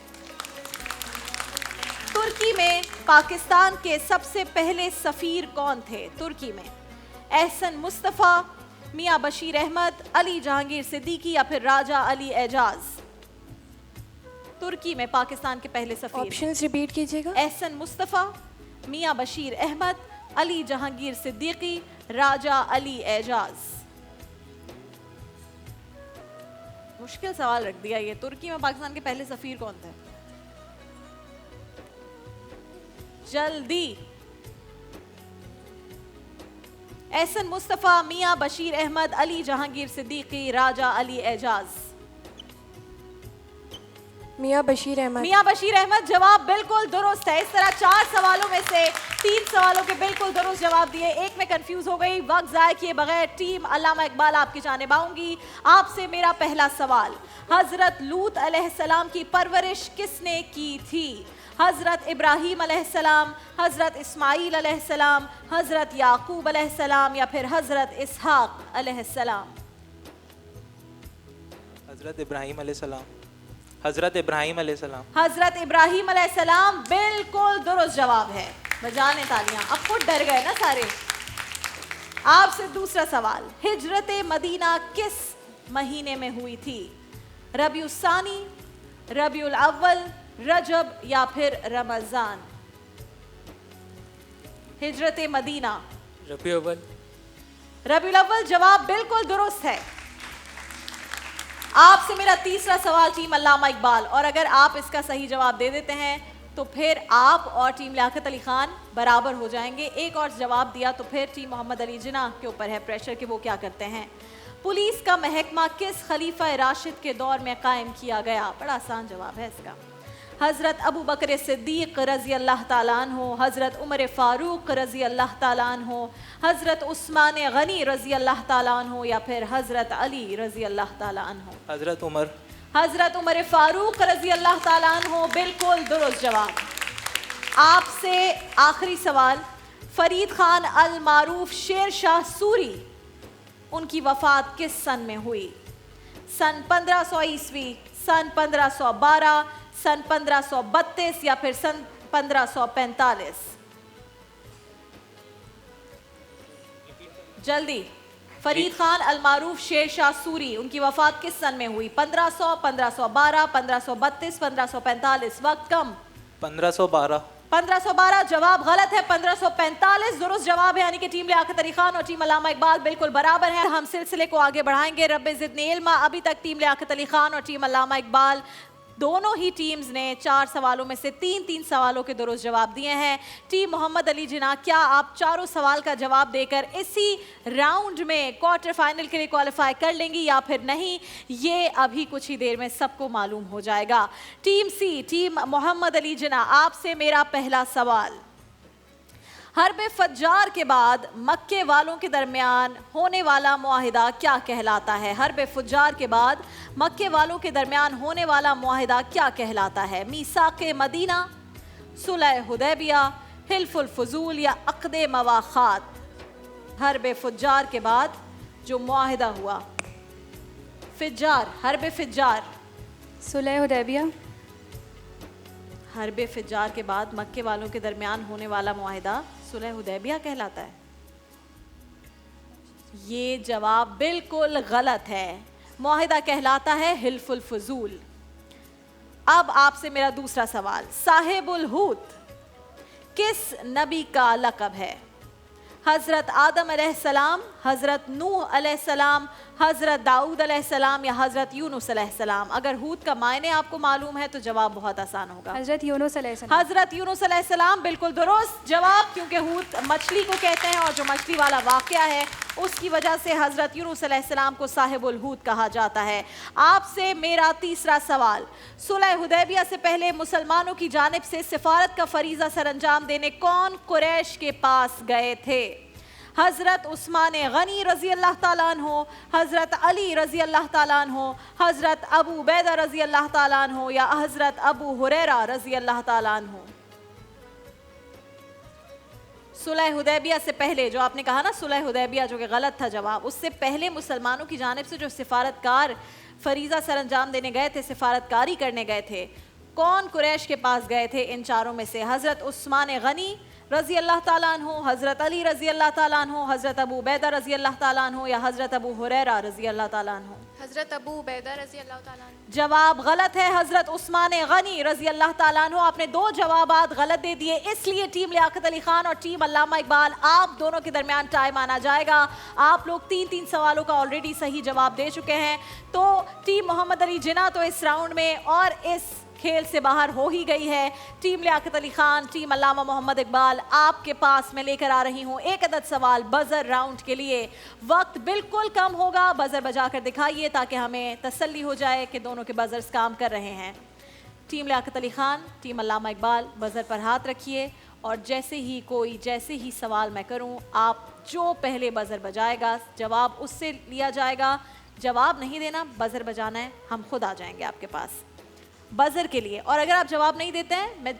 तुर्की में पाकिस्तान के सबसे पहले सफीर कौन थे? तुर्की में एहसन मुस्तफ़ा, मियां बशीर अहमद, अली जहांगीर सिद्दीकी या फिर राजा अली एजाज? तुर्की में पाकिस्तान के पहले सफीर। ऑप्शंस रिपीट कीजिएगा। एहसन मुस्तफ़ा, मियां बशीर अहमद, अली जहांगीर सिद्दीकी, राजा अली एजाज? मुश्किल सवाल रख दिया ये। तुर्की में पाकिस्तान के पहले सफीर कौन थे? जल्दी। एहसन मुस्तफ़ा, मियां बशीर अहमद, अली जहांगीर सिद्दीकी, राजा अली एजाज? मियां बशीर अहमद। मियां बशीर अहमद जवाब बिल्कुल दुरुस्त है। इस तरह 4 सवालों में से 3 सवालों के बिल्कुल दुरुस्त जवाब दिए, एक में कंफ्यूज हो गई। वक्त ज़ाया किए बगैर टीम अल्लामा इकबाल आपकी जानिब आऊंगी। आपसे मेरा पहला सवाल, हजरत लूत अलैहिस्सलाम की परवरिश किसने की थी? हजरत इब्राहीम अलैहिस्सलाम, हजरत इस्माईल अलैहिस्सलाम, हजरत याकूब अलैहिस्सलाम या फिर हजरत इसहाक अलैहिस्सलाम? हजरत इब्राहीम अलैहिस्सलाम। हजरत इब्राहीम अलैहिस्सलाम। हजरत इब्राहीम अलैहिस्सलाम बिल्कुल दुरुस्त जवाब है। बजाने तालियां। अब खुद डर गए ना सारे। आपसे दूसरा सवाल, हिजरत मदीना किस महीने में हुई थी? रबीउल सानी, रबीउल अव्वल, रजब या फिर रमजान? हिजरत मदीना रबीउल अव्वल। रबीउल अव्वल जवाब बिल्कुल दुरुस्त है। आपसे मेरा तीसरा सवाल टीम अल्लामा इकबाल, और अगर आप इसका सही जवाब दे देते हैं तो फिर आप और टीम लियाकत अली खान बराबर हो जाएंगे। एक और जवाब दिया तो फिर टीम मोहम्मद अली जिन्ना के ऊपर है प्रेशर कि वो क्या करते हैं। पुलिस का महकमा किस खलीफा राशिद के दौर में कायम किया गया? बड़ा आसान जवाब है इसका। हज़रत अबू बकर सिद्दीक रज़ी अल्लाह ताला अन्हु, हज़रत उमर फ़ारूक रज़ी अल्लाह ताला अन्हु, हज़रत उस्मान गनी रज़ी अल्लाह ताला अन्हु या फिर हज़रत अली रज़ी अल्लाह ताला अन्हु? हज़रत उमर। हज़रत उमर फ़ारूक रज़ी अल्लाह ताला अन्हु बिल्कुल दुरुस्त जवाब। आपसे आखिरी सवाल, फरीद खान अल मारूफ शेर शाह सूरी, उनकी वफ़ात किस सन में हुई? सन 1500 ईस्वी, सन 1512, सन 1532 या फिर सन 1545? जल्दी। फरीद खान अल मारूफ शेर शाह सूरी, उनकी वफात किस सन में हुई? 1500, 1512, 1532, 1545? वक्त कम। 1512। 1512 जवाब गलत है। 1545 दुरुस्त जवाब है, यानी कि टीम लियाकत अली खान और टीम अल्लामा इकबाल बिल्कुल बराबर है। हम सिलसिले को आगे बढ़ाएंगे। रब्बे ज़िदनी इल्मा। अभी तक टीम लियाकत अली खान और टीम अल्लामा इकबाल दोनों ही टीम्स ने 4 सवालों में से 3 सवालों के दुरुस्त जवाब दिए हैं। टीम मोहम्मद अली जिन्ना, क्या आप चारों सवाल का जवाब देकर इसी राउंड में क्वार्टर फाइनल के लिए क्वालिफाई कर लेंगी या फिर नहीं, ये अभी कुछ ही देर में सबको मालूम हो जाएगा। टीम सी, टीम मोहम्मद अली जिन्ना, आपसे मेरा पहला सवाल। हर्ब फज्जार के बाद मक्के वालों के दरमियान होने वाला मुआहिदा क्या कहलाता है? हर्ब फज्जार के बाद मक्के वालों के दरमियान होने वाला मुआहिदा क्या कहलाता है? मीसाक़े मदीना, सुलह हुदैबिया, हिल्फुल फजूल या अक़दे मवाख़ात? हर्ब फज्जार के बाद जो मुआहिदा हुआ, फिज्जार, हर्ब फिज्जार, सुलह हुदैबिया। हर्ब फिज्जार के बाद मक्के वालों के दरमियान होने वाला मुआहिदा सुलह हुदैबिया कहलाता है। ये जवाब बिल्कुल गलत है। मुआहिदा कहलाता है हिल्फुल फजूल। अब आपसे मेरा दूसरा सवाल, साहिबुल हूत किस नबी का लक़ब है? हज़रत आदम अलैहिस्सलाम, हज़रत नूह अलैहिस्सलाम, हज़रत दाऊद अलैहिस्सलाम या हज़रत यूनुस अलैहिस्सलाम? अगर हूत का मायने आपको मालूम है तो जवाब बहुत आसान होगा। हज़रत यूनुस अलैहिस्सलाम। हज़रत यूनुस अलैहिस्सलाम बिल्कुल दुरुस्त जवाब, क्योंकि हूत मछली को कहते हैं और जो मछली वाला वाक़या है उसकी वजह से हज़रत यूनुस अलैहिस्सलाम को साहिबुल हूत कहा जाता है। आपसे मेरा तीसरा सवाल, सुलह हुदैबिया से पहले मुसलमानों की जानिब से सिफारत का फरीज़ा सरअंजाम देने कौन कुरैश के पास गए थे? हज़रत उस्मान गनी रज़ी अल्लाह ताला अन्हो, हज़रत अली रज़ी अल्लाह ताला अन्हो, हज़रत अबू उबैदा रज़ी अल्लाह ताला अन्हो या हज़रत अबू हुरैरा रज़ी अल्लाह ताला अन्हो? सुलह हुदैबिया से पहले, जो आपने कहा ना सुलह हुदैबिया, जो कि गलत था जवाब, उससे पहले मुसलमानों की जानिब से जो सिफारतकार फरीज़ा सरअंजाम देने गए थे, सिफारतकारी करने गए थे, कौन कुरैश के पास गए थे इन चारों में से? हज़रत उस्मान गनी रज़ी अल्लाह ताला अन्हो, हज़रत अली रज़ी अल्लाह ताला अन्हो, हज़रत अबू उबैदा रज़ी अल्लाह ताला अन्हो या हज़रत अबू हुरैरा रज़ी अल्लाह ताला अन्हो? हज़रत अबू उबैदा रज़ी अल्लाह ताला अन्हो। जवाब गलत है, हज़रत उस्मान गनी रज़ी अल्लाह ताला अन्हो। आपने 2 जवाबात गलत दे दिए, इसलिए टीम लियाकत अली खान और टीम अल्लामा इकबाल, आप दोनों के दरमियान टाई माना जाएगा। आप लोग 3 सवालों का ऑलरेडी सही जवाब दे चुके हैं, तो टीम मोहम्मद अली जिन्ना तो इस राउंड में और इस खेल से बाहर हो ही गई है। टीम लियाकत अली खान, टीम अल्लामा मोहम्मद इकबाल, आपके पास मैं लेकर आ रही हूँ एक अदद सवाल बजर राउंड के लिए। वक्त बिल्कुल कम होगा, बजर बजा कर दिखाइए ताकि हमें तसल्ली हो जाए कि दोनों के बजर्स काम कर रहे हैं। टीम लियाकत अली खान, टीम अल्लामा इकबाल, बजर पर हाथ रखिए और जैसे ही सवाल मैं करूँ, आप जो पहले बजर बजाएगा जवाब उससे लिया जाएगा। जवाब नहीं देना, बजर बजाना है, हम खुद आ जाएंगे आपके पास बजर के लिए। और अगर आप जवाब नहीं देते हैं, मैं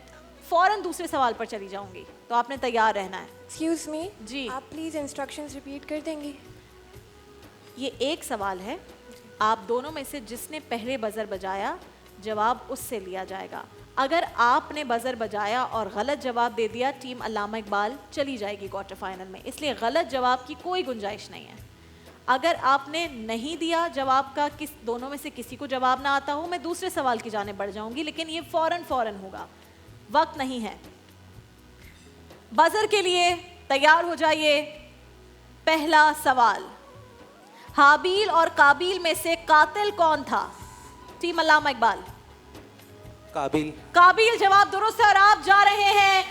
फ़ौरन दूसरे सवाल पर चली जाऊंगी, तो आपने तैयार रहना है। एक्सक्यूज मी जी, आप प्लीज़ इंस्ट्रक्शंस रिपीट कर देंगी? ये एक सवाल है, आप दोनों में से जिसने पहले बजर बजाया जवाब उससे लिया जाएगा। अगर आपने बजर बजाया और गलत जवाब दे दिया, टीम अल्लामा इकबाल चली जाएगी क्वार्टर फाइनल में, इसलिए गलत जवाब की कोई गुंजाइश नहीं है। अगर आपने नहीं दिया जवाब का, दोनों में से किसी को जवाब ना आता हो, मैं दूसरे सवाल की जाने बढ़ जाऊंगी, लेकिन ये फौरन होगा, वक्त नहीं है। बजर के लिए तैयार हो जाइए। पहला सवाल, हाबील और काबिल में से कातिल कौन था? टीम अल्लामा इकबाल। काबिल। काबिल जवाब दुरुस्त है और आप जा रहे हैं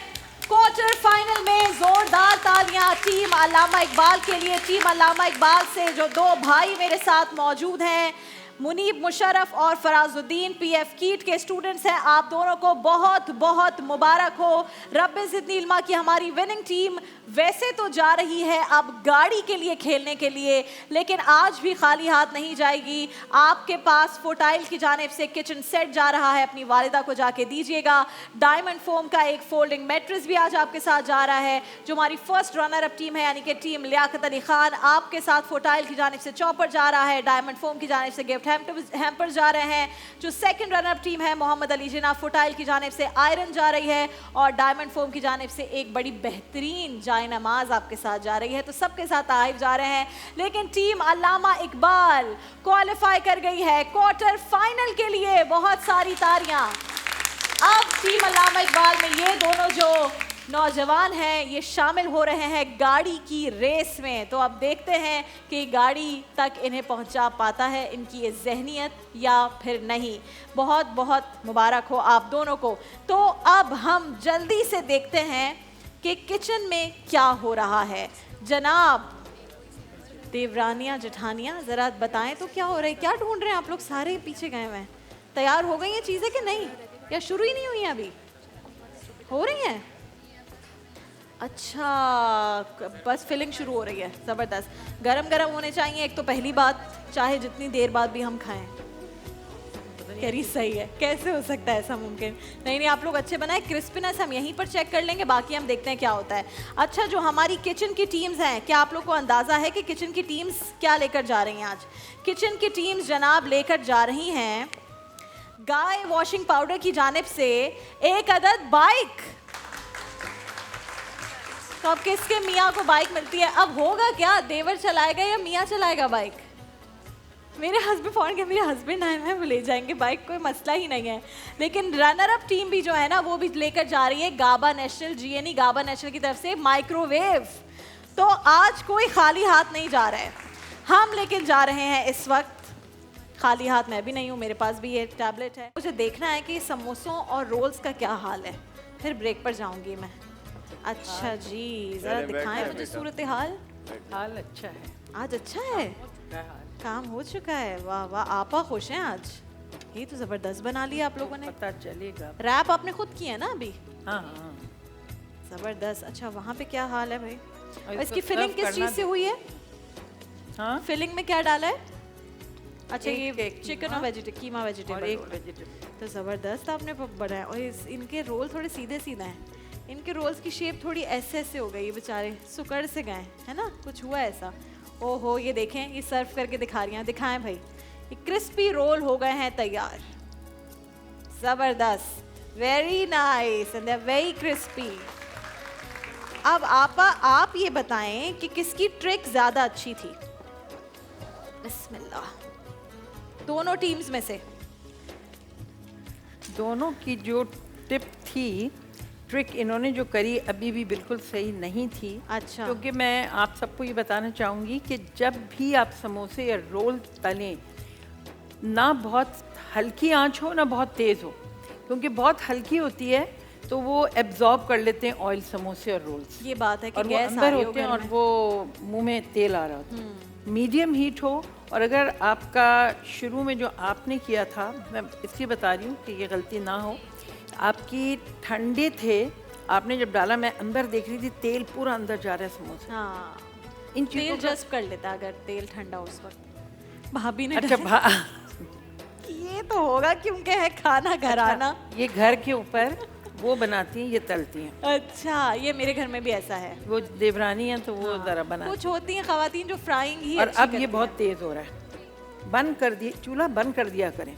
क्वार्टर फाइनल में। जोरदार तालियां टीम अल्लामा इकबाल के लिए। टीम अल्लामा इकबाल से जो 2 भाई मेरे साथ मौजूद हैं, मुनीब मुशर्रफ और फराजुद्दीन, पीएफ कीट के स्टूडेंट्स हैं, आप दोनों को बहुत बहुत मुबारक हो। रब्बे ज़िदनी इल्मा की हमारी विनिंग टीम वैसे तो जा रही है अब गाड़ी के लिए खेलने के लिए, लेकिन आज भी खाली हाथ नहीं जाएगी। आपके पास फोटाइल की जानिब से किचन सेट जा रहा है, अपनी वालिदा को जाके दीजिएगा। डायमंड फोम का एक फोल्डिंग मैट्रेस भी आज आपके साथ जा रहा है। जो हमारी फर्स्ट रनर अप टीम है, यानी कि टीम लियाकत अली खान, आपके साथ फोटाइल की जानिब से चॉपर जा रहा है, डायमंड फोम की जानिब से गिफ्ट हैम्पर जा रहे हैं। जो सेकंड रनर अप टीम है मोहम्मद अली जिन्ना, फोटाइल की जानिब से आयरन जा रही है और डायमंड फोम की जानिब से एक बड़ी बेहतरीन नमाज आपके साथ जा रही है। तो सबके साथ तारीफ जा रहे हैं, लेकिन टीम अल्लामा इकबाल क्वालिफाई कर गई है क्वार्टर फाइनल के लिए। बहुत सारी तालियां। अब टीम अल्लामा इकबाल में ये दोनों जो नौजवान हैं, ये शामिल हो रहे हैं गाड़ी की रेस में। तो अब देखते हैं कि गाड़ी तक इन्हें पहुंचा पाता है इनकी ये जहनियत या फिर नहीं। बहुत बहुत मुबारक हो आप दोनों को। तो अब हम जल्दी से देखते हैं कि किचन में क्या हो रहा है। जनाब देवरानियाँ जेठानियाँ ज़रा बताएं तो क्या हो रहा है, क्या ढूंढ रहे हैं आप लोग? सारे पीछे गए हुए हैं। तैयार हो गई हैं चीज़ें कि नहीं, या शुरू ही नहीं हुई हैं अभी? हो रही हैं? अच्छा, बस फिलिंग शुरू हो रही है। ज़बरदस्त। गरम गरम होने चाहिए एक तो पहली बात, चाहे जितनी देर बाद भी हम खाएं। कह रही सही है, कैसे हो सकता है ऐसा मुमकिन? नहीं, आप लोग अच्छे बनाए। क्रिस्पीनेस हम यहीं पर चेक कर लेंगे, बाकी हम देखते हैं क्या होता है। अच्छा, जो हमारी किचन की टीम्स हैं, क्या आप लोग को अंदाज़ा है कि किचन की टीम्स क्या लेकर जा रही हैं आज? किचन की टीम्स जनाब लेकर जा रही हैं गाय वॉशिंग पाउडर की जानिब से एक अदद बाइक। तो अब किसके मियाँ को बाइक मिलती है? अब होगा क्या, देवर चलाएगा या मियाँ चलाएगा बाइक? मेरे हस्बैंड फ़ौरन के मेरे हस्बैंड आए हैं, वो ले जाएंगे बाइक, कोई मसला ही नहीं है। लेकिन रनर अप टीम भी जो है ना, वो भी लेकर जा रही है गाबा नेशनल, GNE गाबा नेशनल की तरफ से माइक्रोवेव। तो आज कोई खाली हाथ नहीं जा रहा है, हम लेकर जा रहे हैं इस वक्त। खाली हाथ मैं भी नहीं हूँ, मेरे पास भी ये टैबलेट है। मुझे देखना है कि समोसों और रोल्स का क्या हाल है, फिर ब्रेक पर जाऊँगी मैं। अच्छा जी, ज़रा दिखाएं मुझे सूरत हाल। हाल अच्छा है आज, अच्छा है, काम हो चुका है। वाह वाह, आपा खुश हैं आज? ये तो ज़बरदस्त बना लिया आप लोगों ने। पता चलेगा। रैप आपने खुद किया ना अभी? हाँ। ज़बरदस्त। अच्छा, वहाँ पे क्या हाल है भाई? और इसकी फिलिंग किस चीज़ से हुई है? हाँ, फिलिंग में क्या डाला है? अच्छा, ये चिकन और वेजिटेबल, कीमा वेजिटेबल। तो ज़बरदस्त आपने बनाया। और इनके रोल थोड़े सीधे सीधे हैं, इनके रोल्स की शेप थोड़ी ऐसे हो गई, बेचारे सुकड़ से गए है ना, कुछ हुआ ऐसा। ओहो, ये देखें, ये सर्व करके दिखा रही हैं, दिखाएं भाई। ये क्रिस्पी रोल हो गए हैं तैयार। ज़बरदस्त, very nice and very crispy. अब आपा आप ये बताएं कि किसकी ट्रिक ज़्यादा अच्छी थी? बिस्मिल्लाह। दोनों टीम्स में से दोनों की जो टिप थी, ट्रिक इन्होंने जो करी अभी भी बिल्कुल सही नहीं थी। अच्छा। क्योंकि मैं आप सबको ये बताना चाहूँगी कि जब भी आप समोसे या रोल तलें, ना बहुत हल्की आंच हो ना बहुत तेज़ हो, क्योंकि बहुत हल्की होती है तो वो एब्जॉर्ब कर लेते हैं ऑयल, समोसे और रोल्स। ये बात है कि और वो गैस अंदर होते हैं और वो मुंह में तेल आ रहा होता है। मीडियम हीट हो। और अगर आपका शुरू में जो आपने किया था, मैं इसलिए बता रही हूँ कि ये गलती ना हो, आपकी ठंडे थे, आपने जब डाला, मैं अंदर देख रही थी तेल पूरा अंदर जा रहा है समोसे। हाँ, इन तेल जस्ट कर लेता अगर तेल ठंडा उस वक्त। भाभी ने अच्छा ये तो होगा क्योंकि है खाना घराना। ये घर के ऊपर वो बनाती हैं, ये तलती हैं। अच्छा, ये मेरे घर में भी ऐसा है। वो देवरानी हैं तो वो ज़रा बनाती। कुछ होती हैं ख़वातीन जो फ्राइंग ही और अब ये बहुत तेज़ हो रहा है, बंद कर दिए, चूल्हा बंद कर दिया करें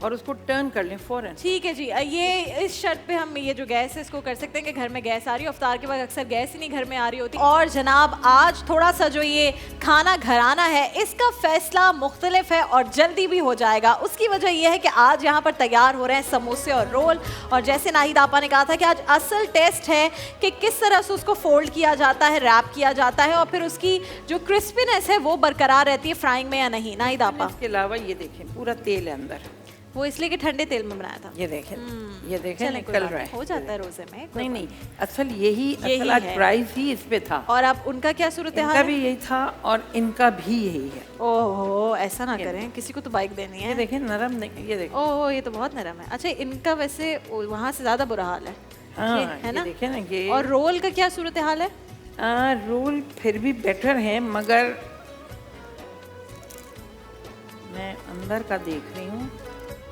और उसको टर्न कर लें फ़ौरन। ठीक है जी। ये इस शर्त पे हम ये जो गैस है इसको कर सकते हैं कि घर में गैस आ रही है, अफ्तार के बाद अक्सर गैस ही नहीं घर में आ रही होती। और जनाब आज थोड़ा सा जो ये खाना घराना है इसका फैसला मुख्तलिफ है और जल्दी भी हो जाएगा। उसकी वजह यह है कि आज यहाँ पर तैयार हो रहे हैं समोसे और रोल, और जैसे नाहिद आपा ने कहा था कि आज असल टेस्ट है कि किस तरह से उसको फोल्ड किया जाता है, रैप किया जाता है और फिर उसकी जो क्रिस्पीनेस है वो बरकरार रहती है फ्राइंग में या नहीं। नाहिद आपा, इसके अलावा ये देखें पूरा तेल है अंदर, वो इसलिए कि ठंडे तेल में बनाया था। ये देखें, ये देखें निकल रहा है। हो जाता है रोजे में। नहीं, असल असल आज प्राइस ही इस पे था। और अब उनका क्या सूरत हाल है? इनका भी यही था और इनका भी यही है। ओहो, ऐसा ना करें, किसी को तो बाइक देनी है। ये देखें नरम नहीं, ये देखें। ओह, ये तो बहुत नरम है। अच्छा, इनका वैसे वहाँ से ज़्यादा बुरा हाल है। है ना? देखें ना ये। और रोल का क्या सूरत हाल है? रोल फिर भी बेटर है, मगर मैं अंदर का देख रही हूँ।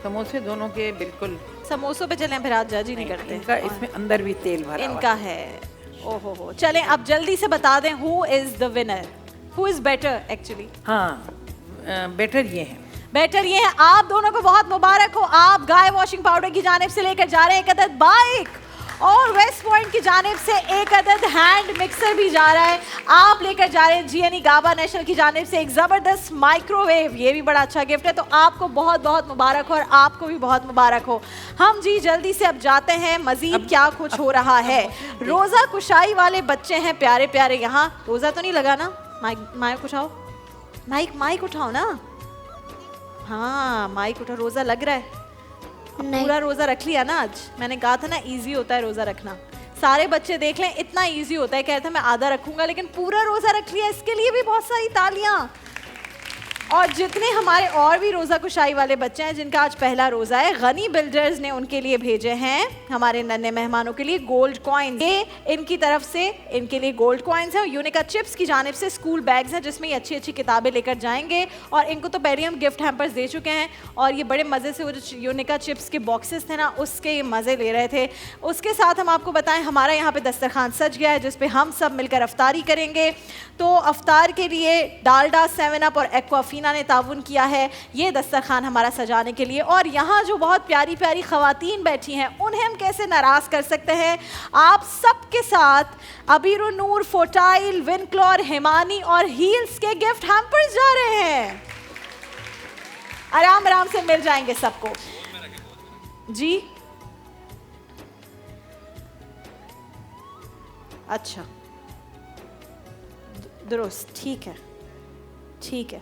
समोसे दोनों के बिल्कुल। समोसों पे चलें, फिर आज जज ही नहीं करते। इनका इसमें अंदर भी तेल भरा इनका है। ओहो हो, चलें अब जल्दी से बता दें who is the winner, who is better actually. हाँ, बेटर ये है। बेटर ये है। आप दोनों को बहुत मुबारक हो, आप गाय वॉशिंग पाउडर की जानिब से लेकर जा रहे हैं एक अदद बाइक। और वेस्ट पॉइंट की जानिब से एक अदद हैंड मिक्सर भी जा रहा है। आप लेकर जा रहे हैं जीएनई गाबा नेशनल की जानिब से एक ज़बरदस्त माइक्रोवेव, ये भी बड़ा अच्छा गिफ्ट है। तो आपको बहुत बहुत मुबारक हो और आपको भी बहुत मुबारक हो। हम जी जल्दी से अब जाते हैं मजीद क्या कुछ हो रहा है। रोज़ा कुशाई वाले बच्चे हैं प्यारे प्यारे, यहाँ रोज़ा तो नहीं लगा ना? माइक उठाओ, माइक उठाओ ना। हाँ माइक उठाओ, रोज़ा लग रहा है? पूरा रोज़ा रख लिया ना आज? मैंने कहा था ना इजी होता है रोज़ा रखना। सारे बच्चे देख लें इतना इजी होता है, कहते हैं मैं आधा रखूंगा, लेकिन पूरा रोज़ा रख लिया, इसके लिए भी बहुत सारी तालियां। और जितने हमारे और भी रोज़ा कुशाई वाले बच्चे हैं जिनका आज पहला रोज़ा है, गनी बिल्डर्स ने उनके लिए भेजे हैं हमारे नन्हे मेहमानों के लिए गोल्ड कॉइन। ये इनकी तरफ से इनके लिए गोल्ड कॉइन्स हैं। यूनिका चिप्स की जानिब से स्कूल बैग्स हैं जिसमें ये अच्छी अच्छी किताबें लेकर जाएंगे। और इनको तो पहले हम गिफ्ट हैम्पर्स दे चुके हैं और ये बड़े मज़े से वो जो यूनिका चिप्स के बॉक्सेस थे ना उसके ये मज़े ले रहे थे। उसके साथ हम आपको बताएं हमारा यहाँ पे दस्तरखान सज गया है जिस पे हम सब मिलकर अफ्तारी करेंगे। तो अफ्तार के लिए डालडा, 7 अप और एक्वाफीना ने ताउन किया है ये दस्तरखान हमारा सजाने के लिए। और यहाँ जो बहुत प्यारी प्यारी ख़वातीन बैठी हैं उन्हें हम कैसे नाराज़ कर सकते हैं। आप सबके साथ अबीर नूर, फोटाइल, विनक्लॉर, हिमानी और हील्स के गिफ्ट हैम्पर्स जा रहे हैं। आराम आराम से मिल जाएंगे सबको जी। अच्छा दुरुस्त, ठीक है ठीक है।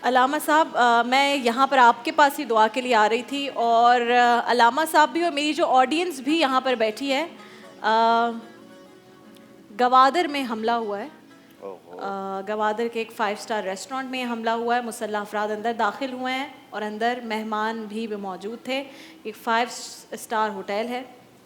अलामा साहब मैं यहाँ पर आपके पास ही दुआ के लिए आ रही थी और अलामा साहब भी और मेरी जो ऑडियंस भी यहाँ पर बैठी है। गवादर में हमला हुआ है। गवादर के एक 5 स्टार रेस्टोरेंट में हमला हुआ है। मुसल्लह अफराद अंदर दाखिल हुए हैं और अंदर मेहमान भी मौजूद थे। एक 5 स्टार होटल है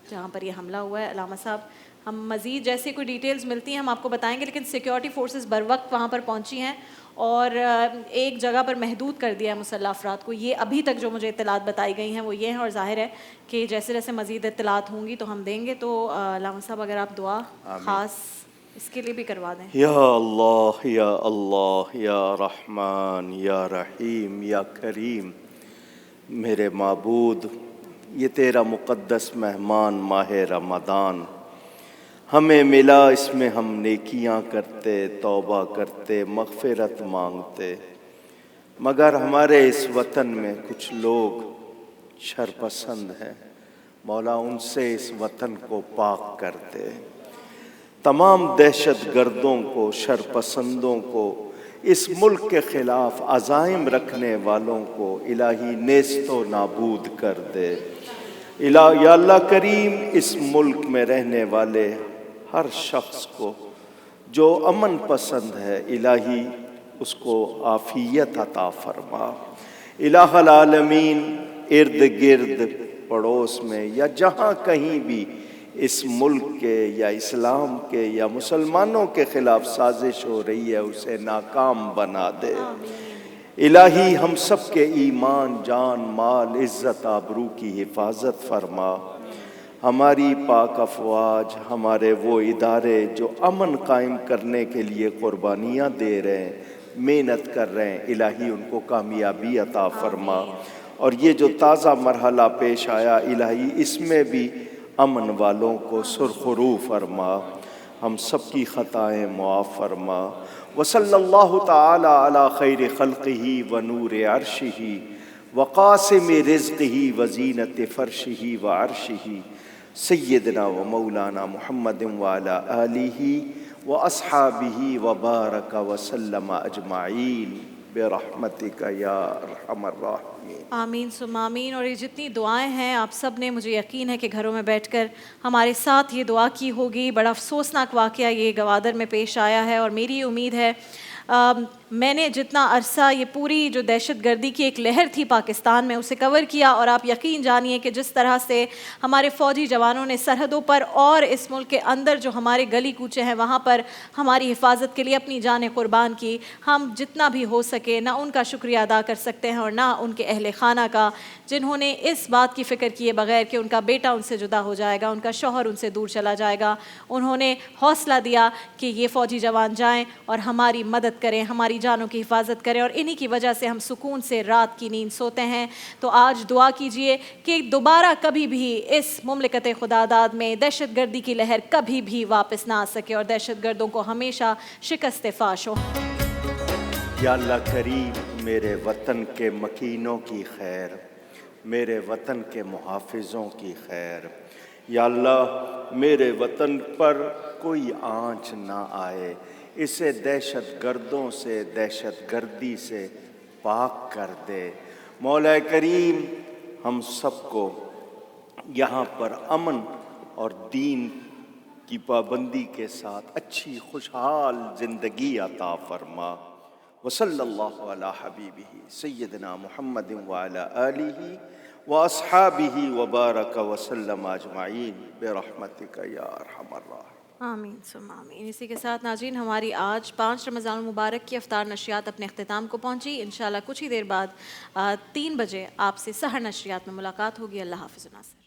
जहाँ पर ये हमला हुआ है। अलामा साहब हम मज़ीद जैसे कोई डिटेल्स मिलती हैं हम आपको बताएंगे, लेकिन सिक्योरिटी फोर्सेस बर वक्त वहाँ पर पहुँची हैं और एक जगह पर महदूद कर दिया है मुसल्लह अफराद को। ये अभी तक जो मुझे इत्तलात बताई गई हैं वो ये हैं और ज़ाहिर है कि जैसे जैसे मज़ीद इत्तलात होंगी तो हम देंगे। तो अलामा साहब अगर आप दुआ ख़ास इसके लिए भी करवा दें। या अल्लाह या अल्लाह या रहमान या रहीम या करीम, मेरे माबूद ये तेरा मुक़द्दस मेहमान माह रमज़ान हमें मिला, इसमें हम नेकियां करते, तौबा करते, मग़फ़िरत मांगते, मगर हमारे इस वतन में कुछ लोग शरपसंद हैं। मौला उनसे इस वतन को पाक कर दे। तमाम दहशत गर्दों को, शरपसंदों को, इस मुल्क के ख़िलाफ़ अज़ाइम रखने वालों को इलाही नेस्तो नाबूद कर दे। या अल्लाह करीम इस मुल्क में रहने वाले हर शख्स को जो अमन पसंद है इलाही उसको आफियत अता फरमा। इलाहुल आलमीन इर्द गिर्द पड़ोस में या जहाँ कहीं भी इस मुल्क के या इस्लाम के या मुसलमानों के ख़िलाफ़ साजिश हो रही है उसे नाकाम बना दे। इलाही हम सब के ईमान, जान, माल, इज़्ज़त, आबरू की हिफाजत फरमा। हमारी पाक अफवाज, हमारे वो इदारे जो अमन कायम करने के लिए क़ुरबानियाँ दे रहे हैं, मेहनत कर रहे हैं, इलाही उनको कामयाबी अता फरमा। और ये जो ताज़ा मरहला पेश आया इलाही इसमें भी अमन वालों को सुरखरू फरमा। हम सब की ख़ताएँ मुआफ़ फरमा। वसल्लल्लाहु ताला अला खैर खल्क़िही व नूर अर्शिही व क़ासिम रिज़्क़िही व ज़ीनत फ़र्शिही व अर्शिही सय्यदना व मौलाना मुहम्मदिन व अला आलिही व अस्हाबिही व बारक व सल्लम अजमाईन बिरहमतिका या अरहमर राहिमीन। आमीन सुम्मा आमीन। और ये जितनी दुआएं हैं आप सब ने, मुझे यकीन है कि घरों में बैठकर हमारे साथ ये दुआ की होगी। बड़ा अफसोसनाक वाक़या ये गवादर में पेश आया है और मेरी उम्मीद है मैंने जितना अरसा ये पूरी जो दहशत गर्दी की एक लहर थी पाकिस्तान में उसे कवर किया और आप यकीन जानिए कि जिस तरह से हमारे फ़ौजी जवानों ने सरहदों पर और इस मुल्क के अंदर जो हमारे गली कूचे हैं वहाँ पर हमारी हिफाजत के लिए अपनी जानें कुर्बान की, हम जितना भी हो सके ना उनका शुक्रिया अदा कर सकते हैं और ना उनके अहले खाना का, जिन्होंने इस बात की फ़िक्र किए बगैर कि उनका बेटा उनसे जुदा हो जाएगा, उनका शौहर उनसे दूर चला जाएगा, उन्होंने हौसला दिया कि ये फ़ौजी जवान जाएँ और हमारी मदद हिफाजत करें, हमारी जानों की हिफाजत करें, और इन्हीं की वजह से हम सुकून से रात की नींद सोते हैं। तो आज दुआ कीजिए कि दोबारा कभी भी इस मुमलिकत खुदादाद में दहशतगर्दी की लहर कभी भी वापस ना आ सके और दहशतगर्दों को हमेशा शिकस्त फाश हो। या अल्लाह करीम मेरे वतन के मकीनों की खैर, मेरे वतन के मुहाफिजों की खैर। या अल्लाह मेरे वतन पर कोई आँच ना आए, इसे दहशत गर्दों से, दहशत गर्दी से पाक कर दे। मौला करीम हम सबको यहाँ पर अमन और दीन की पाबंदी के साथ अच्छी खुशहाल ज़िंदगी अता फरमा। वसल्लल्लाहु अला हबीबिही सय्यदना मुहम्मदिन व अला आलिही व अस्हाबिही व बारक व सल्लम अजमाइन बिरहमतिका या अरहमर राहिमीन। आमीन सुम्मा आमीन। इसी के साथ नाज़रीन हमारी आज 5 रमज़ान मुबारक की अफ्तार नशरियात अपने अख्तिताम को पहुँची। इंशाअल्लाह कुछ ही देर बाद 3 बजे आपसे सहर नशरियात में मुलाकात होगी। अल्लाह हाफ़िज़ नासिर।